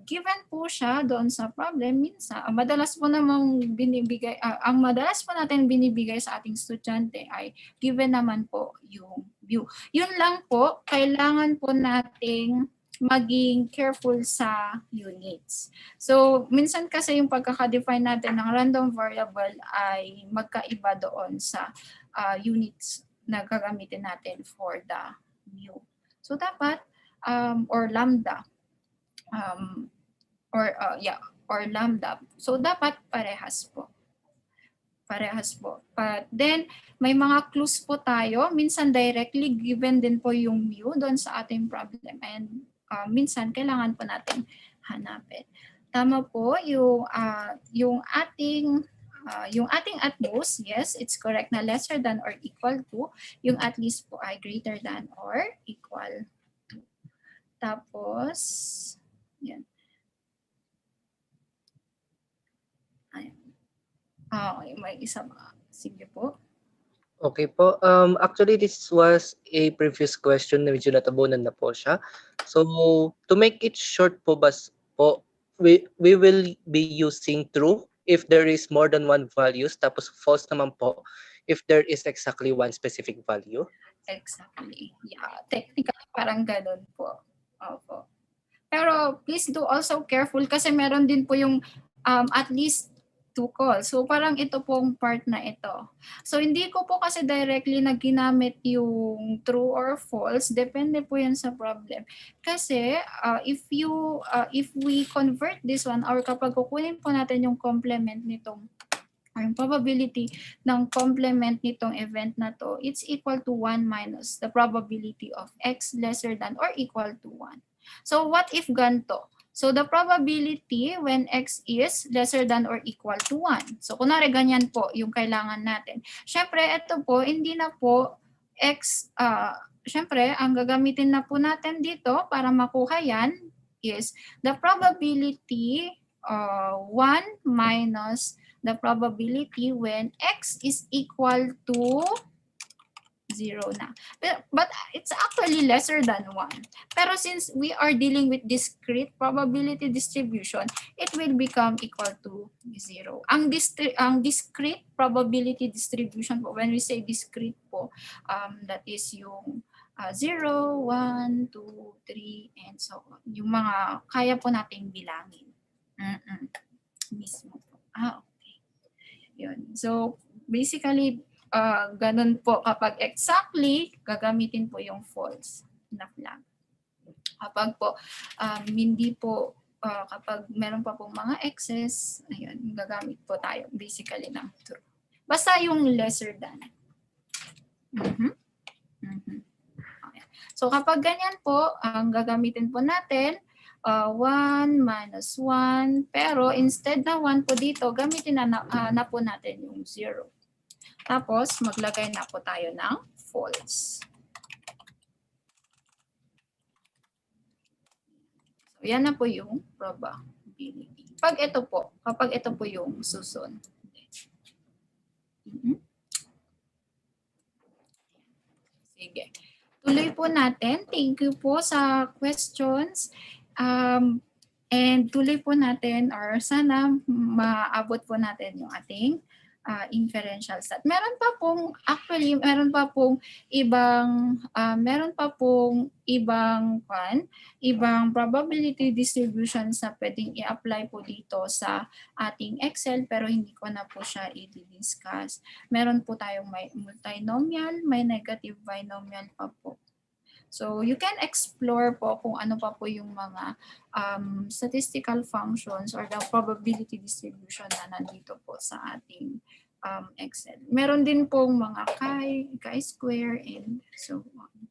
given po siya doon sa problem, minsan, madalas po namang binibigay, ang madalas po natin binibigay sa ating estudyante ay given naman po yung view. Yun lang po, kailangan po nating maging careful sa units. So, minsan kasi yung pagkaka-define natin ng random variable ay magkaiba doon sa units na gagamitin natin for the mu. So, dapat, or lambda, or lambda. So, dapat parehas po. Parehas po. But then, may mga clues po tayo. Minsan directly given din po yung mu doon sa ating problem. And minsan kailangan po natin hanapin. Tama po yung ating at most, yes, it's correct na lesser than or equal to. Yung at least po ay greater than or equal to. Tapos, yan. Ayan. Okay, may isa ba? Sige po. Okay po. Actually, this was a previous question na medyo natabunan na po siya. So, to make it short po, we will be using true if there is more than one values, tapos false naman po if there is exactly one specific value. Exactly. Yeah, technically parang ganun po. Opo. Pero please do also careful kasi meron din po yung at least 2 calls. So parang ito pong part na ito. So hindi ko po kasi directly na ginamit yung true or false. Depende po yan sa problem. Kasi if we convert this one or kapag kukunin po natin yung complement nitong or yung probability ng complement nitong event na to, it's equal to 1 minus the probability of x lesser than or equal to 1. So what if ganito? So the probability when x is lesser than or equal to 1. So kunwari ganyan po yung kailangan natin. Siyempre ito po, hindi na po x, siyempre ang gagamitin na po natin dito para makuha yan is the probability 1 minus the probability when x is equal to 0 na. But it's actually lesser than 1. Pero since we are dealing with discrete probability distribution, it will become equal to 0. Ang discrete probability distribution po, when we say discrete po, that is yung 0, 1, 2, 3, and so on. Yung mga kaya po nating bilangin. Mismo po. Okay. Yun. So, basically, ganun po kapag exactly, gagamitin po yung false na flag. Kapag po hindi po kapag meron pa pong mga excess, ayun, gagamit po tayo basically ng true. Basta yung lesser than. Okay. So kapag ganyan po, ang gagamitin po natin, 1 minus 1, pero instead na 1 po dito, gamitin na po natin yung 0. Tapos maglagay na po tayo ng false. So yan na po yung probability. Kapag ito po yung susunod. Sige. Tuloy po natin. Thank you po sa questions. And tuloy po natin or sana maabot po natin yung ating inferential stat. Meron pa pong ibang probability distribution sa pwedeng i-apply po dito sa ating Excel, pero hindi ko na po siya i-discuss. Meron po tayong may multinomial, may negative binomial pa po. So you can explore po kung ano pa po yung mga statistical functions or the probability distribution na nandito po sa ating Excel. Meron din pong mga chi-square and so on.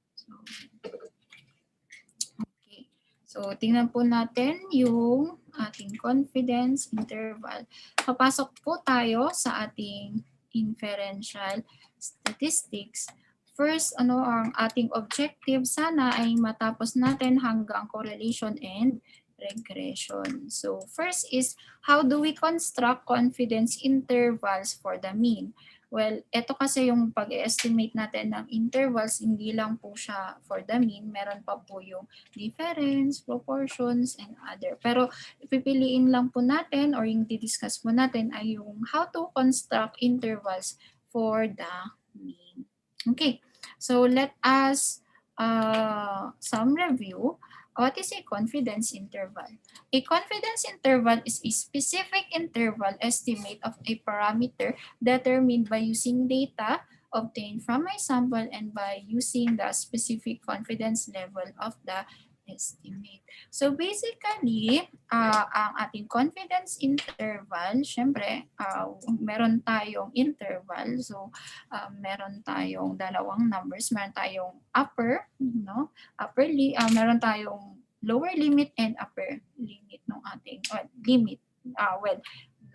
Okay. So tingnan po natin yung ating confidence interval. Papasok po tayo sa ating inferential statistics. First, ang ating objective sana ay matapos natin hanggang correlation and regression. So first is, how do we construct confidence intervals for the mean? Well, ito kasi yung pag-estimate natin ng intervals, hindi lang po siya for the mean. Meron pa po yung difference, proportions, and other. Pero pipiliin lang po natin or yung didiscuss po natin ay yung how to construct intervals for the mean. Okay, so let us some review. What is a confidence interval? A confidence interval is a specific interval estimate of a parameter determined by using data obtained from a sample and by using the specific confidence level of the estimate. So basically, ang ating confidence interval, syempre, meron tayong interval. So meron tayong dalawang numbers. Meron tayong upper, meron tayong lower limit and upper limit ng ating limit.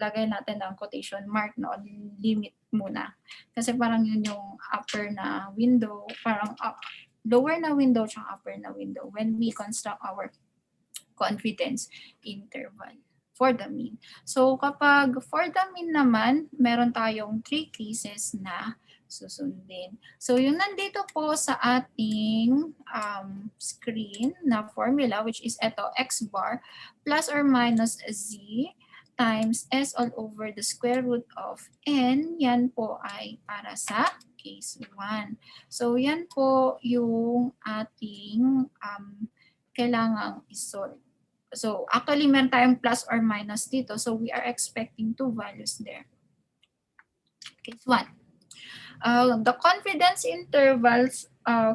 Lagay natin ang quotation mark, no, limit muna. Kasi parang yun yung upper na window, parang lower na window tsaka upper na window when we construct our confidence interval for the mean. So kapag for the mean naman, meron tayong 3 cases na susundin. So yung nandito po sa ating screen na formula, which is ito, x bar plus or minus z times s all over the square root of n, yan po ay para sa case 1. So yan po yung ating kailangang isort. So actually meron tayong plus or minus dito. So we are expecting 2 values there. Case 1. The confidence intervals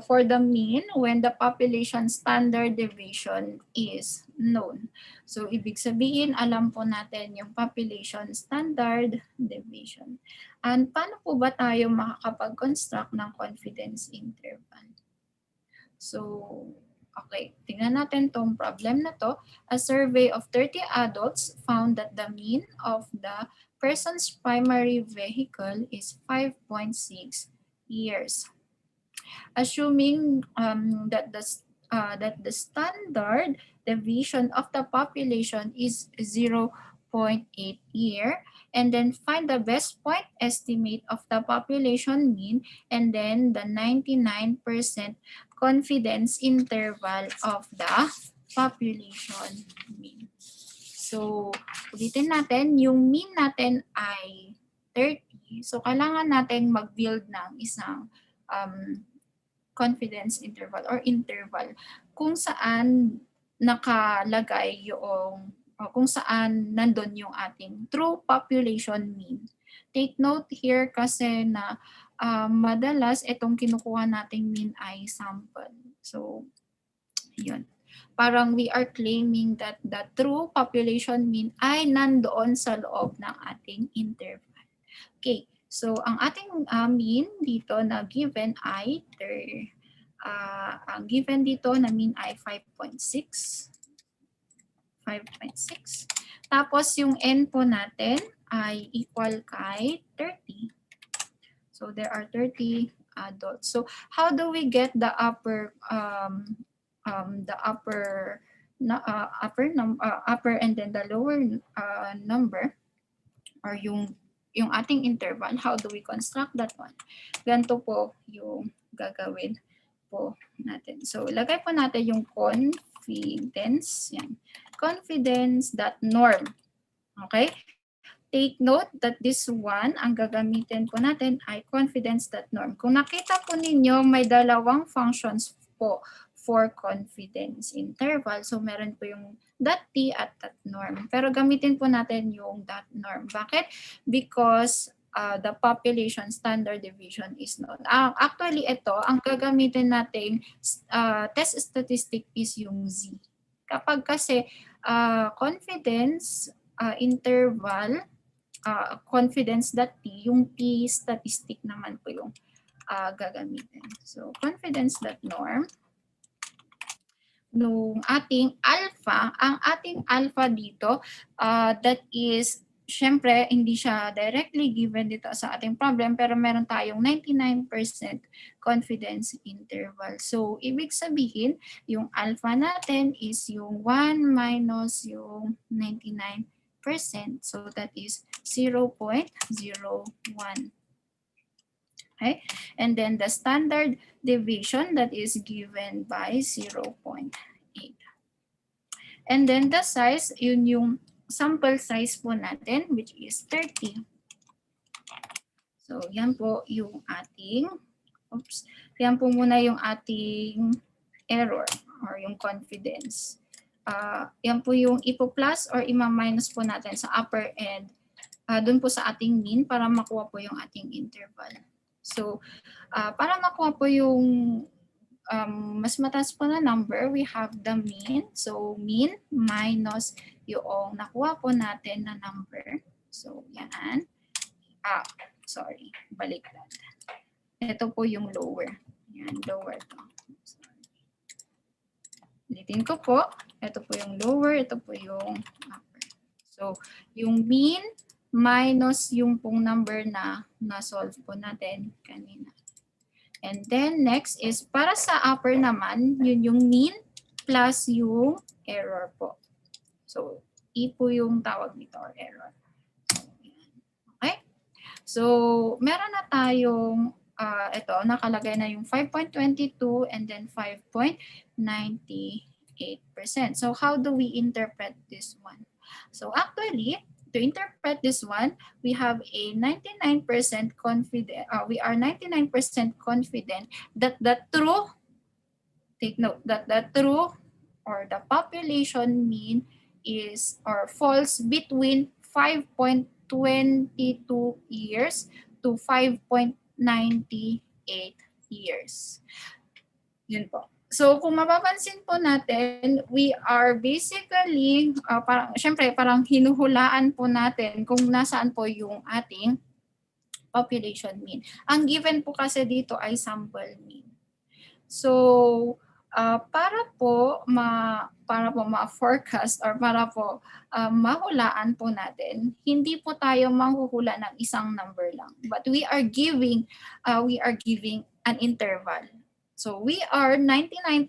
for the mean when the population standard deviation is known. So ibig sabihin, alam po natin yung population standard deviation. And paano po ba tayo makakapag-construct ng confidence interval? So, okay, tingnan natin tong problem na to. A survey of 30 adults found that the mean of the person's primary vehicle is 5.6 years. Assuming that the standard deviation of the population is 0.8 year, and then find the best point estimate of the population mean, and then the 99% confidence interval of the population mean. So, ulitin natin, yung mean natin ay 30. So, kailangan natin mag-build ng isang confidence interval or interval kung saan nakalagay yung kung saan nandun yung ating true population mean. Take note here kasi na madalas itong kinukuha nating mean ay sample. So, yun. parang we are claiming that the true population mean ay nandoon sa loob ng ating interval. Okay, so ang ating mean dito na given ay ang given dito na mean ay 5.6. 5.6. Tapos yung n po natin ay equal kay 30. So there are 30 adults. So how do we get the upper upper and then the lower number, or yung ating interval? How do we construct that one? Ganito po yung gagawin po natin. So ilagay po natin yung confidence. Yan. Confidence.norm. Okay? Take note that this one, ang gagamitin po natin ay confidence.norm. Kung nakita po ninyo, may dalawang functions po for confidence interval. So meron po yung .t at .norm. Pero gamitin po natin yung .norm. Bakit? Because the population standard deviation is known. Actually, ito, ang gagamitin nating test statistic is yung z. Kapag kasi confidence interval, confidence.t, yung t statistic naman po yung gagamitin. So, confidence.norm. Nung ating alpha, ang ating alpha dito, that is, syempre, hindi siya directly given dito sa ating problem, pero meron tayong 99% confidence interval. So, ibig sabihin, yung alpha natin is yung 1 minus yung 99%. So, that is 0.01. Okay? And then the standard deviation, that is given by 0.8. And then the size, yun yung sample size po natin, which is 30. So, yan po yung ating, yan po muna yung ating error or yung confidence. Yan po yung ipo-plus or ima-minus po natin sa upper end, dun po sa ating mean para makuha po yung ating interval. So, para makuha po yung mas mataas po na number, we have the mean. So, mean minus yung nakuha po natin na number. So, yan. Sorry. Baliktad. Ito po yung lower. Yan, lower to. Ulitin ko po. Ito po yung lower. Ito po yung upper. So, yung mean minus yung pong number na na-solve po natin kanina. And then next is para sa upper naman, yun yung mean plus yung error po. So, E po yung tawag nito or error. Okay? So, meron na tayong ito, nakalagay na yung 5.22 and then 5.98%. So, how do we interpret this one? So, actually, to interpret this one, we have a 99% confident, we are 99% confident that the true, take note, that the true or the population mean is or falls between 5.22 years to 5.98 years. Yun po. So, kung mapapansin po natin, we are basically, syempre, parang hinuhulaan po natin kung nasaan po yung ating population mean. Ang given po kasi dito ay sample mean. So, para po ma-forecast or para po mahulaan po natin, hindi po tayo manghuhula ng isang number lang. But we are giving an interval. So we are 99%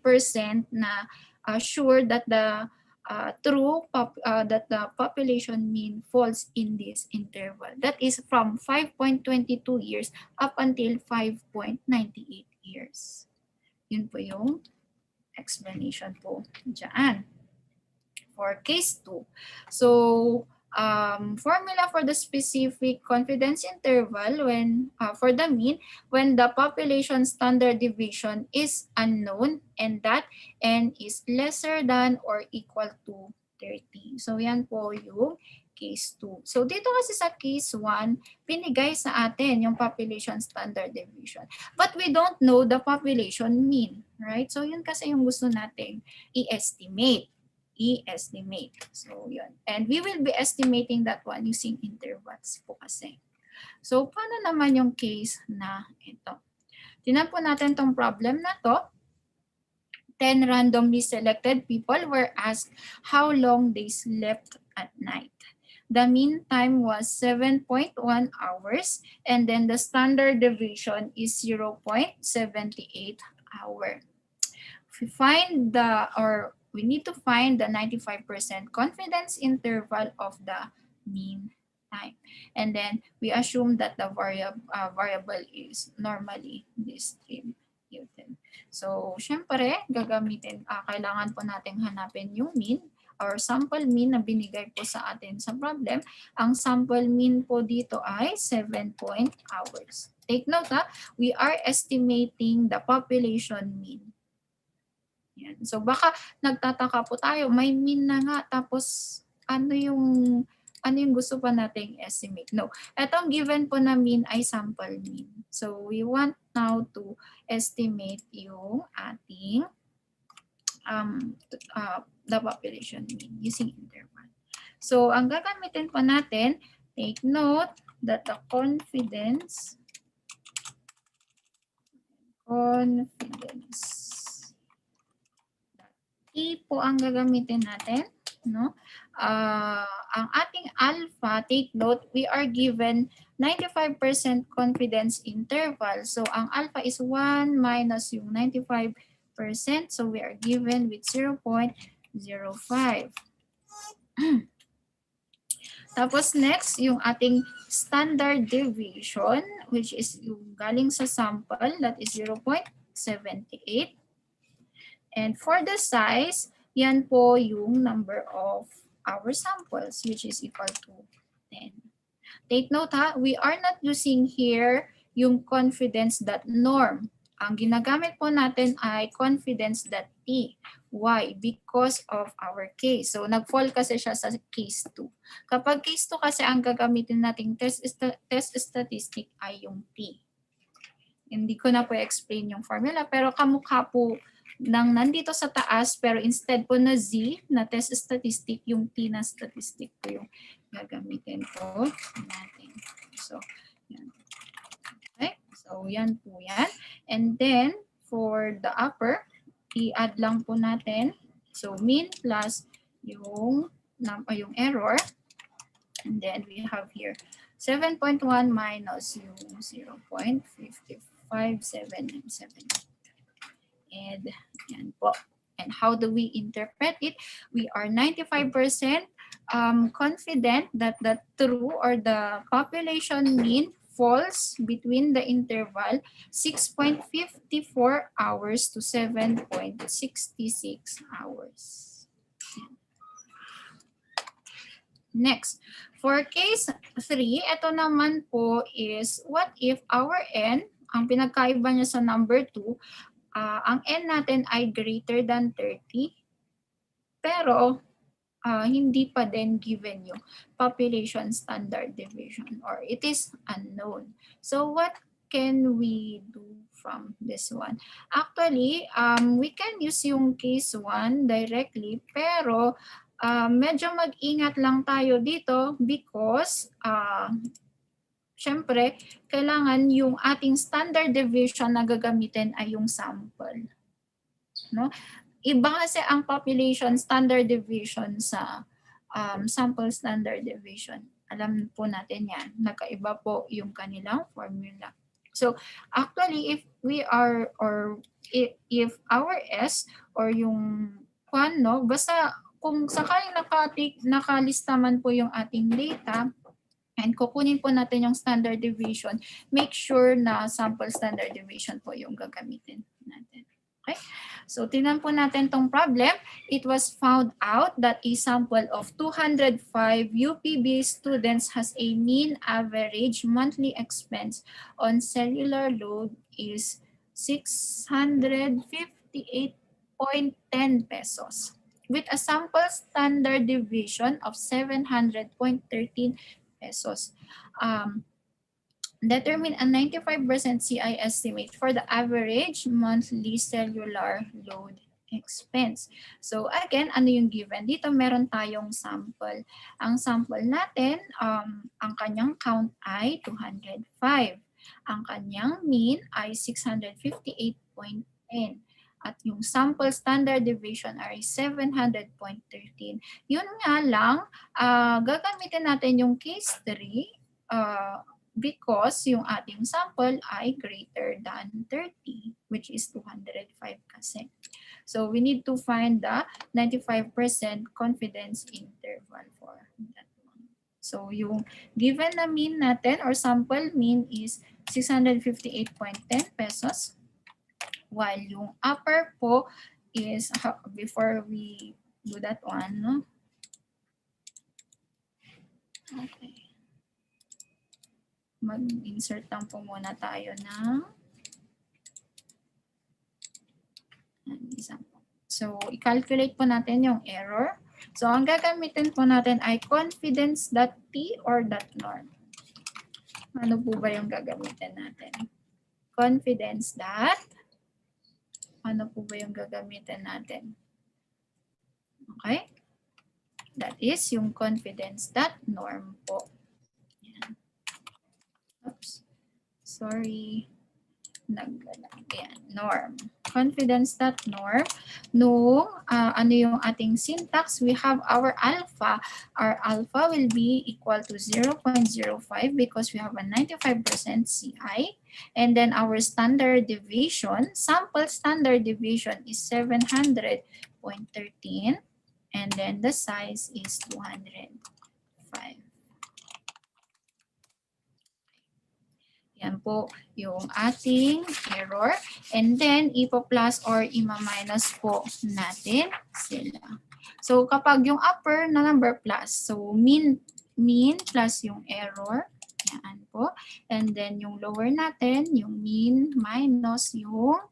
na sure that the that the population mean falls in this interval. That is from 5.22 years up until 5.98 years. Yun po yung explanation po dyan. For case 2. So, formula for the specific confidence interval when for the mean when the population standard deviation is unknown and that n is lesser than or equal to 30. So yan po yung case 2. So dito kasi sa case 1, binigay sa atin yung population standard deviation. But we don't know the population mean, right? So yun kasi yung gusto nating i-estimate. So yun. And we will be estimating that one using intervals po kasi. So paano naman yung case na ito? Tingnan po natin tong problem na to. 10 randomly selected people were asked how long they slept at night. The mean time was 7.1 hours, and then the standard deviation is 0.78 hour. We need to find the 95% confidence interval of the mean time. And then we assume that the variable is normally distributed. So, syempre, kailangan po natin hanapin yung mean or sample mean na binigay po sa atin sa problem. Ang sample mean po dito ay 7 hours. Take note we are estimating the population mean. Yan. So, baka nagtataka po tayo, may mean na nga, tapos ano yung gusto pa nating estimate? No. Etong given po na mean ay sample mean. So, we want now to estimate yung ating the population mean using interval. So, ang gagamitin po natin, take note that the confidence E po ang gagamitin natin, no? Ang ating alpha, take note, we are given 95% confidence interval. So, ang alpha is 1 minus yung 95%. So, we are given with 0.05. Tapos next, yung ating standard deviation, which is yung galing sa sample, that is 0.78. And for the size, yan po yung number of our samples, which is equal to 10. Take note we are not using here yung confidence.norm. Ang ginagamit po natin ay confidence.t. Why? Because of our case. So, nag-fall kasi siya sa case 2. Kapag case 2 kasi ang gagamitin nating test statistic ay yung t. Hindi ko na po explain yung formula, pero kamukha po nang nandito sa taas, pero instead po na z na test statistic, yung t na statistic po yung gagamitin po natin. So, yan. Okay? So, yan po yan. And then, for the upper, i-add lang po natin. So, mean plus yung error. And then, we have here 7.1 minus yung 0.5577. And yan po. And how do we interpret it? We are 95% confident that the true or the population mean falls between the interval 6.54 hours to 7.66 hours. Next, for case 3, ito naman po is what if our n, ang pinagkaiba niya sa number 2, ang n natin ay greater than 30, pero hindi pa din given yung population standard deviation or it is unknown. So what can we do from this one? Actually, we can use yung case 1 directly, pero medyo mag-ingat lang tayo dito because syempre, kailangan yung ating standard deviation na gagamitin ay yung sample. No? Iba kasi ang population standard deviation sa sample standard deviation. Alam po natin yan. Nakaiba po yung kanilang formula. So, actually, if we are, or if our S, or yung no, basta kung sakaling nakalista man po yung ating data, and kukunin po natin yung standard deviation, make sure na sample standard deviation po yung gagamitin natin. Okay? So, tingnan po natin tong problem. It was found out that a sample of 205 UPB students has a mean average monthly expense on cellular load is 658.10 pesos. with a sample standard deviation of 700.13 pesos. Determine a 95% CI estimate for the average monthly cellular load expense. So again, ano yung given? Dito meron tayong sample. Ang sample natin, ang kanyang count ay 205. Ang kanyang mean ay 658.10. At yung sample standard deviation ay 700.13. Yun nga lang, gagamitin natin yung case 3 because yung ating sample ay greater than 30, which is 205 kasi. So we need to find the 95% confidence interval for that one. So yung given na mean natin or sample mean is 658.10 pesos. While yung upper po is, before we do that one, no? Okay. Mag-insert lang po muna tayo ng example. So, i-calculate po natin yung error. So, ang gagamitin po natin ay confidence.t or .norm. Ano po ba yung gagamitin natin? Confidence dot. Ano po ba yung gagamitin natin? Okay? That is yung confidence.norm po. Yan. Oops. Sorry. Yan. Norm. Confidence.norm. Nung ano yung ating syntax, we have our alpha. Our alpha will be equal to 0.05 because we have a 95% CI. And then our standard deviation, sample standard deviation is 700.13. And then the size is 205. Yan po yung ating error. And then, ipo-plus or ima-minus po natin sila. So, kapag yung upper na number plus, so mean plus yung error. Yan po. And then, yung lower natin, yung mean minus yung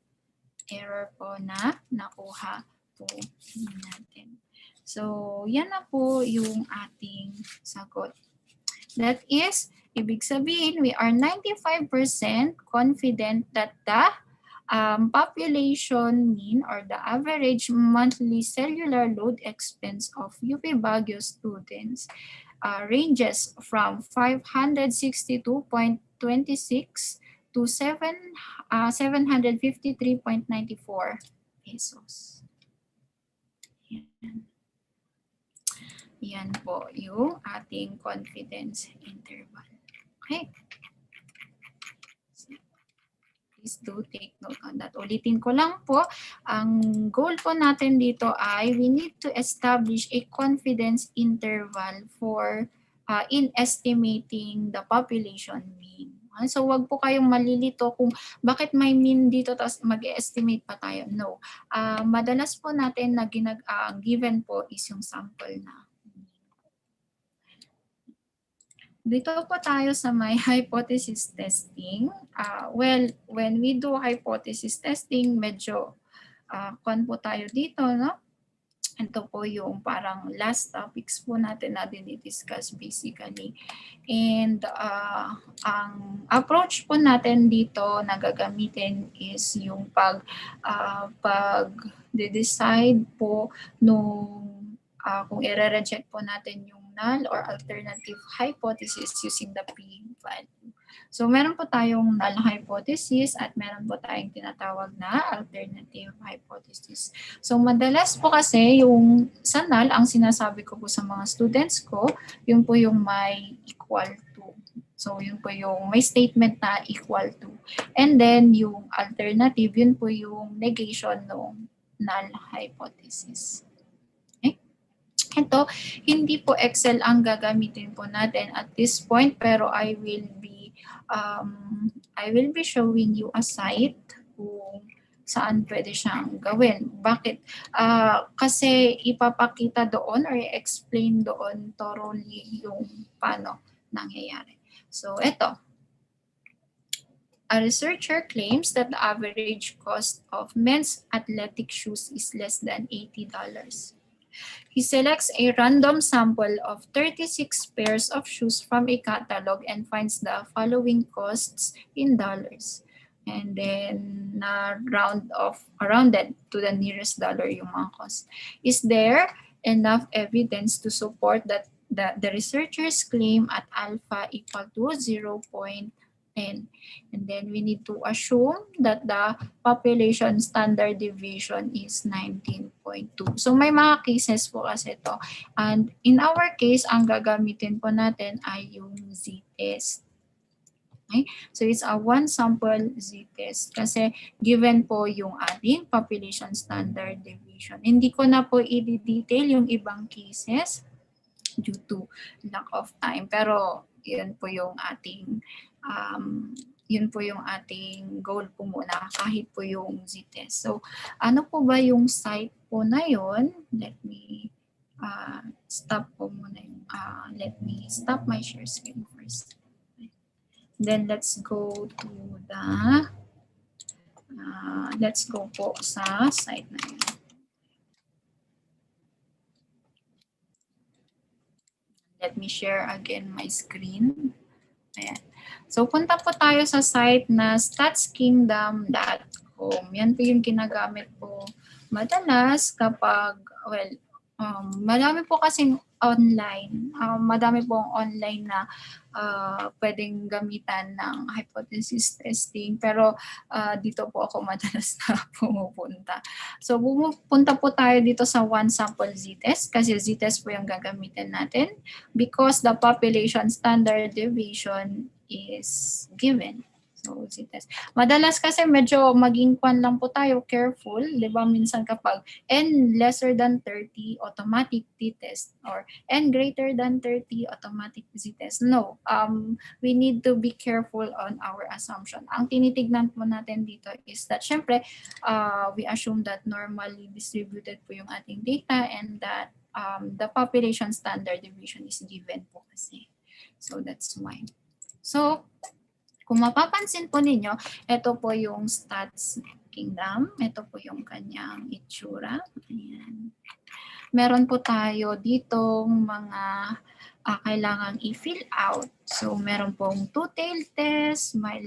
error po na nakuha po natin. So, yan na po yung ating sagot. That is, ibig sabihin, we are 95% confident that the population mean or the average monthly cellular load expense of UP Baguio students ranges from 562.26 to 753.94 pesos. Yan. Yan po yung ating confidence interval. Okay. So, please do take note on that. Ulitin ko lang po, ang goal po natin dito ay we need to establish a confidence interval for in estimating the population mean. So wag po kayong malilito kung bakit may mean dito tapos mag-estimate pa tayo. No. Madalas po natin na given po is yung sample na. Dito po tayo sa may hypothesis testing. Well, when we do hypothesis testing, medyo kon po tayo dito, no? Ito po yung parang last topics po natin na dinidiscuss basically. And ang approach po natin dito na gagamitin is yung pag-decide po nung kung i-reject po natin yung null or alternative hypothesis using the p-value. So meron po tayong null hypothesis at meron po tayong tinatawag na alternative hypothesis. So madalas po kasi yung sa null, ang sinasabi ko po sa mga students ko, yun po yung may equal to. So yun po yung may statement na equal to. And then yung alternative, yun po yung negation ng null hypothesis. Ito, hindi po Excel ang gagamitin po natin at this point, pero I will be showing you a site kung saan pwede siyang gawin. Bakit? Kasi ipapakita doon or i-explain doon thoroughly yung paano nangyayari. So, ito. A researcher claims that the average cost of men's athletic shoes is less than $80. He selects a random sample of 36 pairs of shoes from a catalog and finds the following costs in dollars. And then rounded to the nearest dollar yung mga cost. Is there enough evidence to support that the researchers claim at alpha equal to 0.10? And then we need to assume that the population standard deviation is 19.2. So may mga cases po kasi ito. And in our case, ang gagamitin po natin ay yung z-test. Okay? So it's a one sample z-test kasi given po yung ating population standard deviation. Hindi ko na po i-detail yung ibang cases due to lack of time. Pero yun po yung ating goal po muna kahit po yung z-test. So ano po ba yung site po na yun? Let me stop po muna yung let me stop my share screen first. Then let's go to the let's go po sa site na yun. Let me share again my screen. Ayan. So punta po tayo sa site na statskingdom.com. Yan po yung ginagamit po madalas kapag, madami po kasing online. Madami pong online na pwedeng gamitan ng hypothesis testing. Pero dito po ako madalas na pumupunta. So pupunta po tayo dito sa one sample z-test kasi z-test po yung gagamitin natin because the population standard deviation is given. So z-test. Madalas kasi medyo maging lang po tayo, careful. Diba minsan kapag n lesser than 30, automatic t-test or n greater than 30, automatic z-test. No, we need to be careful on our assumption. Ang tinitignan po natin dito is that syempre, we assume that normally distributed po yung ating data and that the population standard deviation is given po kasi. So that's why. So, kung mapapansin po ninyo, ito po yung Stats Kingdom. Ito po yung kanyang itsura. Ayan. Meron po tayo ditong mga kailangang i-fill out. So, meron pong two-tailed test, may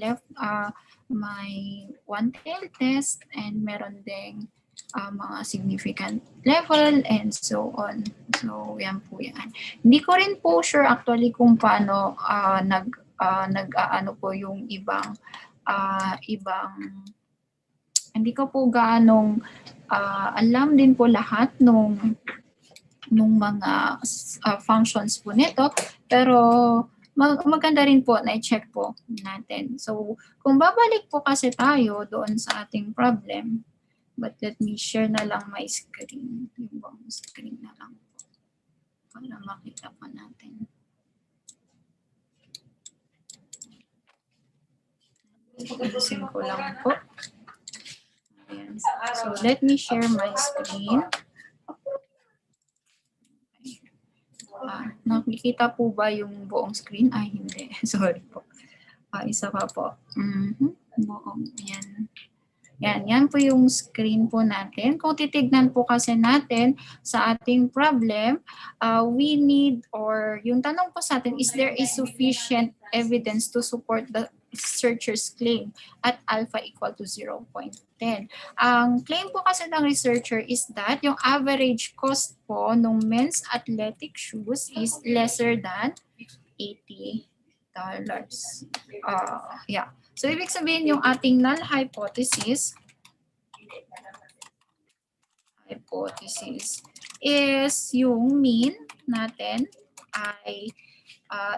one-tailed test, and meron ding mga significant level and so on. So, yan po yan. Hindi ko rin po sure actually kung paano nag-ano po yung ibang hindi ko po gaanong alam din po lahat nung mga functions po nito, pero maganda rin po na i-check po natin. So kung babalik po kasi tayo doon sa ating problem, but let me share na lang my screen, yung buong screen na lang po para makita po natin. Ayusin ko lang po. Ayan. So, let me share my screen. Nakikita po ba yung buong screen? Ay, hindi. Sorry po. Isa pa po. Buong. Yan. Yan po yung screen po natin. Kung titignan po kasi natin sa ating problem, we need or yung tanong po sa atin, is there a sufficient evidence to support the researcher's claim at alpha equal to 0.10. Ang claim po kasi ng researcher is that yung average cost po ng men's athletic shoes is lesser than $80. Yeah. So, ibig sabihin yung ating null hypothesis is yung mean natin ay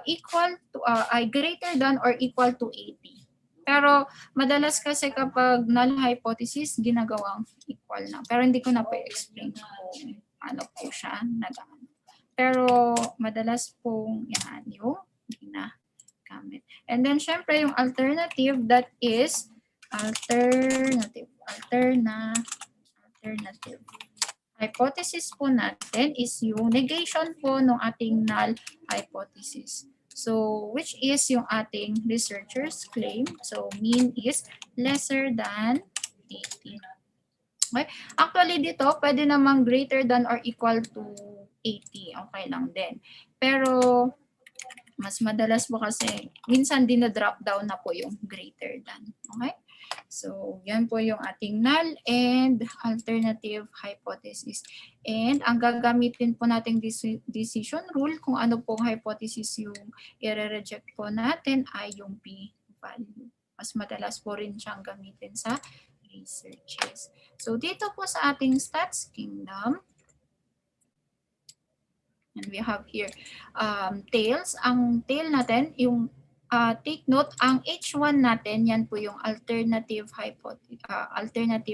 equal to ay greater than or equal to 80. Pero madalas kasi kapag null hypothesis ginagawang equal na. Pero hindi ko na po explain kung ano po siya nag-ano. Pero madalas pong yan yung ginagamit. And then syempre yung alternative, that is alternative hypothesis po natin is yung negation po ng ating null hypothesis. So, which is yung ating researcher's claim. So, mean is lesser than 80. Okay? Actually dito, pwede namang greater than or equal to 80. Okay lang din. Pero mas madalas po kasi minsan drop down na po yung greater than. Okay? So, yan po yung ating null and alternative hypothesis. And ang gagamitin po nating decision rule, kung ano pong hypothesis yung i-reject po natin ay yung p-value. Mas madalas po rin siyang gamitin sa researches. So, dito po sa ating stats kingdom, and we have here tails. Ang tail natin, yung take note, ang H1 natin, yan po yung alternative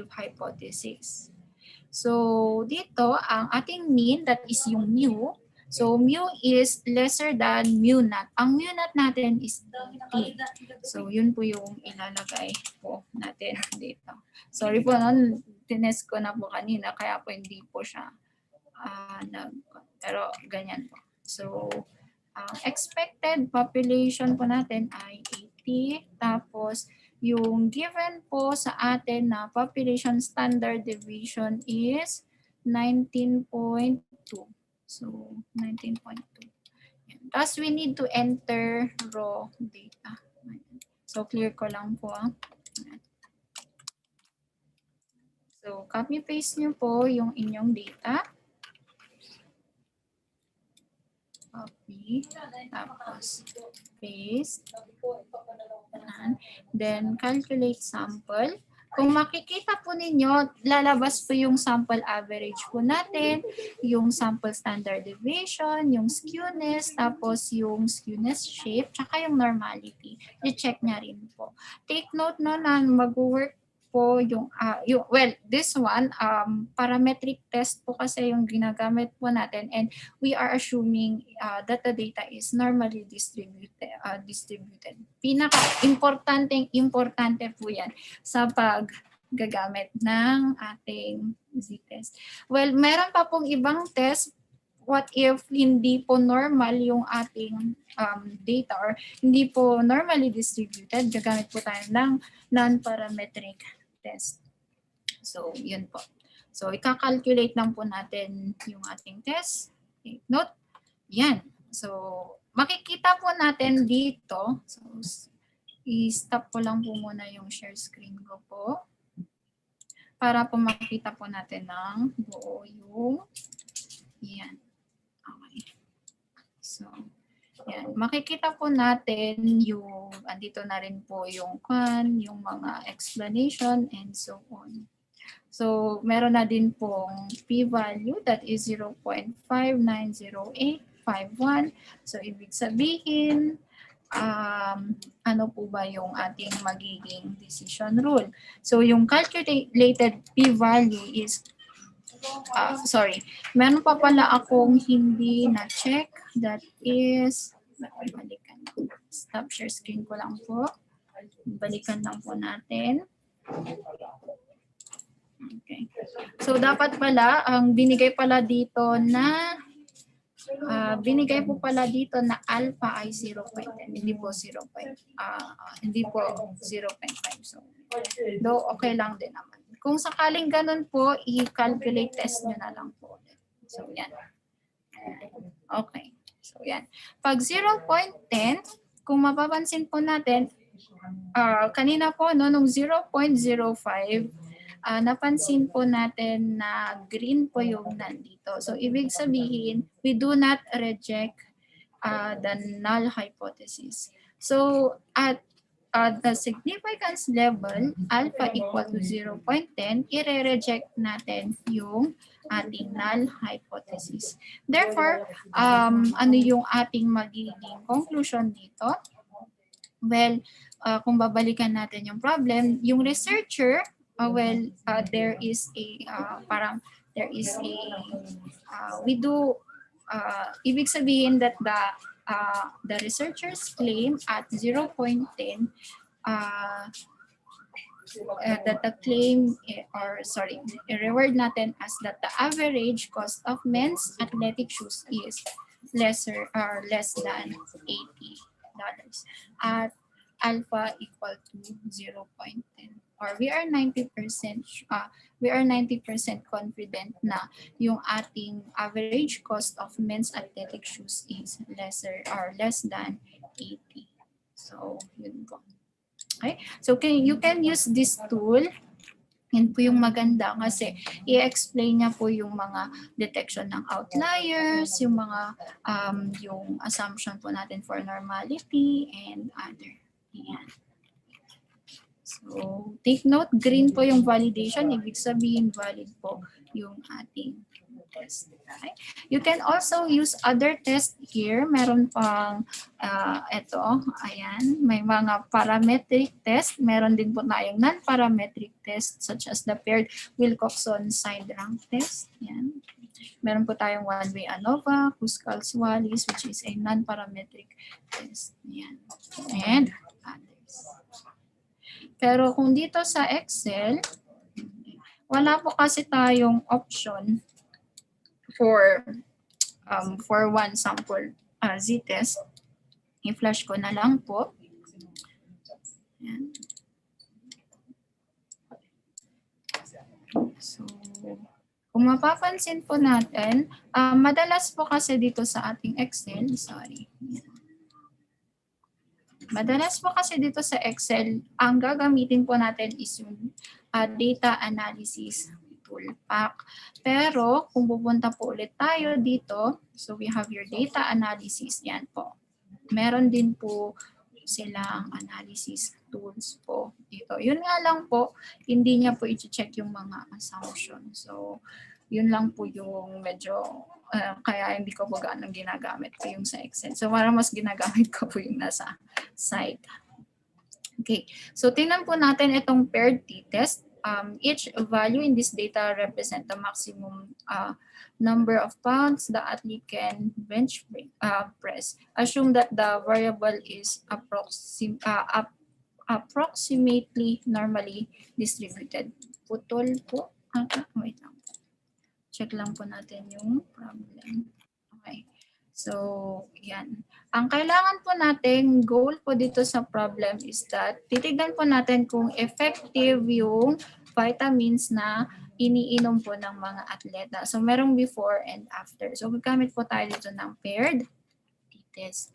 hypothesis. So, dito, ang ating mean, that is yung mu. So, mu is lesser than mu naught. Ang mu naught natin is 80. So, yun po yung ilalagay po natin dito. Sorry po, tinest ko na po kanina, kaya po hindi po siya pero ganyan po. So, expected population po natin ay 80. Tapos, yung given po sa atin na population standard deviation is 19.2. So, 19.2. Tapos, we need to enter raw data. So, clear ko lang po. So, copy-paste nyo po yung inyong data. Copy, tapos paste, then calculate sample. Kung makikita po ninyo, lalabas po yung sample average po natin, yung sample standard deviation, yung skewness, tapos yung skewness shape, tsaka yung normality. I-check niya rin po. Take note na mag-work po yung, well, this one, parametric test po kasi yung ginagamit po natin, and we are assuming that the data is normally distributed. Importante po yan sa paggagamit ng ating z-test. Well, meron pa pong ibang test. What if hindi po normal yung ating data or hindi po normally distributed? Gagamit po tayo ng non-parametric test. So, yun po. So, ika-calculate lang po natin yung ating test. Take note. Yan. So, makikita po natin dito. So, i-stop ko lang po muna yung share screen ko po. Para po makita po natin ng buo yung yan. Okay. So, yan. Makikita po natin yung, andito na rin po yung mga explanation and so on. So, meron na din pong p-value that is 0.590851. So, ibig sabihin, ano po ba yung ating magiging decision rule? So, yung calculated p-value is meron pa pala akong hindi na-check. That is, balikan. Stop share screen ko lang po. Balikan lang po natin. Okay. So, dapat pala, ang binigay pala dito na alpha ay 0.10. Hindi po 0. Hindi po 0.5. So, though okay lang din naman. Kung sakaling ganun po, i-calculate test nyo na lang po. So, yan. Okay. So, yan. Pag 0.10, kung mapapansin po natin, kanina po, nung 0.05, napansin po natin na green po yung nandito. So, ibig sabihin, we do not reject the null hypothesis. So, at the significance level, alpha equal to 0.10, i-reject natin yung ating null hypothesis. Therefore, ano yung ating magiging conclusion dito? Well, kung babalikan natin yung problem, yung researcher, there is ibig sabihin that the researchers claim at 0.10 that the claim reward natin as that the average cost of men's athletic shoes is less than $80 at alpha equal to 0.10 or we are 90% confident na yung ating average cost of men's athletic shoes is lesser or less than 80. So, yun po. Okay? So, you can use this tool. Yan po yung maganda kasi i-explain niya po yung mga detection ng outliers, yung mga yung assumption po natin for normality and other. Yan. So, take note, green po yung validation. Ibig sabihin valid po yung ating test. Okay? You can also use other test here. Meron pang ito, ayan, may mga parametric test. Meron din po tayong non-parametric test such as the paired Wilcoxon side rank test. Ayan. Meron po tayong one-way ANOVA, Kruskal-Wallis, which is a non-parametric test. Ayan. And others. Pero kung dito sa Excel, wala po kasi tayong option for one sample z-test. I-flash ko na lang po. Ayan. So, kung mapapansin po natin, madalas po kasi dito sa ating Excel, sorry. Madalas po kasi dito sa Excel, ang gagamitin po natin is yung data analysis tool pack. Pero kung pupunta po ulit tayo dito, so we have your data analysis, yan po. Meron din po silang analysis tools po dito. Yun nga lang po, hindi niya po i-check yung mga assumptions. So, yun lang po yung medyo, kaya hindi ko po gaano ginagamit ko yung sa Excel. So, para mas ginagamit ko po yung nasa site. Okay, so tingnan po natin itong paired t-test. Each value in this data represent the maximum number of pounds the athlete can bench press. Assume that the variable is approximately normally distributed. Putol po. Wait lang. Check lang po natin yung problem. Okay. So, yan. Ang kailangan po natin, goal po dito sa problem is that titignan po natin kung effective yung vitamins na iniinom po ng mga atleta. So, merong before and after. So, gagamit po tayo dito ng paired t-test.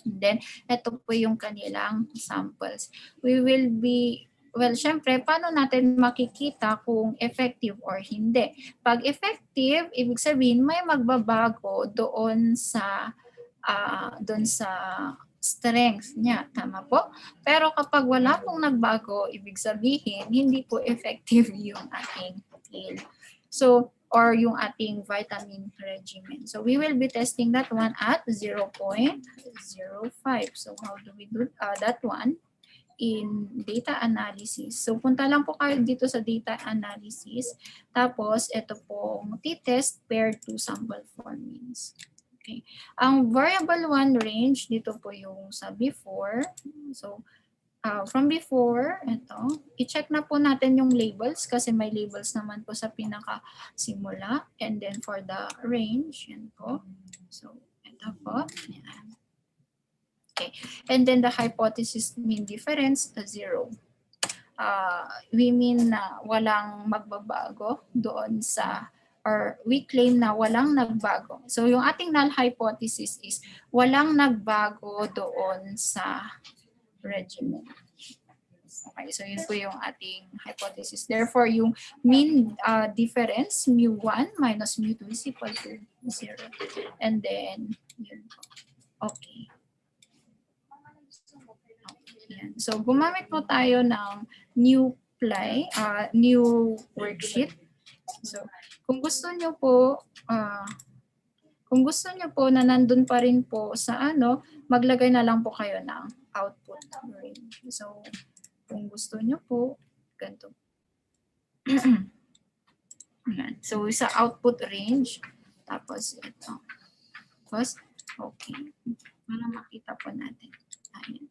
And then, ito po yung kanilang samples. We will be, well, syempre, paano natin makikita kung effective or hindi? Pag effective, ibig sabihin may magbabago doon sa strength niya. Tama po? Pero kapag wala pong nagbago, ibig sabihin, hindi po effective yung ating pill. So, or yung ating vitamin regimen. So, we will be testing that one at 0.05. So, how do we do that one? In data analysis. So, punta lang po kayo dito sa data analysis. Tapos, ito pong t-test paired to sample formings. Okay. Ang variable 1 range, dito po yung sa before. So, from before, ito, i-check na po natin yung labels kasi may labels naman po sa pinaka-simula. And then for the range, yan po. So, ito po. Yan. Okay. And then the hypothesis mean difference, 0. We mean na walang magbabago doon sa, or we claim na walang nagbago. So yung ating null hypothesis is walang nagbago doon sa regimen. Okay, so yun po yung ating hypothesis. Therefore, yung mean difference, mu1 minus mu2 is equal to 0. And then, yun po. Okay. Yan. So, gumamit po tayo ng new worksheet. So, kung gusto nyo po, na nandun pa rin po sa maglagay na lang po kayo ng output range. So, kung gusto nyo po, ganito. So, sa output range, tapos ito. Tapos, okay. Para makita po natin. Ayan.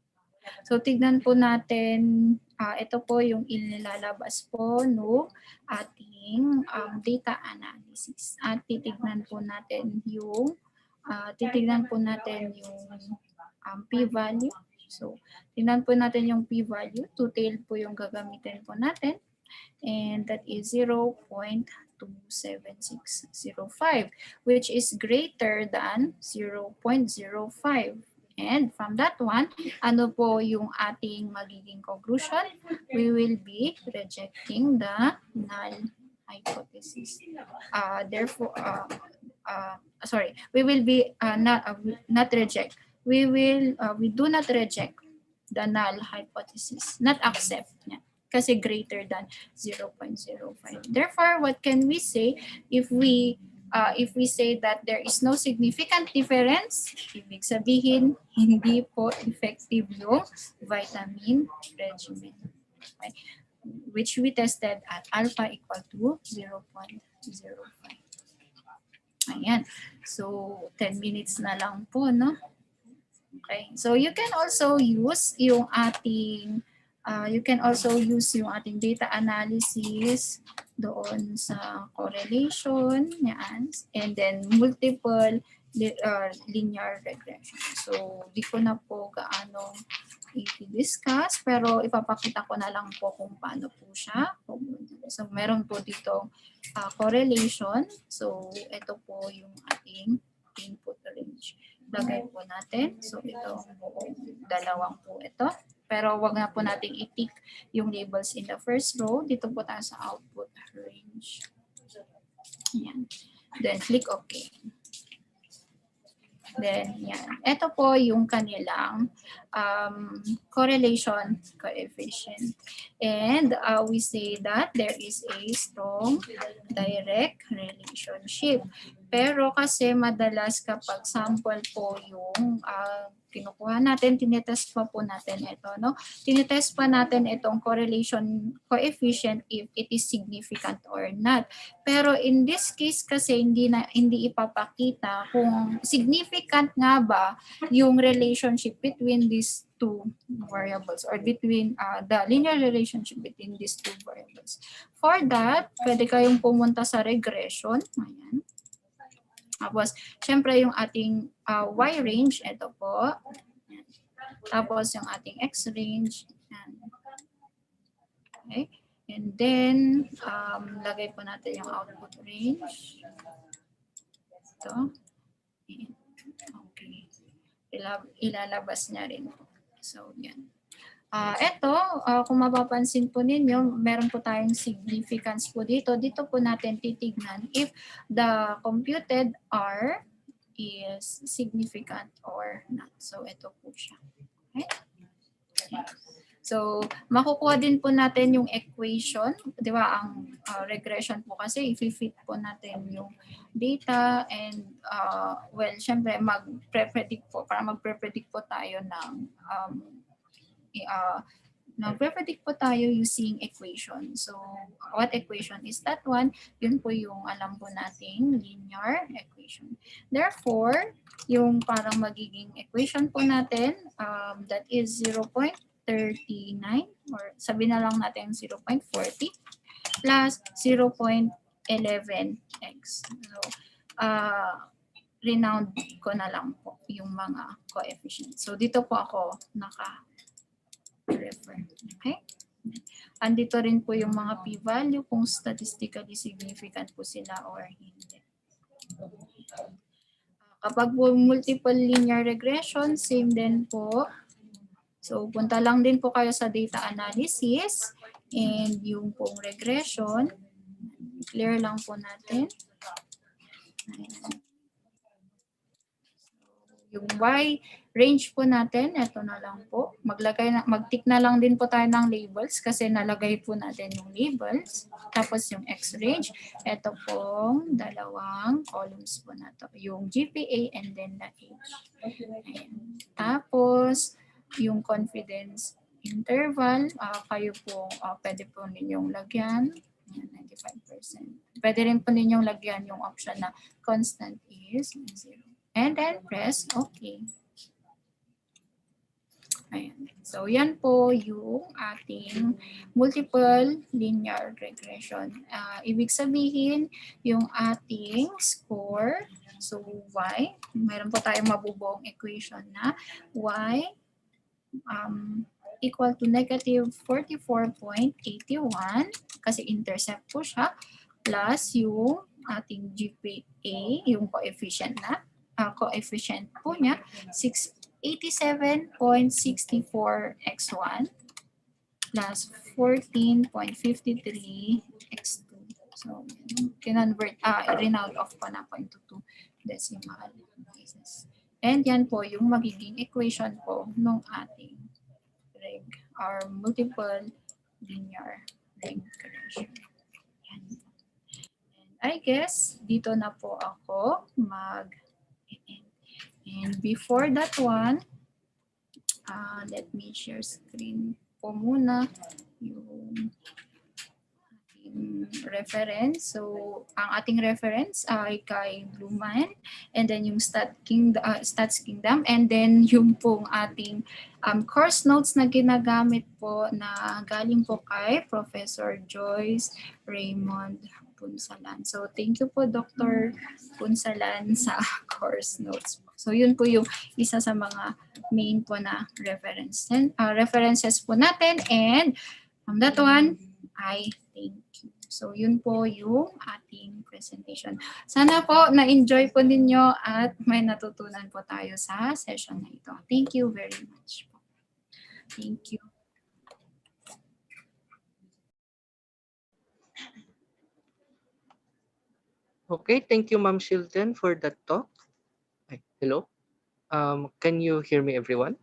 So, tignan po natin, ito po yung inilalabas po no ating data analysis. At titignan po natin yung p-value. So, tingnan po natin yung p-value. Two-tailed po yung gagamitin po natin. And that is 0.27605, which is greater than 0.05. And from that one, ano po yung ating magiging conclusion? We will be rejecting the null hypothesis. Therefore, we will be not reject. We do not reject the null hypothesis, not accept niya. Kasi greater than 0.05. Therefore, what can we say if we say that there is no significant difference? Ibig sabihin, hindi po effective yung vitamin regimen. Okay? Which we tested at alpha equal to 0.05. Ayan. So, 10 minutes na lang po, no? Okay. So, you can also use yung ating data analysis doon sa correlation, yan, and then multiple linear regression. So, di ko na po gaano i-discuss, pero ipapakita ko na lang po kung paano po siya. So, meron po dito correlation. So, ito po yung ating input range. Lagay po natin. So, ito buong dalawang po ito. Pero wag na po nating i-tick yung labels in the first row. Dito po tayo sa output range. Yan. Then, click OK. Then, yan. Ito po yung kanilang correlation coefficient. And we say that there is a strong direct relationship. Pero kasi madalas kapag sample po yung kinukuha natin, tinetest pa po natin ito, no? Tinetest pa natin itong correlation coefficient if it is significant or not. Pero in this case kasi hindi ipapakita kung significant nga ba yung relationship between these two variables or between the linear relationship between these two variables. For that, pwede kayong pumunta sa regression. Ayan. Tapos, syempre yung ating Y range, ito po. Ayan. Tapos yung ating X range. Ayan. Okay. And then, lagay po natin yung output range. Ito. Okay. Ilalabas niya rin. So, yan. Ito, kung mapapansin po ninyo, meron po tayong significance po dito. Dito po natin titignan if the computed R is significant or not. So, ito po siya. Okay? So, makukuha din po natin yung equation. Di ba, ang regression po kasi, i-fit po natin yung data and, well, syempre, mag-predict po, para mag-predict po tayo ng nagpe-predict po tayo using equation. So, what equation is that one? Yun po yung alam po nating linear equation. Therefore, yung parang magiging equation po natin, that is 0.39 or sabi na lang natin 0.40 plus 0.11x. So, renound ko na lang po yung mga coefficients. So, dito po ako refer. Okay? Andito rin po yung mga p-value kung statistically significant po sila or hindi. Kapag po multiple linear regression, same din po. So, punta lang din po kayo sa data analysis and yung pong regression. Clear lang po natin. Yung Y range po natin, ito na lang po. Mag-tick na lang din po tayo ng labels kasi nalagay po natin yung labels. Tapos yung X range, ito pong dalawang columns po na to. Yung GPA and then the age. Ayan. Tapos, yung confidence interval, kayo po, pwede po ninyong lagyan. 95%. Pwede rin po ninyong lagyan yung option na constant is 0. And then press OK. Ayan. So, yan po yung ating multiple linear regression. Ibig sabihin, yung ating score, so Y, mayroon po tayong mabubuong equation na Y equal to negative 44.81 kasi intercept po siya, plus yung ating GPA, yung coefficient na, coefficient po niya, 687.64x1 plus 14.53x2. So, kinonvert, renound off ko na po into 2 decimal places. And yan po yung magiging equation po ng ating reg or multiple linear regression. Yan. And I guess dito na po ako mag-end. And before that one, let me share screen po muna yung reference. So, ang ating reference ay kay Bluman, and then yung Stats Kingdom, and then yung pong ating course notes na ginagamit po na galing po kay Professor Joyce Raymond Punsalan. So, thank you po Dr. Punsalan sa course notes. So, yun po yung isa sa mga main po na references po natin, and that one, I thank you. So, yun po yung ating presentation. Sana po na-enjoy po ninyo at may natutunan po tayo sa session na ito. Thank you very much po. Thank you. Okay, thank you, Ma'am Shielden, for that talk. Hello. Can you hear me, everyone?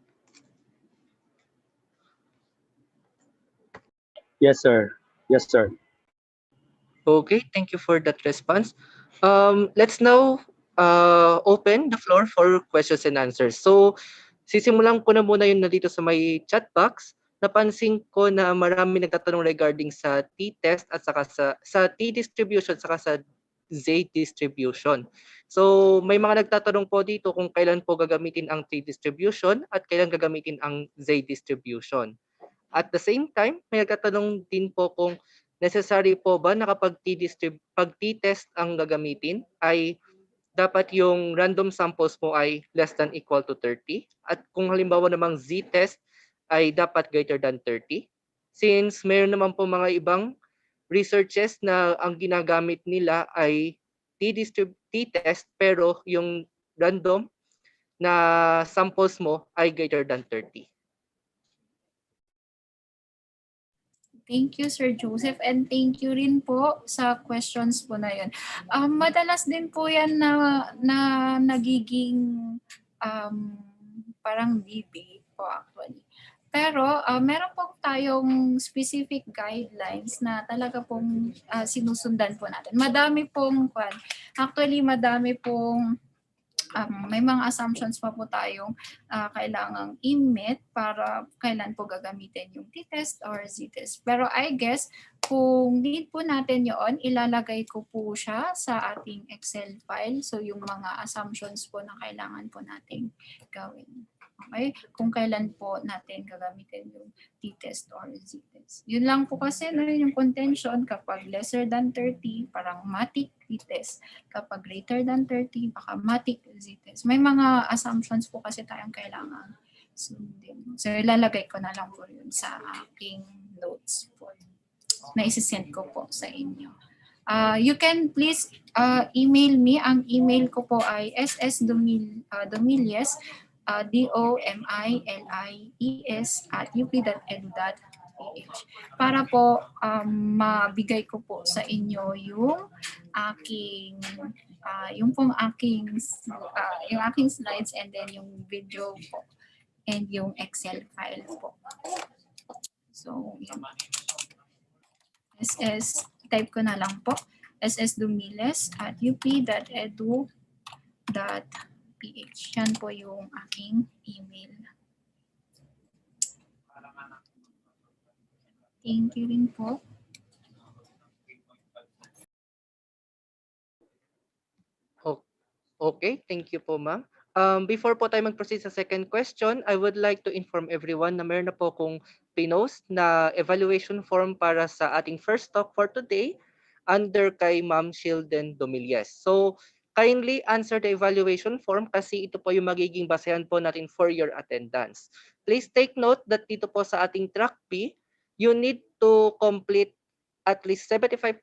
Yes, sir. Yes, sir. Okay, thank you for that response. Let's now open the floor for questions and answers. So, sisimulan ko na muna yung nandito sa may chat box. Napansin ko na marami nagtatanong regarding sa t-test at saka sa t-distribution saka sa z-distribution. So, may mga nagtatanong po dito kung kailan po gagamitin ang t-distribution at kailan gagamitin ang z-distribution. At the same time, may nagtatanong din po kung necessary po ba na kapag t-test ang gagamitin ay dapat yung random samples mo ay less than equal to 30 at kung halimbawa namang z-test ay dapat greater than 30. Since mayroon naman po mga ibang researches na ang ginagamit nila ay t-test pero yung random na samples mo ay greater than 30. Thank you, Sir Joseph, and thank you rin po sa questions po na yun. Madalas din po yan na nagiging parang debate po actually. Pero meron po tayong specific guidelines na talaga pong sinusundan po natin. Madami pong may mga assumptions pa po tayong kailangang i-meet para kailan po gagamitin yung t-test or z-test. Pero I guess kung need po natin yon, ilalagay ko po siya sa ating Excel file. So yung mga assumptions po na kailangan po nating gawin. Okay? Kung kailan po natin gagamitin yung t-test or z-test. Yun lang po kasi yung contention kapag lesser than 30, parang matic t-test. Kapag greater than 30, baka matic z-test. May mga assumptions po kasi tayong kailangan sundin. So ilalagay ko na lang po yun sa aking notes po na isi-send ko po sa inyo. You can please email me. Ang email ko po ay ssdomilies domilies@up.edu.ph para po mabigay ko po sa inyo yung aking yung aking slides and then yung video po and yung Excel file po. So, yun. Type ko na lang po ssdomilies@up.edu.ph. Yan po yung aking email. Thank you rin po. Okay, thank you po, ma'am. Before po tayo mag-proceed sa second question, I would like to inform everyone na meron na po kung pinost na evaluation form para sa ating first talk for today under kay Ma'am Shielden Domilies. So, kindly answer the evaluation form kasi ito po yung magiging basehan po natin for your attendance. Please take note that dito po sa ating track B, you need to complete at least 75%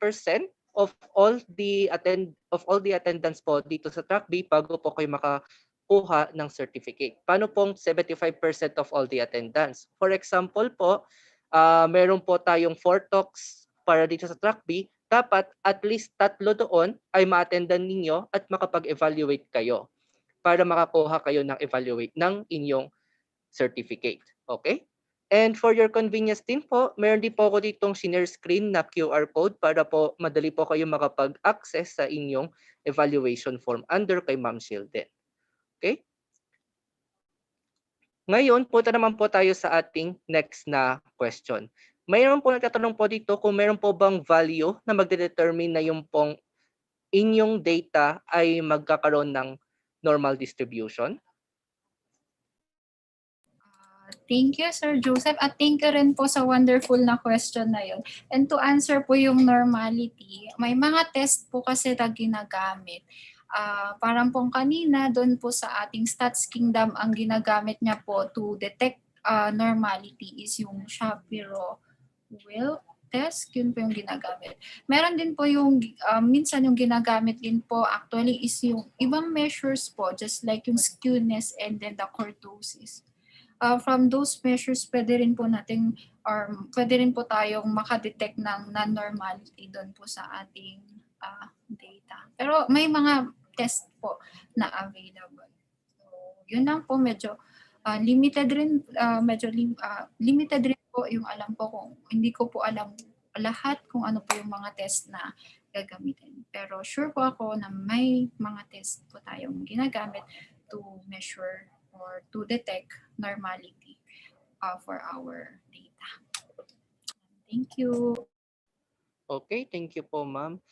of all the attendance po dito sa track B bago po kayo makakuha ng certificate. Paano pong 75% of all the attendance? For example po, meron po tayong 4 talks para dito sa track B, dapat at least 3 doon ay ma-attendan ninyo at makapag-evaluate kayo para makakuha kayo ng evaluate ng inyong certificate. Okay? And for your convenience din po, meron din po ako ditong share screen na QR code para po madali po kayo makapag-access sa inyong evaluation form under kay Ma'am Shielden. Okay? Ngayon, punta naman po tayo sa ating next na question. Mayroon po nagtatanong po dito kung meron po bang value na magdedetermine na yung pong inyong data ay magkakaroon ng normal distribution. Thank you, Sir Joseph. At thank you rin po sa wonderful na question na yun. And to answer po yung normality, may mga test po kasi na ginagamit. Parang pong kanina, doon po sa ating Stats Kingdom, ang ginagamit niya po to detect normality is yung Shapiro-Wilk test. Yun po yung ginagamit. Meron din po yung, minsan yung ginagamit din po actually is yung ibang measures po, just like yung skewness and then the kurtosis. From those measures, pwede rin po nating or pwede rin po tayong makadetect ng non-normality doon po sa ating data. Pero may mga test po na available. So, yun lang po, medyo limited rin limited rin po yung alam ko kung hindi ko po alam lahat kung ano po yung mga test na gagamitin. Pero sure po ako na may mga test po tayong ginagamit to measure or to detect normality for our data. Thank you. Okay, thank you po, ma'am.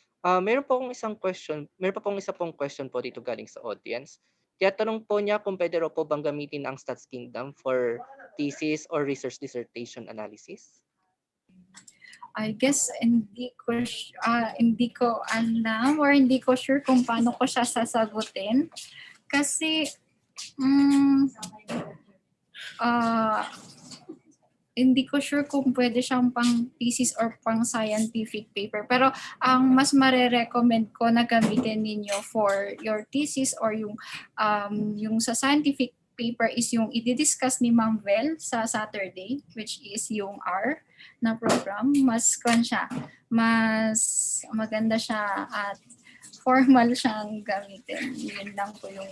Meron po akong isang question. Meron pa pong isa pong question po dito galing sa audience. Tiyatanong po niya kung pwede raw po bang gamitin ang Stats Kingdom for thesis or research dissertation analysis. I guess hindi ko alam or hindi ko sure kung paano ko siya sasagutin. Kasi hindi ko sure kung pwede siyang pang thesis or pang scientific paper. Pero ang mas mare-recommend ko na gamitin ninyo for your thesis or yung sa scientific paper is yung i-discuss ni Ma'am Vel sa Saturday, which is yung R na program. Mas maganda siya at formal siyang gamitin. Yun lang po yung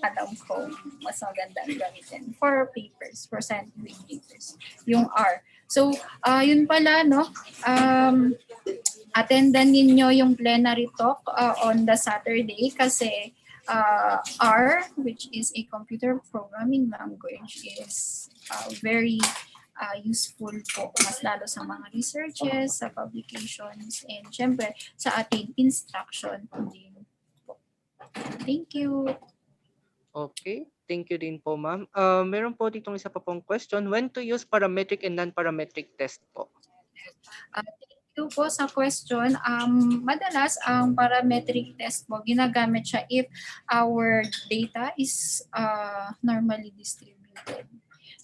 alam ko. Mas maganda gamitin for papers, for scientific papers. Yung R. So, yun pala, no? Attendan ninyo yung plenary talk on the Saturday kasi R, which is a computer programming language, is very useful po, mas lalo sa mga researches, sa publications, and syempre sa ating instruction din po. Thank you. Okay, thank you din po, ma'am. Meron po ditong isa pa pong question. When to use parametric and non-parametric test po? Thank you po sa question. Madalas ang parametric test po, ginagamit siya if our data is normally distributed.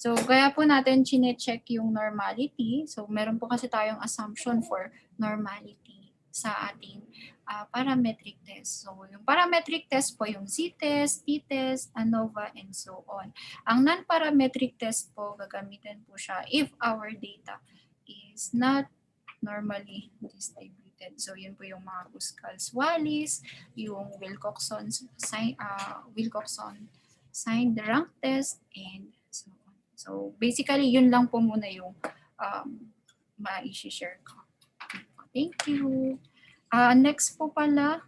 So, kaya po natin chine-check yung normality. So, meron po kasi tayong assumption for normality sa ating parametric test. So, yung parametric test po yung Z-test, T-test, ANOVA, and so on. Ang non-parametric test po, gagamitin po siya if our data is not normally distributed. So, yun po yung mga Guscals-Wallis, yung Wilcoxon signed rank test, and so on. So, basically, yun lang po muna yung ma-share ko. Thank you. Next po pala,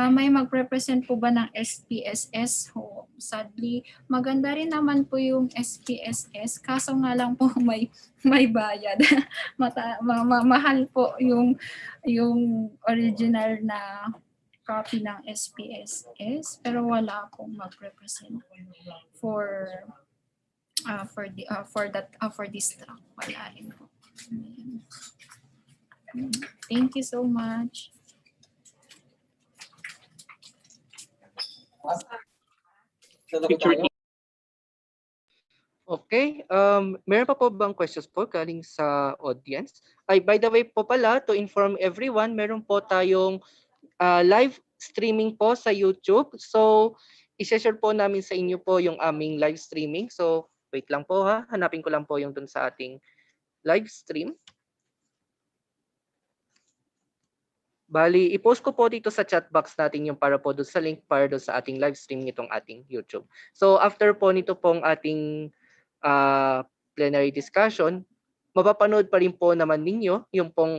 may mag-represent po ba ng SPSS? Sadly, maganda rin naman po yung SPSS, kaso nga lang po may bayad. Mahal po yung original na copy ng SPSS, pero wala akong mag-represent for this talk. Wala rin po. Thank you so much. Okay, meron pa po bang questions po galing sa audience? Ay, by the way po pala, to inform everyone, meron po tayong live streaming po sa YouTube. So, i-share po namin sa inyo po yung aming live streaming. So, wait lang po ha. Hanapin ko lang po yung dun sa ating live stream. Bali, i-post ko po dito sa chat box natin yung para po doon sa link para doon sa ating live stream nitong ating YouTube. So, after po nito pong ating plenary discussion, mapapanood pa rin po naman ninyo yung pong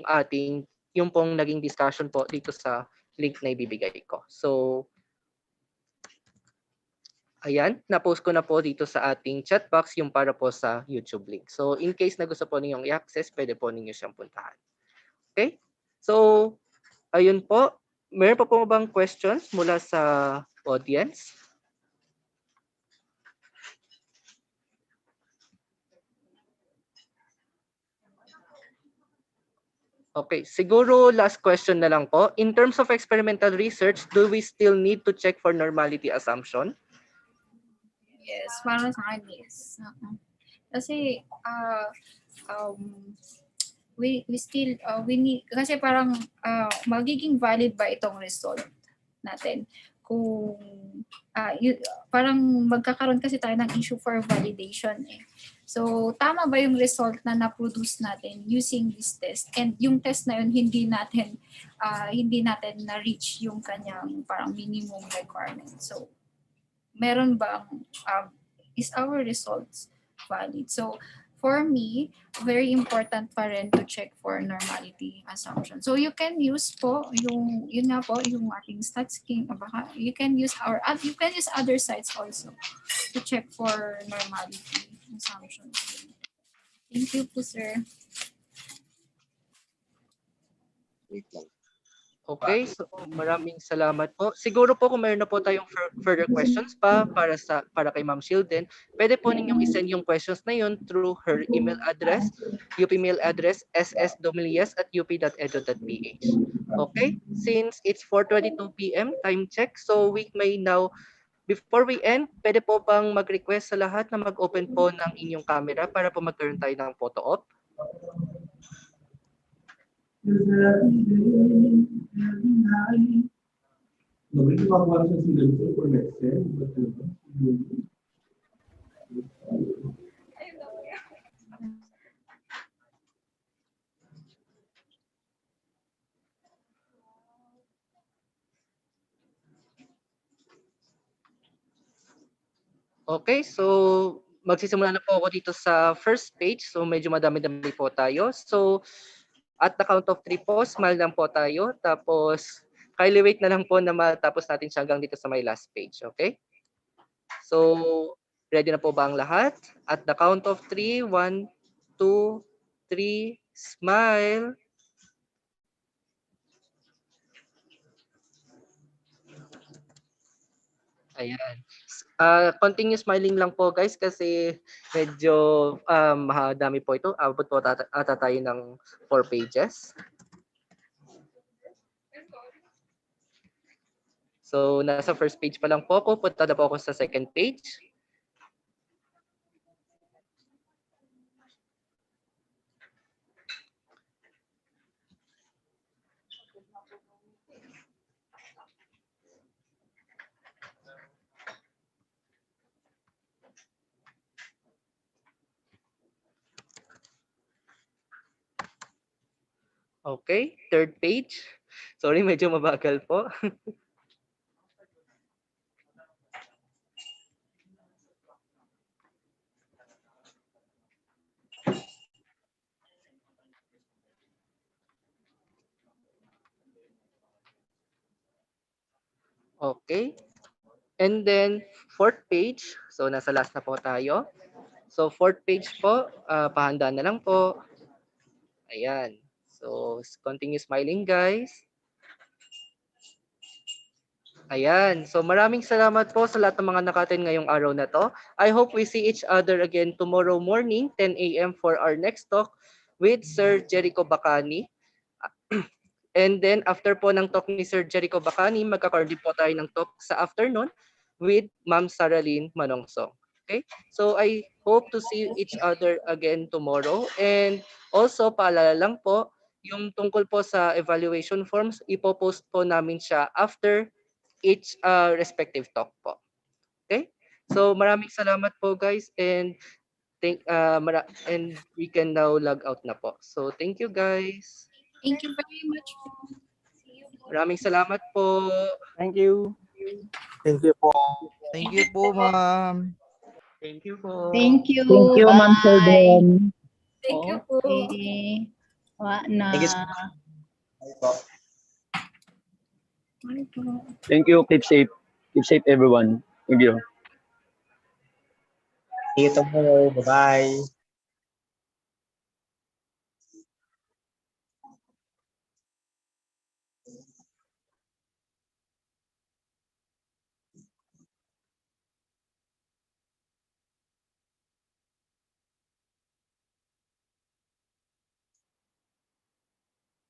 naging discussion po dito sa link na ibibigay ko. So, ayan, na-post ko na po dito sa ating chat box yung para po sa YouTube link. So, in case na gusto po ninyong i-access, pwede po ninyo siyang puntahan. Okay? So, ayun po. Meron pa po bang questions mula sa audience? Okay, siguro last question na lang po. In terms of experimental research, do we still need to check for normality assumption? Yes, para sa akin, yes. Kasi, we still, we need, kasi parang magiging valid ba itong result natin? Kung, parang magkakaroon kasi tayo ng issue for validation eh. So, tama ba yung result na na-produce natin using this test? And yung test na yun, hindi natin na-reach yung kanyang parang minimum requirement. So, meron bang, is our results valid? So, for me, very important pa rin to check for normality assumption. So, you can use po yun nga po, yung ating Statistical, you can use other sites also to check for normality assumptions. Thank you po, sir. Okay, so maraming salamat po. Siguro po kung meron na po tayong further questions pa para kay Ma'am Shielden, pwede po ninyong isend yung questions na yun through her email address, UP mail address ssdomilies@up.edu.ph. Okay, since it's 4:22 p.m. time check, so we may now, before we end, pwede po bang mag-request sa lahat na mag-open po ng inyong camera para po magkaroon tayo ng photo op? Okay, so magsisimula na po ako dito sa first page. So medyo madami-dami po tayo. So at the count of 3 po, smile lang po tayo. Tapos kindly wait na lang po na matapos natin siya hanggang dito sa my last page. Okay? So ready na po ba ang lahat? At the count of 3, 1, 2, 3, smile. Ayan. Continue smiling lang po guys kasi medyo mahadami po ito. Abot po ata tayo ng 4 pages. So nasa first page pa lang po ako. Punta na po ako sa second page. Okay, third page. Sorry, medyo mabagal po. Okay. And then fourth page. So nasa last na po tayo. So fourth page po, pahandaan na lang po. Ayan. So continue smiling guys. Ayan. So maraming salamat po sa lahat ng mga nakaten ngayong araw na to. I hope we see each other again tomorrow morning, 10 a.m. for our next talk with Sir Jericho Bacani. And then after po ng talk ni Sir Jericho Bacani, magkakaroon din po tayo ng talk sa afternoon with Ma'am Saraline Manongsong. Okay? So I hope to see each other again tomorrow. And also, paalala lang po, yung tungkol po sa evaluation forms, ipopost po namin siya after each respective talk po. Okay? So maraming salamat po guys, and and we can now log out na po. So thank you guys. Thank you very much. Maraming salamat po. Thank you. Thank you po. Thank you po, ma'am. Thank you po. Thank you. Thank you, Ma'am Bye. Shielden. Thank you po. Okay. Wa na. Thank you so much. Bye po. Bye po. Thank you. Keep safe. Keep safe, everyone. Thank you. See you tomorrow. Bye-bye.